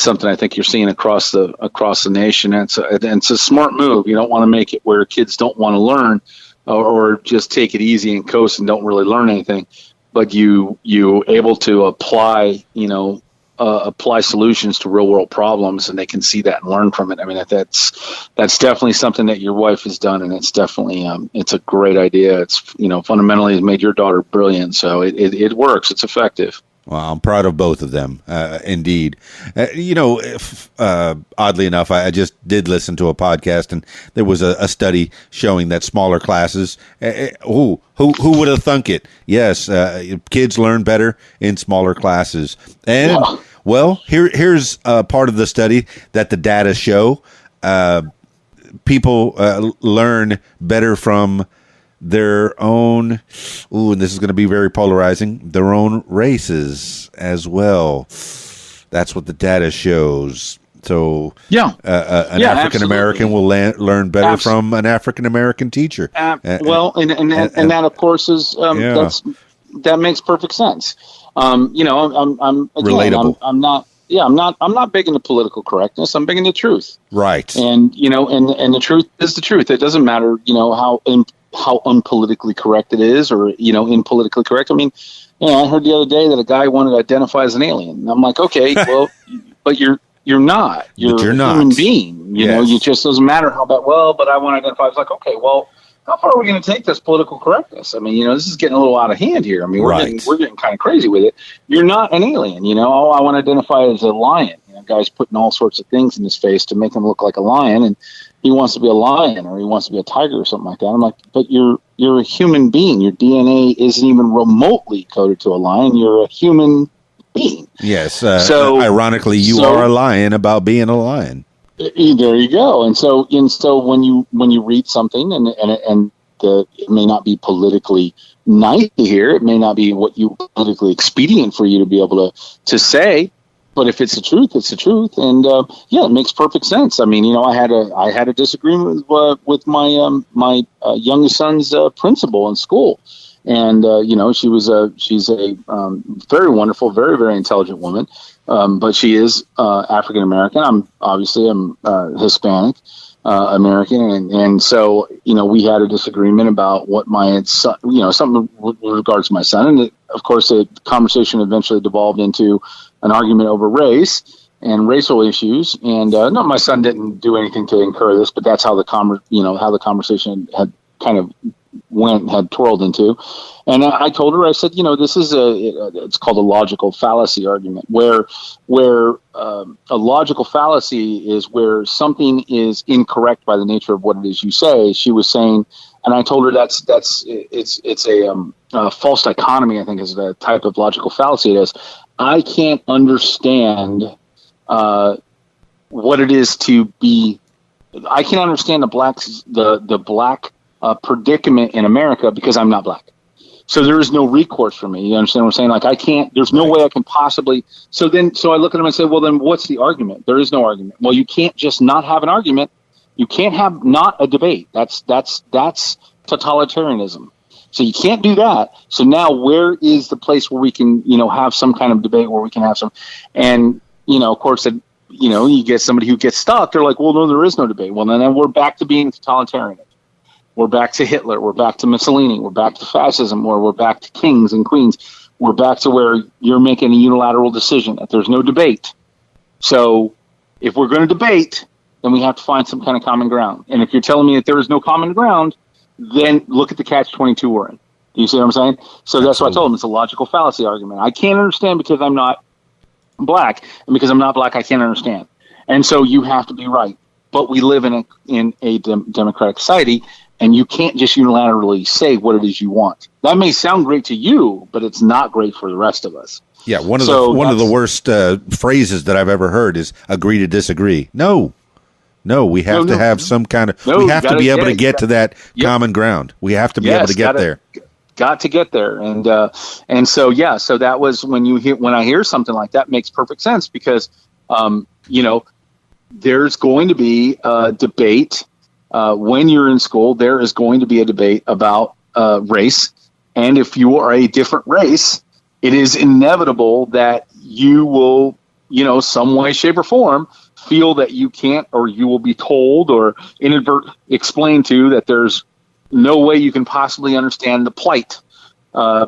something I think you're seeing across the nation. And it's a smart move. You don't want to make it where kids don't want to learn or just take it easy and coast and don't really learn anything, but you able to apply, apply solutions to real world problems, and they can see that and learn from it. I mean, that's definitely something that your wife has done, and it's definitely it's a great idea. It's fundamentally has made your daughter brilliant, so it works. It's effective. Well, I'm proud of both of them, indeed. Oddly enough, I just did listen to a podcast, and there was a study showing that smaller classes. Who would have thunk it? Yes, kids learn better in smaller classes. And well, here's part of the study that the data show: people learn better from their own, and this is going to be very polarizing, their own races as well. That's what the data shows. So an African American will learn better from an African American teacher. Well, and that of course is that makes perfect sense. I'm relatable. I'm not big into political correctness. I'm big into truth. Right. And and the truth is the truth. It doesn't matter, how unpolitically correct it is, or impolitically correct. I mean, I heard the other day that a guy wanted to identify as an alien. And I'm like, okay, well, but you're not. You're a human being. You just doesn't matter how bad. Well, but I want to identify. I was like, okay, well, how far are we going to take this political correctness? I mean, this is getting a little out of hand here. I mean, we're getting kind of crazy with it. You're not an alien. Oh, I want to identify as a lion. Guy's putting all sorts of things in his face to make him look like a lion, and he wants to be a lion or he wants to be a tiger or something like that. I'm like, but you're a human being. Your DNA isn't even remotely coded to a lion. You're a human being. Yes. So ironically, you are a lion about being a lion. There you go. And so when you read something and it may not be politically nice to hear, it may not be what you politically expedient for you to be able to say. But if it's the truth, it's the truth, and it makes perfect sense. I mean, I had a disagreement with my my youngest son's principal in school, and she's a very wonderful, very very intelligent woman, but she is African American. I'm Hispanic American, and so we had a disagreement about what my son, something with regards to my son, and of course the conversation eventually devolved into an argument over race and racial issues. And no, my son didn't do anything to incur this, but that's how the conversation had kind of had twirled into. And I told her, I said, this is it's called a logical fallacy argument, where a logical fallacy is where something is incorrect by the nature of what it is you say. She was saying, and I told her it's a false dichotomy, I think, is the type of logical fallacy it is. I can't understand what it is to be. I can't understand the black predicament in America because I'm not black. So there is no recourse for me. You understand what I'm saying? Like I can't. There's no way I can possibly. So I look at him and say, well, then what's the argument? There is no argument. Well, you can't just not have an argument. You can't have not a debate. That's totalitarianism. So you can't do that. So now where is the place where we can, have some kind of debate where we can have some, and, of course, you get somebody who gets stuck. They're like, well, no, there is no debate. Well, then we're back to being totalitarian. We're back to Hitler. We're back to Mussolini. We're back to fascism, or we're back to kings and queens. We're back to where you're making a unilateral decision that there's no debate. So if we're going to debate, then we have to find some kind of common ground. And if you're telling me that there is no common ground, then look at the catch-22 we're in. Do you see what I'm saying? So that's what I told him. It's a logical fallacy argument. I can't understand because I'm not black, and because I'm not black, I can't understand. And so you have to be right. But we live in a democratic society, and you can't just unilaterally say what it is you want. That may sound great to you, but it's not great for the rest of us. Yeah, one of the worst phrases that I've ever heard is agree to disagree. No, we have to have some kind of. We have to be able to get to that common ground. We have to be able to get there. Got to get there, and so So that was when I hear something like that, makes perfect sense because there's going to be a debate when you're in school. There is going to be a debate about race, and if you are a different race, it is inevitable that you will, some way, shape, or form, feel that you can't, or you will be told or explained to that there's no way you can possibly understand the plight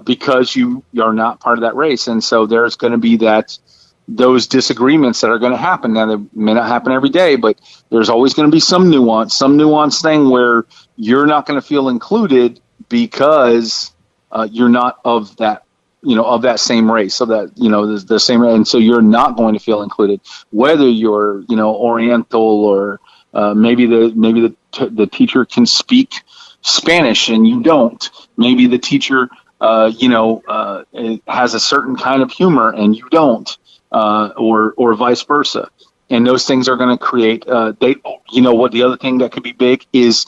because you are not part of that race. And so there's going to be that those disagreements that are going to happen. Now, they may not happen every day, but there's always going to be some nuance thing where you're not going to feel included because you're not of that, of that same race, so that, the same, and so you're not going to feel included, whether you're, Oriental or maybe the teacher can speak Spanish and you don't. Maybe the teacher, has a certain kind of humor and you don't, or vice versa. And those things are going to create, what the other thing that could be big is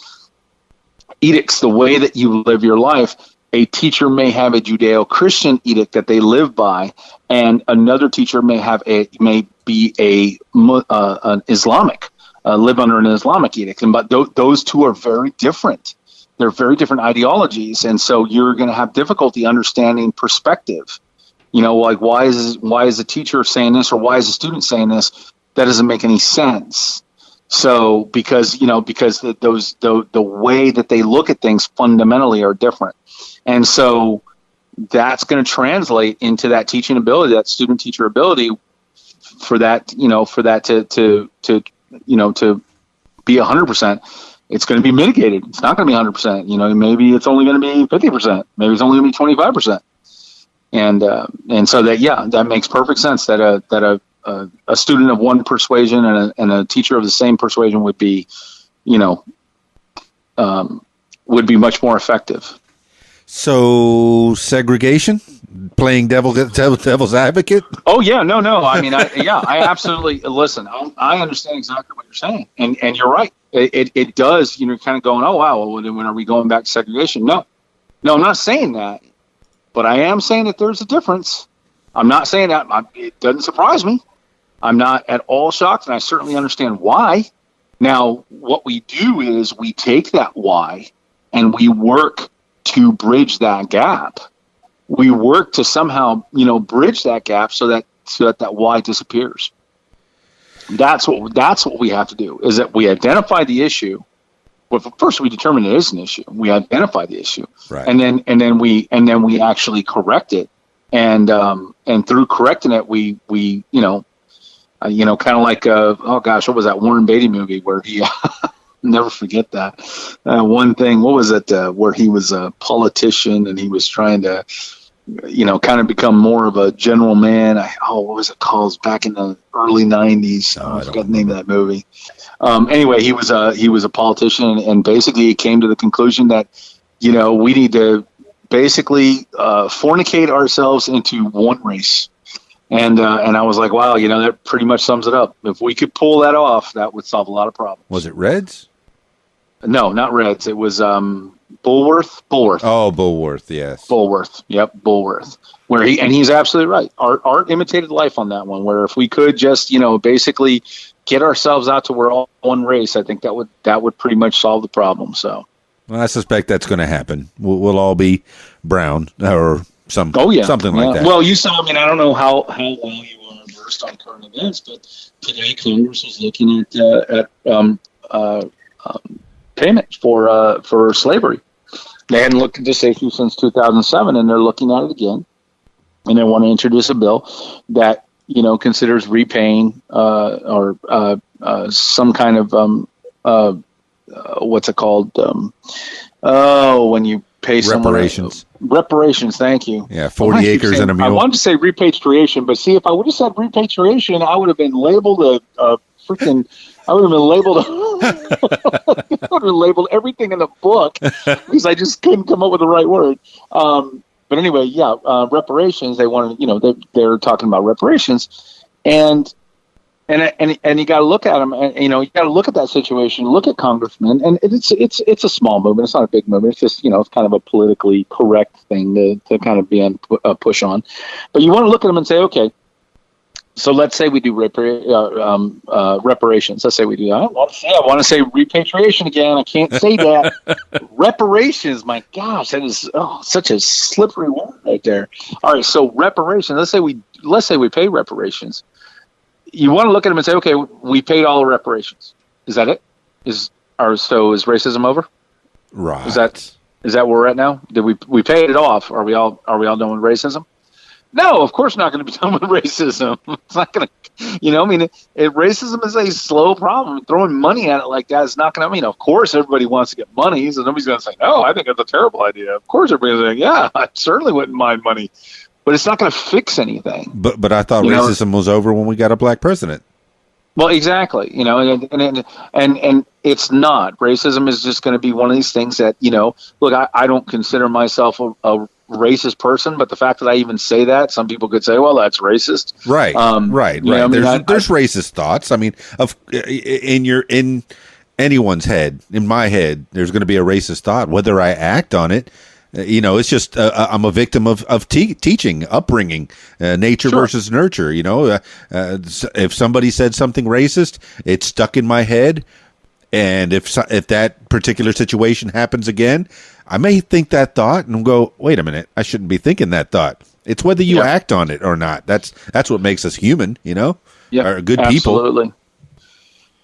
edicts, the way that you live your life. A teacher may have a Judeo-Christian edict that they live by, and another teacher may be an Islamic, live under an Islamic edict. But those two are very different. They're very different ideologies, and so you're going to have difficulty understanding perspective. Like why is the teacher saying this, or why is the student saying this? That doesn't make any sense. So because the way that they look at things fundamentally are different. And so that's going to translate into that teaching ability, that student teacher ability, for that to be 100%. It's going to be mitigated. It's not going to be 100%. Maybe it's only going to be 50%. Maybe it's only going to be 25%. And so that makes perfect sense that a student of one persuasion and a teacher of the same persuasion would be much more effective. So segregation, playing devil's advocate. Oh yeah, no. I mean, I absolutely listen. I understand exactly what you're saying, and you're right. It does. Kind of going, oh wow, well, when are we going back to segregation? No, I'm not saying that, but I am saying that there's a difference. I'm not saying that. It doesn't surprise me. I'm not at all shocked, and I certainly understand why. Now, what we do is we take that why, and we work to bridge that gap. We work to somehow, bridge that gap so that why disappears. That's what we have to do, is that we identify the issue. Well, first we determine it is an issue. We identify the issue, right. and then we actually correct it. And through correcting it, we kind of like oh gosh, what was that Warren Beatty movie where he never forget that one thing. What was it? Where he was a politician and he was trying to, kind of become more of a general man. What was it called? Back in the early '90s. I forgot the name of that movie. Anyway, he was a politician, and basically he came to the conclusion that, we need to basically fornicate ourselves into one race. And I was like, wow, that pretty much sums it up. If we could pull that off, that would solve a lot of problems. Was it Reds? No, not Reds. It was Bulworth. Oh, Bulworth, yes. Bulworth. Yep, Bulworth. He's absolutely right. Art imitated life on that one, where if we could just, basically get ourselves out to we're all one race, I think that would pretty much solve the problem. So, well, I suspect that's going to happen. We'll all be brown or something like that. Well, you saw. I mean, I don't know how well you are versed on current events, but today Congress was looking at payment for slavery. They hadn't looked at this issue since 2007, and they're looking at it again. And they want to introduce a bill that considers repaying or some kind of what's it called? When you pay reparations. Reparations, thank you. Yeah, 40 acres and a mule. I wanted to say repatriation, but see, if I would have said repatriation, I would have been labeled I would have been labeled. I would have labeled everything in the book because I just couldn't come up with the right word. But anyway, reparations. They wanted, they're talking about reparations, and you got to look at them, and you got to look at that situation. Look at congressmen, and it's a small movement. It's not a big movement. It's just it's kind of a politically correct thing to kind of be on push on. But you want to look at them and say, okay. So let's say we do reparations. Let's say we do. I want to say repatriation again. I can't say that. Reparations. My gosh, that is such a slippery word right there. All right. So reparations. Let's say we pay reparations. You want to look at them and say, okay, we paid all the reparations. Is that it? Is racism over? Right. Is that where we're at now? Did we paid it off? Are we all done with racism? No, of course not going to be done with racism. It's not going to, racism is a slow problem. Throwing money at it like that is not going to, of course everybody wants to get money, so nobody's going to say, no, I think that's a terrible idea. Of course everybody's going to say, yeah, I certainly wouldn't mind money. But it's not going to fix anything. But I thought racism was over when we got a black president. Well, exactly. And it's not. Racism is just going to be one of these things that, look, I don't consider myself a racist person, but the fact that I even say that, some people could say, well, that's racist. Right. Right. There's racist thoughts. I mean, in anyone's head, in my head, there's going to be a racist thought, whether I act on it. It's just I'm a victim of teaching, upbringing, nature versus nurture. If somebody said something racist, it's stuck in my head. And if that particular situation happens again, I may think that thought and go, wait a minute, I shouldn't be thinking that thought. It's whether you act on it or not. That's what makes us human, or good people.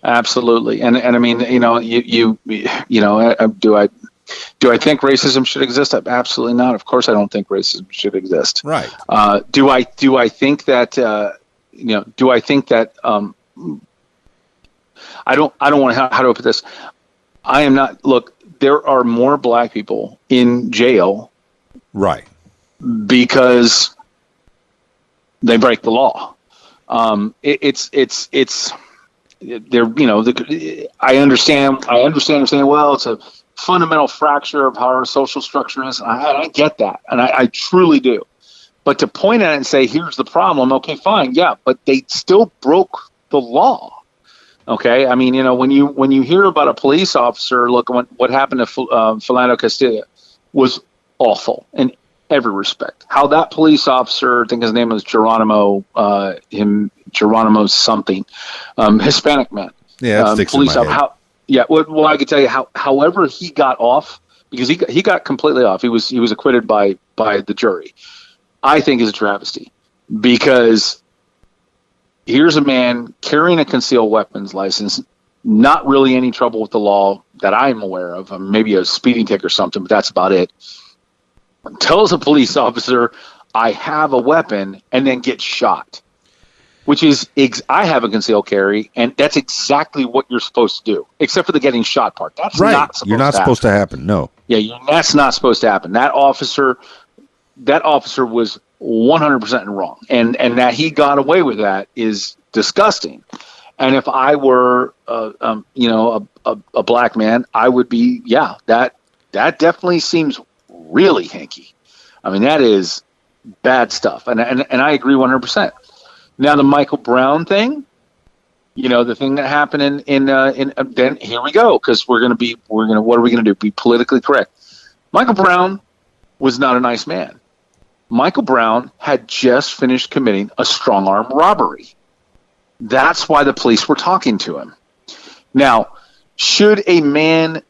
Absolutely. And I mean, do I think racism should exist? Absolutely not. Of course, I don't think racism should exist. Right. Do I think that do I think that I don't want to, how do I put this? I am not, look, there are more black people in jail. Right. Because they break the law. I understand saying, well, it's a fundamental fracture of how our social structure is. I get that. And I truly do. But to point at it and say, here's the problem. Okay, fine. Yeah. But they still broke the law. Okay. I mean, when you hear about a police officer, look, what happened to Philando Castilla was awful in every respect. How that police officer, I think his name was Geronimo something, Hispanic man. Yeah, that sticks police in my head. Well, I could tell you however he got off, because he got completely off. He was acquitted by the jury. I think is a travesty, because here's a man carrying a concealed weapons license, not really any trouble with the law that I'm aware of. Maybe a speeding ticket or something, but that's about it. Tells a police officer, I have a weapon, and then gets shot, which is, I have a concealed carry, and that's exactly what you're supposed to do, except for the getting shot part. That's right. Not supposed You're not supposed to happen. No. Yeah, that's not supposed to happen. That officer was 100% wrong, and that he got away with that is disgusting. And if I were, a black man, I would be, that definitely seems really hinky. I mean, that is bad stuff, and I agree 100%. Now the Michael Brown thing, the thing that happened in then here we go, because what are we gonna do? Be politically correct. Michael Brown was not a nice man. Michael Brown had just finished committing a strong arm robbery. That's why the police were talking to him. Now, should a man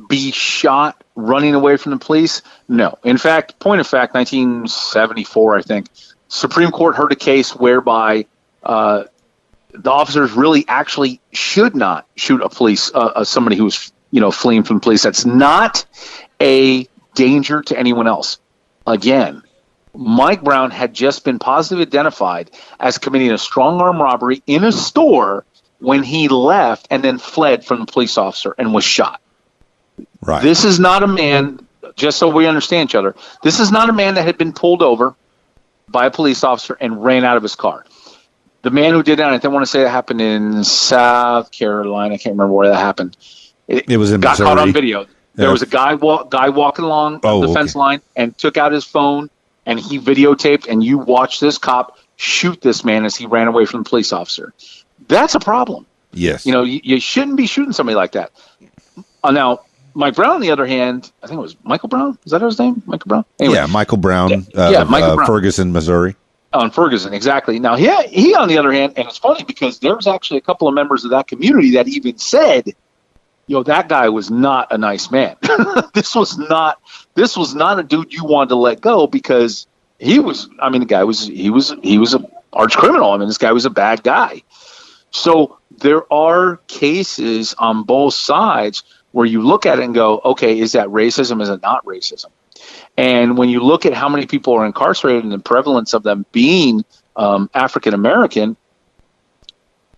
be shot running away from the police? No. In fact, point of fact, 1974, I think, Supreme Court heard a case whereby the officers really actually should not shoot somebody who's fleeing from the police. That's not a danger to anyone else. Again, Mike Brown had just been positively identified as committing a strong arm robbery in a store when he left and then fled from the police officer and was shot. Right. This is not a man, just so we understand each other, this is not a man that had been pulled over by a police officer and ran out of his car. The man who did that, I want to say it happened in South Carolina. I can't remember where that happened. It was in got Missouri. Caught on video. There was a guy walking along the fence line and took out his phone, and he videotaped, and you watch this cop shoot this man as he ran away from the police officer. That's a problem. Yes. You shouldn't be shooting somebody like that. Now, Mike Brown, on the other hand, I think it was Michael Brown. Is that his name? Michael Brown? Anyway. Yeah, Michael Brown. Michael Brown. Ferguson, Missouri. In Ferguson, exactly. Now, he, on the other hand, and it's funny because there was actually a couple of members of that community that even said, that guy was not a nice man. This was not a dude you wanted to let go, because he was a arch criminal. This guy was a bad guy. So there are cases on both sides where you look at it and go, okay, is that racism? Is it not racism? And when you look at how many people are incarcerated and the prevalence of them being African American,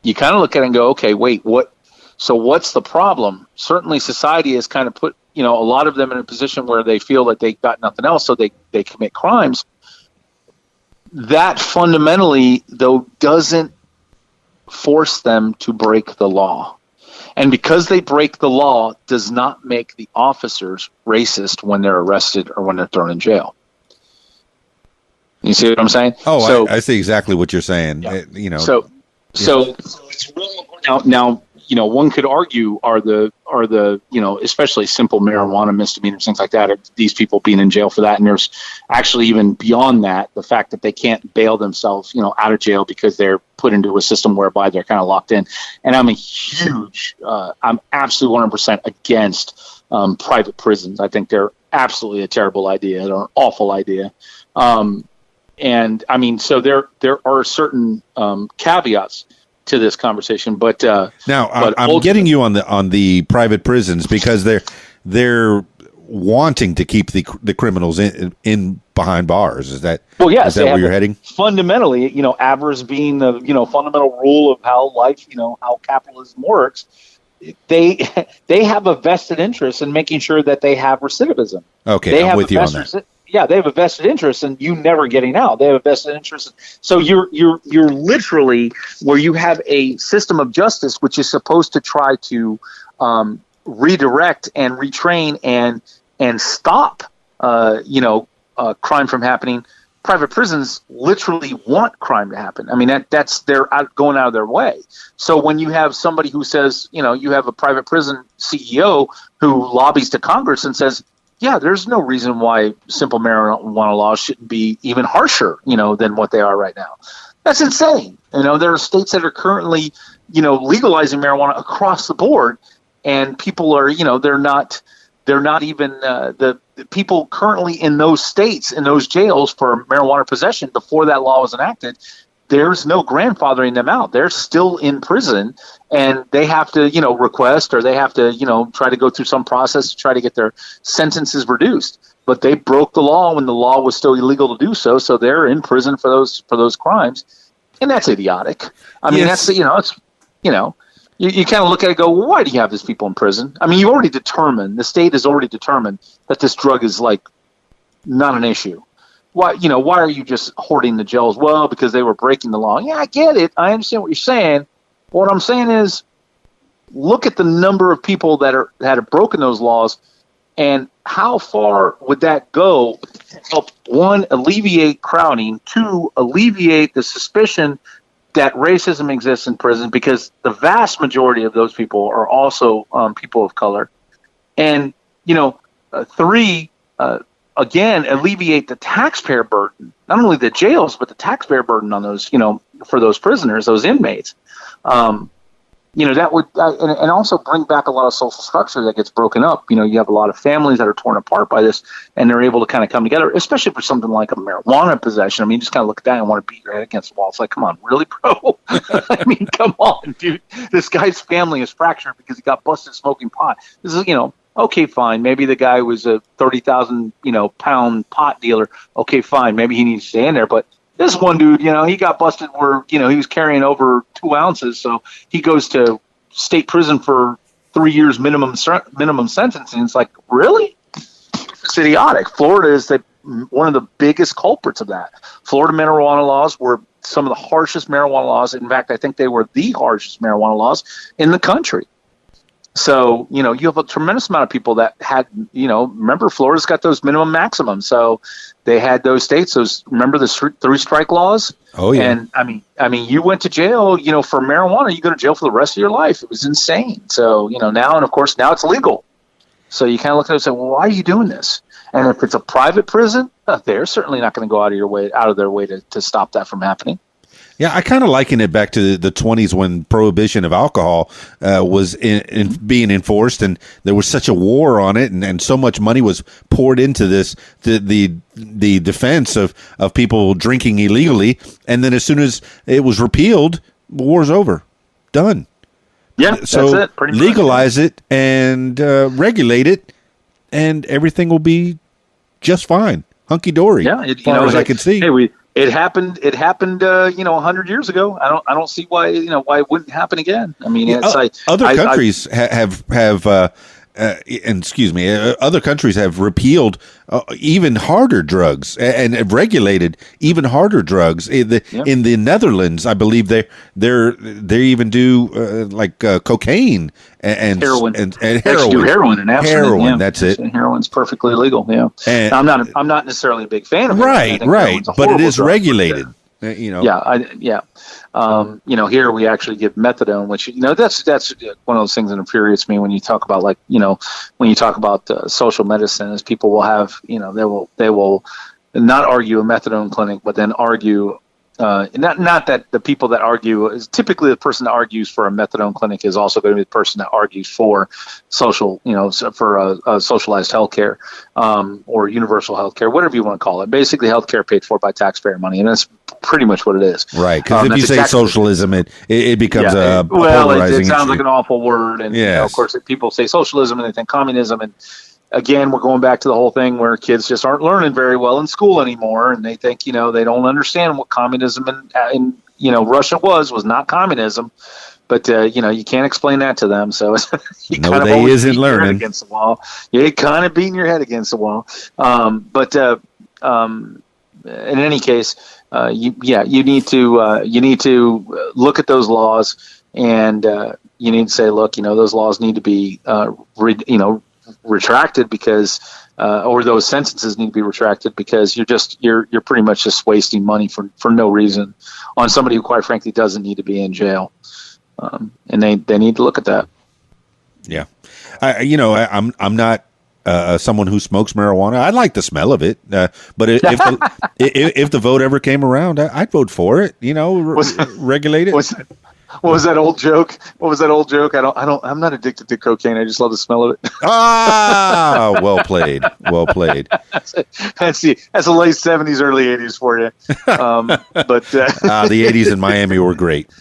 you kind of look at it and go, okay, wait, what? So what's the problem? Certainly society has kind of put, a lot of them in a position where they feel that they got nothing else, so they commit crimes. That fundamentally, though, doesn't force them to break the law. And because they break the law does not make the officers racist when they're arrested or when they're thrown in jail. You see what I'm saying? Oh, so, I see exactly what you're saying. Yeah. So it's really important. Now, one could argue are the especially simple marijuana misdemeanors, things like that, are these people being in jail for that. And there's actually even beyond that, the fact that they can't bail themselves, out of jail because they're put into a system whereby they're kind of locked in. And I'm I'm absolutely 100% against private prisons. I think they're absolutely a terrible idea. They're an awful idea. And I mean, so there are certain caveats to this conversation, but I'm getting you on the private prisons because they're wanting to keep the criminals in behind bars. Is that is that where you're heading? Fundamentally, avarice being the fundamental rule of how life, how capitalism works. They have a vested interest in making sure that they have recidivism. Okay, I'm with you on that. Yeah, they have a vested interest in you never getting out. They have a vested interest. So you're literally where you have a system of justice which is supposed to try to redirect and retrain and stop crime from happening. Private prisons literally want crime to happen. I mean that's they're going out of their way. So when you have somebody who says, you have a private prison CEO who lobbies to Congress and says, yeah, there's no reason why simple marijuana laws shouldn't be even harsher, than what they are right now. That's insane. There are states that are currently, legalizing marijuana across the board, and people are, they're not even the people currently in those states, in those jails for marijuana possession before that law was enacted. There's no grandfathering them out. They're still in prison, and they have to, request, or they have to, try to go through some process to try to get their sentences reduced. But they broke the law when the law was still illegal to do so. So they're in prison for those crimes, and that's idiotic. I mean, yes. That's you kind of look at it and go, well, why do you have these people in prison? I mean, you already determined, the state has already determined that this drug is like not an issue. Why are you just hoarding the jails? Well, because they were breaking the law. Yeah, I get it. I understand what you're saying. What I'm saying is, look at the number of people that have broken those laws, and how far would that go to help, one, alleviate crowding, two, alleviate the suspicion that racism exists in prison, because the vast majority of those people are also people of color, and three, again, alleviate the taxpayer burden, not only the jails, but the taxpayer burden on those, for those prisoners, those inmates. That would, and also bring back a lot of social structure that gets broken up. You have a lot of families that are torn apart by this, and they're able to kind of come together, especially for something like a marijuana possession. I mean, you just kind of look at that and want to beat your head against the wall. It's like, come on, really, bro? I mean, come on, dude. This guy's family is fractured because he got busted smoking pot. This is, okay, fine. Maybe the guy was a 30,000, pound pot dealer. Okay, fine. Maybe he needs to stay in there. But this one dude, he got busted where, he was carrying over 2 ounces. So he goes to state prison for 3 years minimum sentence. And it's like, really? It's idiotic. Florida is one of the biggest culprits of that. Florida marijuana laws were some of the harshest marijuana laws. In fact, I think they were the harshest marijuana laws in the country. So, you have a tremendous amount of people that had, remember, Florida's got those minimum maximums. So they had those states, remember the 3 strike laws? Oh, yeah. And I mean, you went to jail, for marijuana, you go to jail for the rest of your life. It was insane. So, now, and of course, now it's legal. So you kind of look at it and say, well, why are you doing this? And if it's a private prison, they're certainly not going to go out of their way to stop that from happening. Yeah, I kind of liken it back to the 20s when prohibition of alcohol was in being enforced, and there was such a war on it, and so much money was poured into this, the defense of people drinking illegally, and then as soon as it was repealed, the war's over, done. Yeah, so that's it. Pretty legalize it and regulate it, and everything will be just fine, hunky dory. Yeah, as far as I can see. Hey, it happened. 100 years ago. I don't see why why it wouldn't happen again. I mean, it's like other countries have and excuse me, other countries have repealed even harder drugs and have regulated even harder drugs. In the Netherlands, I believe they even do cocaine and heroin and They heroin. do heroin and Amsterdam. Heroin, that's it. Heroin's perfectly legal. Yeah, And- now, I'm not necessarily a big fan of it. I think Right, heroin's a but it horrible is drug, regulated. Here we actually give methadone, which that's one of those things that infuriates me when you talk about social medicine. Is people will have they will not argue a methadone clinic, but then argue. Not that the people that argue is typically the person that argues for a methadone clinic is also going to be the person that argues for social, for socialized healthcare or universal healthcare, whatever you want to call it. Basically, healthcare paid for by taxpayer money, and that's pretty much what it is. Right, because if you say socialism, it becomes a polarizing it sounds issue. like an awful word, and of course, if people say socialism and they think communism, and again, we're going back to the whole thing where kids just aren't learning very well in school anymore, and they think they don't understand what communism in Russia was not communism, but you can't explain that to them, so you No, they isn't your head learning against the wall. You're kind of beating your head against the wall, but in any case, you need to look at those laws, and you need to say, look, those laws need to be retracted because or those sentences need to be retracted because you're pretty much just wasting money for no reason on somebody who quite frankly doesn't need to be in jail, and they need to look at that. Yeah, I'm not someone who smokes marijuana. I like the smell of it, but if the vote ever came around, I'd vote for it. Regulate it. What was that old joke? I'm not addicted to cocaine. I just love the smell of it. Well played. That's the late 70s, early 80s for you. But the 80s in Miami were great.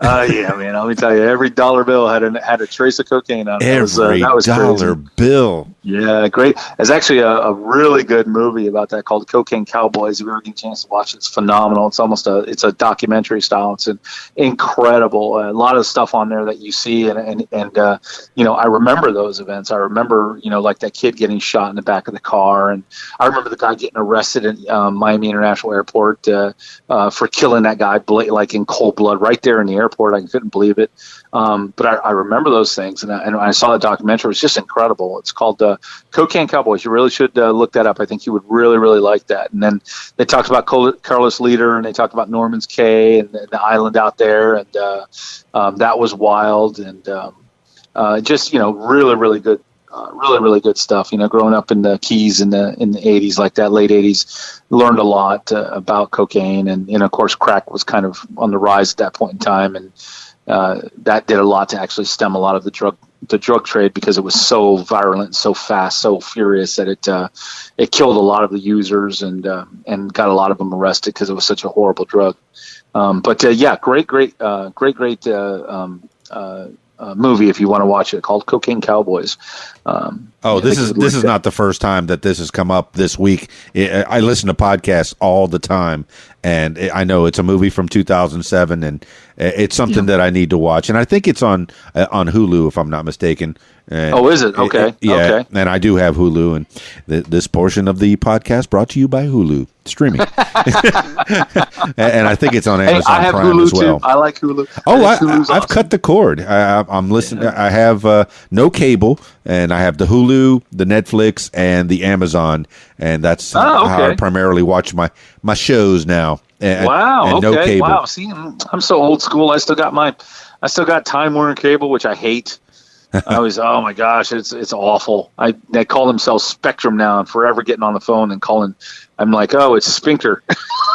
Yeah, man. Let me tell you, every dollar bill had a trace of cocaine on it. Every that was dollar crazy. bill. Yeah, great. There's actually a really good movie about that called Cocaine Cowboys. If you ever get a chance to watch it, it's phenomenal. It's almost it's a documentary style. It's incredible. A lot of stuff on there that you see, and I remember those events. I remember like that kid getting shot in the back of the car, and I remember the guy getting arrested at Miami International Airport for killing that guy like in cold blood right there in the airport. I couldn't believe it. But I remember those things, and I saw the documentary. It was just incredible. It's called Cocaine Cowboys. You really should look that up. I think you would really, really like that. And then they talked about Carlos Leader, and they talked about Norman's Cay and the island out there, and that was wild, and just really, really good. Really, really good stuff. Growing up in the Keys in the 80s, like that, late 80s, learned a lot about cocaine, and of course, crack was kind of on the rise at that point in time, and that did a lot to actually stem a lot of the drug trade because it was so virulent, so fast, so furious that it killed a lot of the users and got a lot of them arrested because it was such a horrible drug. Great movie if you want to watch it, called Cocaine Cowboys. This is not the first time that this has come up this week. I listen to podcasts all the time, and I know it's a movie from 2007, and it's something that I need to watch. And I think it's on Hulu, if I'm not mistaken. Is it? Okay. Okay. And I do have Hulu, and this portion of the podcast brought to you by Hulu streaming. And I think it's on Amazon I have Prime Hulu as well. too. I like Hulu. I've awesome. Cut the cord. I'm listening. Yeah. I have no cable, and I have the Hulu, the Netflix, and the Amazon, and that's how I primarily watch my shows now. And no cable. Wow. See, I'm so old school. I still got Time Warner Cable, which I hate. Oh my gosh, it's awful. They call themselves Spectrum now, and forever getting on the phone and calling. I'm like, it's Spinker.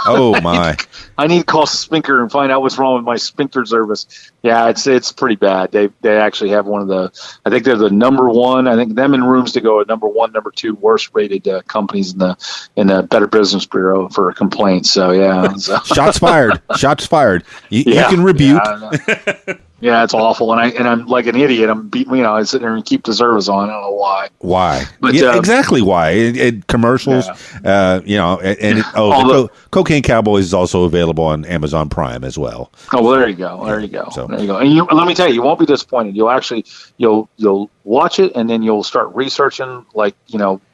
Oh my! I need to call Spinker and find out what's wrong with my Spinker service. Yeah, it's pretty bad. They actually have one of the. I think they're the number one. I think them and Rooms to Go are number one, number two worst rated companies in the Better Business Bureau for complaints. So yeah. Shots fired. Shots fired. You can rebuke. Yeah, Yeah, it's awful, and I'm like an idiot. I'm beating, I sit there and keep the service on. I don't know why. Why? But Yeah, exactly why. Commercials, Cocaine Cowboys is also available on Amazon Prime as well. Oh, well, there you go. There you go. So. There you go. And let me tell you, you won't be disappointed. You'll watch it, and then you'll start researching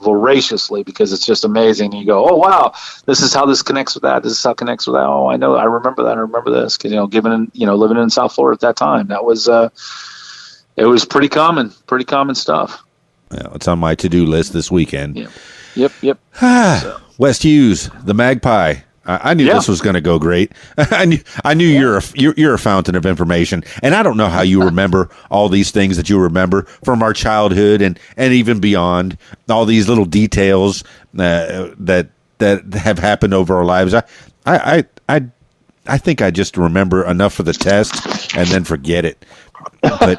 voraciously, because it's just amazing. And you go, oh wow, this is how this connects with that. This is how it connects with that. Oh, I know. I remember that. I remember this, because living in South Florida at that time, that was it was pretty common stuff. Yeah, it's on my to-do list this weekend. Yep. West Hughes, the Magpie. I knew this was going to go great. I knew you're a fountain of information, and I don't know how you remember all these things that you remember from our childhood and even beyond. All these little details that have happened over our lives. I think I just remember enough for the test and then forget it. But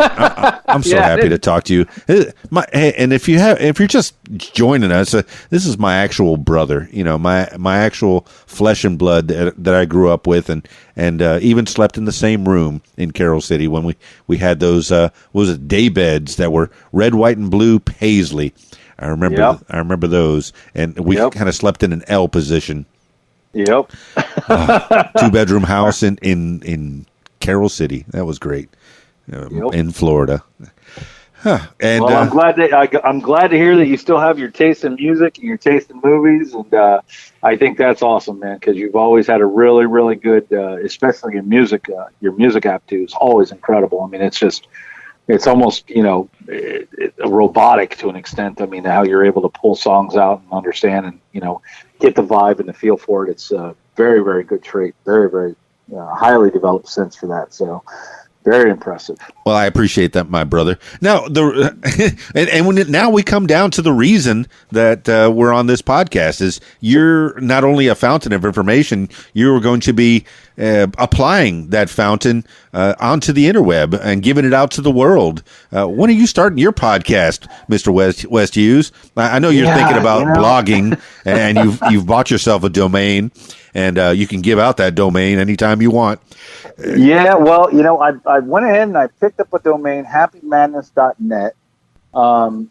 I'm so happy to talk to you. And if you're just joining us, this is my actual brother. My actual flesh and blood that I grew up with, and even slept in the same room in Carroll City when we had those day beds that were red, white, and blue paisley. I remember those, and we kind of slept in an L position. Yep. 2-bedroom house in Carroll City. That was great. In Florida. And I'm glad to hear that you still have your taste in music and your taste in movies, and I think that's awesome, man, because you've always had a really, really good, especially in music. Your music aptitude is always incredible. I mean, it's almost robotic to an extent. I mean, how you're able to pull songs out and understand and get the vibe and the feel for it. It's a very, very good trait. Very, very highly developed sense for that. So. Very impressive. Well, I appreciate that, my brother. Now, now we come down to the reason that we're on this podcast is you're not only a fountain of information, you're going to be applying that fountain onto the interweb and giving it out to the world. When are you starting your podcast, Mr. West Hughes? I know you're thinking about blogging, and you've bought yourself a domain, and you can give out that domain anytime you want. Yeah, well, I went ahead and I picked up a domain, happymadness.net. I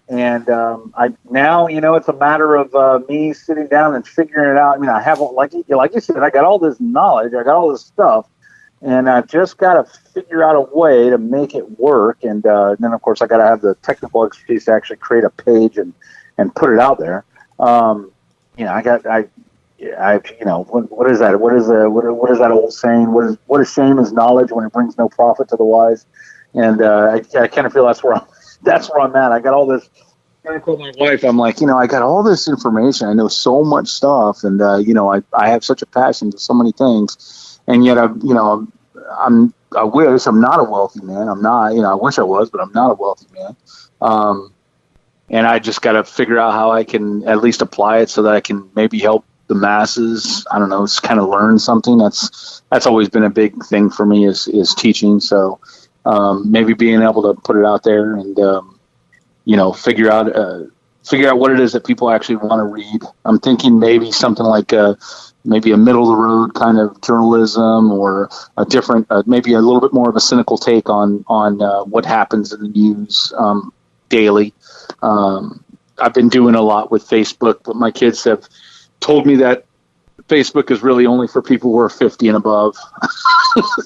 now, it's a matter of me sitting down and figuring it out. I mean, I haven't, like you said, I got all this knowledge, I got all this stuff, and I just got to figure out a way to make it work. And then, of course, I got to have the technical expertise to actually create a page and put it out there. What is that? What is that old saying? What is shame is knowledge when it brings no profit to the wise. And I kind of feel that's where I'm at. I got all this. I told my wife, I'm like, I got all this information. I know so much stuff, and I have such a passion for so many things, and yet I wish I'm not a wealthy man. I'm not. I wish I was, but I'm not a wealthy man. And I just got to figure out how I can at least apply it so that I can maybe help the masses. I don't know, it's kind of learn something. That's always been a big thing for me is teaching. So maybe being able to put it out there and figure out what it is that people actually want to read. I'm thinking maybe something like maybe a middle of the road kind of journalism, or a different, maybe a little bit more of a cynical take on what happens in the news daily. I've been doing a lot with Facebook, but my kids have told me that Facebook is really only for people who are 50 and above.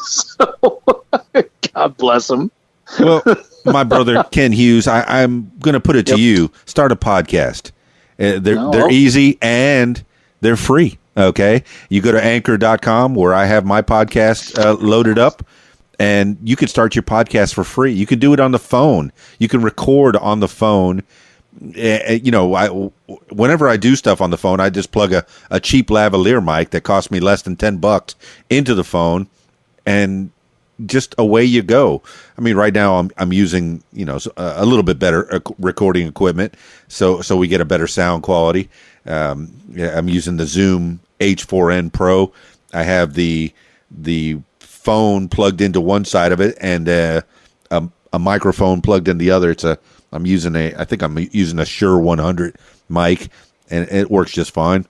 So, God bless them. Well, my brother, Ken Hughes, I'm going to put it to you. Start a podcast. They're easy and they're free. Okay. You go to anchor.com where I have my podcast loaded up, and you can start your podcast for free. You can do it on the phone. You can record on the phone. Whenever I do stuff on the phone, I just plug a cheap lavalier mic that costs me less than $10 into the phone, and just away you go. I mean, right now I'm using a little bit better recording equipment, so we get a better sound quality. I'm using the Zoom H4n Pro. I have the phone plugged into one side of it and a microphone plugged in the other. I'm using a Shure 100 mic, and it works just fine.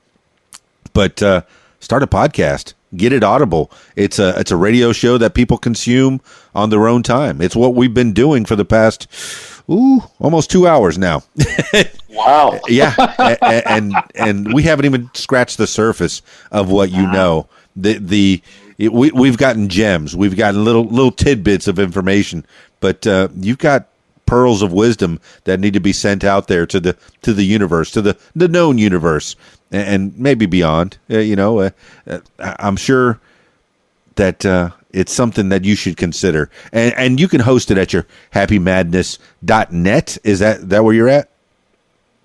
But start a podcast. get it Audible. It's a radio show that people consume on their own time. It's what we've been doing for the past almost 2 hours now. Wow. Yeah, and we haven't even scratched the surface of what you know. We've gotten gems. We've gotten little tidbits of information, but you've got pearls of wisdom that need to be sent out there to the universe, to the known universe, and maybe beyond. I'm sure that it's something that you should consider, and you can host it at your happymadness.net. Is that where you're at?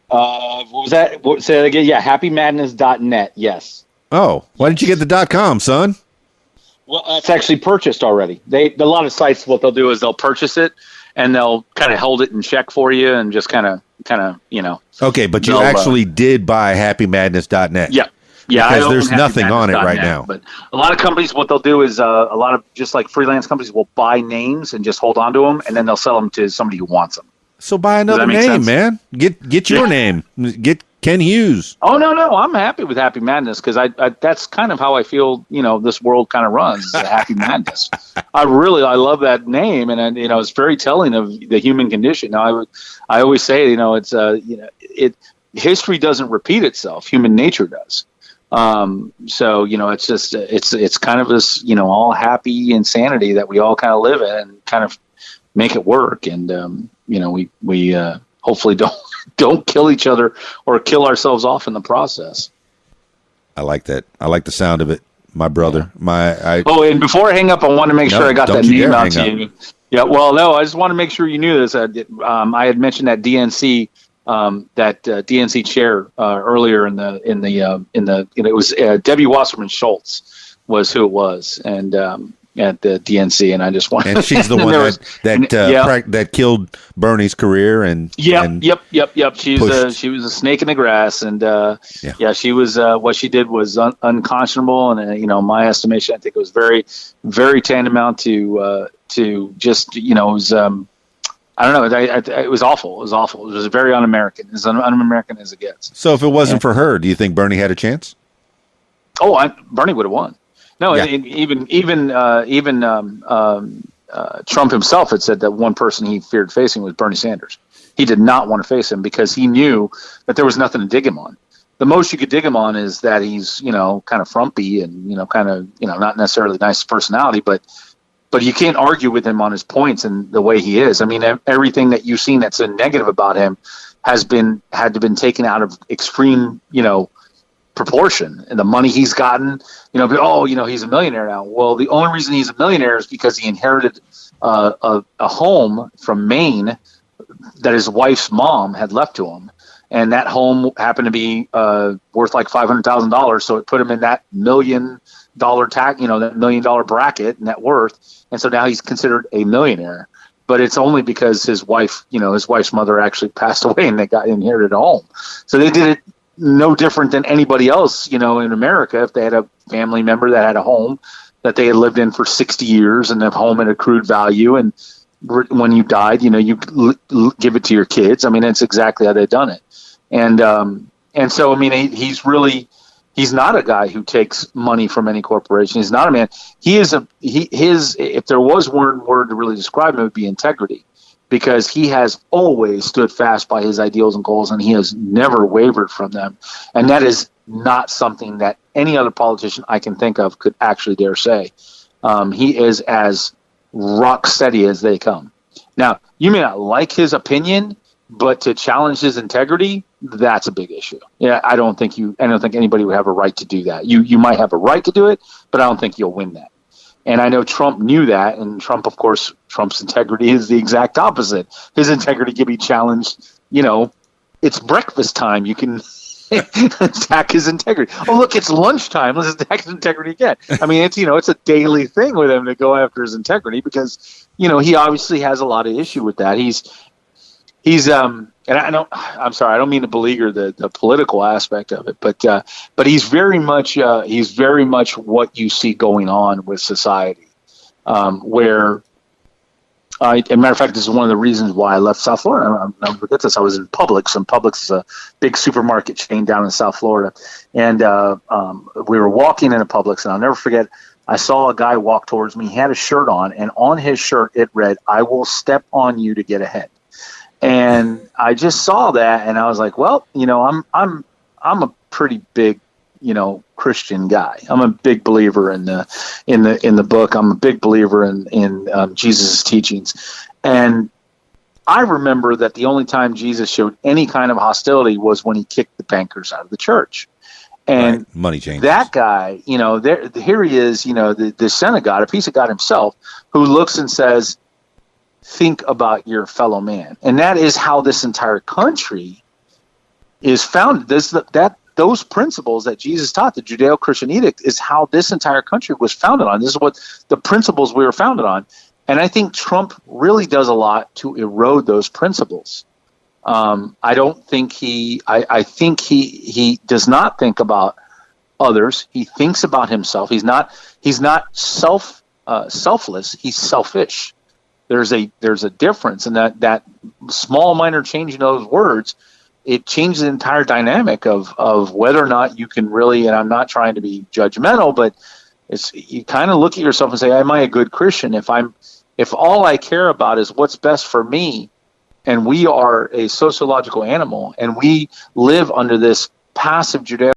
What was that? Say that again. Yeah, happymadness.net. Yes. Oh, why didn't you get the .com, son? Well, it's actually purchased already. A lot of sites, what they'll do is they'll purchase it and they'll kind of hold it in check for you and just kind of. Okay, but you actually did buy happymadness.net. Yeah. Yeah, because there's nothing on it right now. But a lot of companies, what they'll do is a lot of just like freelance companies will buy names and just hold on to them, and then they'll sell them to somebody who wants them. So buy another name, sense? Man. Get your name. Get Ken Hughes. Oh no, I'm happy with Happy Madness because I that's kind of how I feel. This world kind of runs. Happy Madness. I love that name, and it's very telling of the human condition. Now, I always say, history doesn't repeat itself. Human nature does. So it's just it's kind of this all happy insanity that we all kind of live in and kind of make it work, and we hopefully don't kill each other or kill ourselves off in the process. I like that. I like the sound of it, my brother. And before I hang up, I want to make sure I got that name out to you. Yeah, well, no, I just want to make sure you knew this. I had mentioned that DNC. That DNC chair earlier in the it was Debbie Wasserman Schultz was who it was, and at the DNC, and I just wanted. And she's the one that killed Bernie's career, and yep. She was a snake in the grass, and she was what she did was unconscionable, and my estimation, I think it was very, very tantamount to just it was. I don't know. It was awful. It was awful. It was very un-American. As un-American as it gets. So if it wasn't for her, do you think Bernie had a chance? Oh, Bernie would have won. No, even Trump himself had said that one person he feared facing was Bernie Sanders. He did not want to face him because he knew that there was nothing to dig him on. The most you could dig him on is that he's kind of frumpy and kind of not necessarily nice personality, but you can't argue with him on his points and the way he is. I mean, everything that you've seen that's a negative about him had to been taken out of extreme, proportion. And the money he's gotten, he's a millionaire now. Well, the only reason he's a millionaire is because he inherited a home from Maine that his wife's mom had left to him. And that home happened to be worth like $500,000. So it put him in that $1 million tax, that $1 million bracket net worth. And so now he's considered a millionaire, but it's only because his wife's mother actually passed away and they got inherited a home. So they did it no different than anybody else, in America. If they had a family member that had a home that they had lived in for 60 years and the home had accrued value. And when you died, you give it to your kids. I mean, it's exactly how they've done it. And so, I mean, he's not a guy who takes money from any corporation. He's not a man. If there was one word to really describe him, it would be integrity, because he has always stood fast by his ideals and goals, and he has never wavered from them. And that is not something that any other politician I can think of could actually dare say. He is as rock steady as they come. Now, you may not like his opinion, but to challenge his integrity, that's a big issue. Yeah, I don't think anybody would have a right to do that. You might have a right to do it, but I don't think you'll win that. And I know Trump knew that, and Trump's integrity is the exact opposite. His integrity can be challenged. It's breakfast time. You can attack his integrity. Oh, look, it's lunchtime. Let's attack his integrity again. I mean, it's a daily thing with him to go after his integrity because, he obviously has a lot of issue with that. And I'm sorry, I don't mean to beleaguer the political aspect of it, but he's very much what you see going on with society, where As a matter of fact, this is one of the reasons why I left South Florida. I'll never forget this. I was in Publix, and Publix is a big supermarket chain down in South Florida. And we were walking into Publix, and I'll never forget, I saw a guy walk towards me. He had a shirt on, and on his shirt it read, "I will step on you to get ahead." And I just saw that, and I was like, well, I'm a pretty big, Christian guy. I'm a big believer in the book. I'm a big believer in Jesus' teachings. And I remember that the only time Jesus showed any kind of hostility was when he kicked the bankers out of the church. And right. Money changes. That guy, here he is, the son of God, a piece of God himself, who looks and says, think about your fellow man. And that is how this entire country is founded. Those principles that Jesus taught, the Judeo-Christian edict, is how this entire country was founded on. This is what the principles we were founded on. And I think Trump really does a lot to erode those principles. I think he does not think about others. He thinks about himself. He's not selfless. He's selfish. There's a difference, and that small minor change in those words, it changes the entire dynamic of whether or not you can really, and I'm not trying to be judgmental, but you kind of look at yourself and say, am I a good Christian? If all I care about is what's best for me, and we are a sociological animal, and we live under this passive Judeo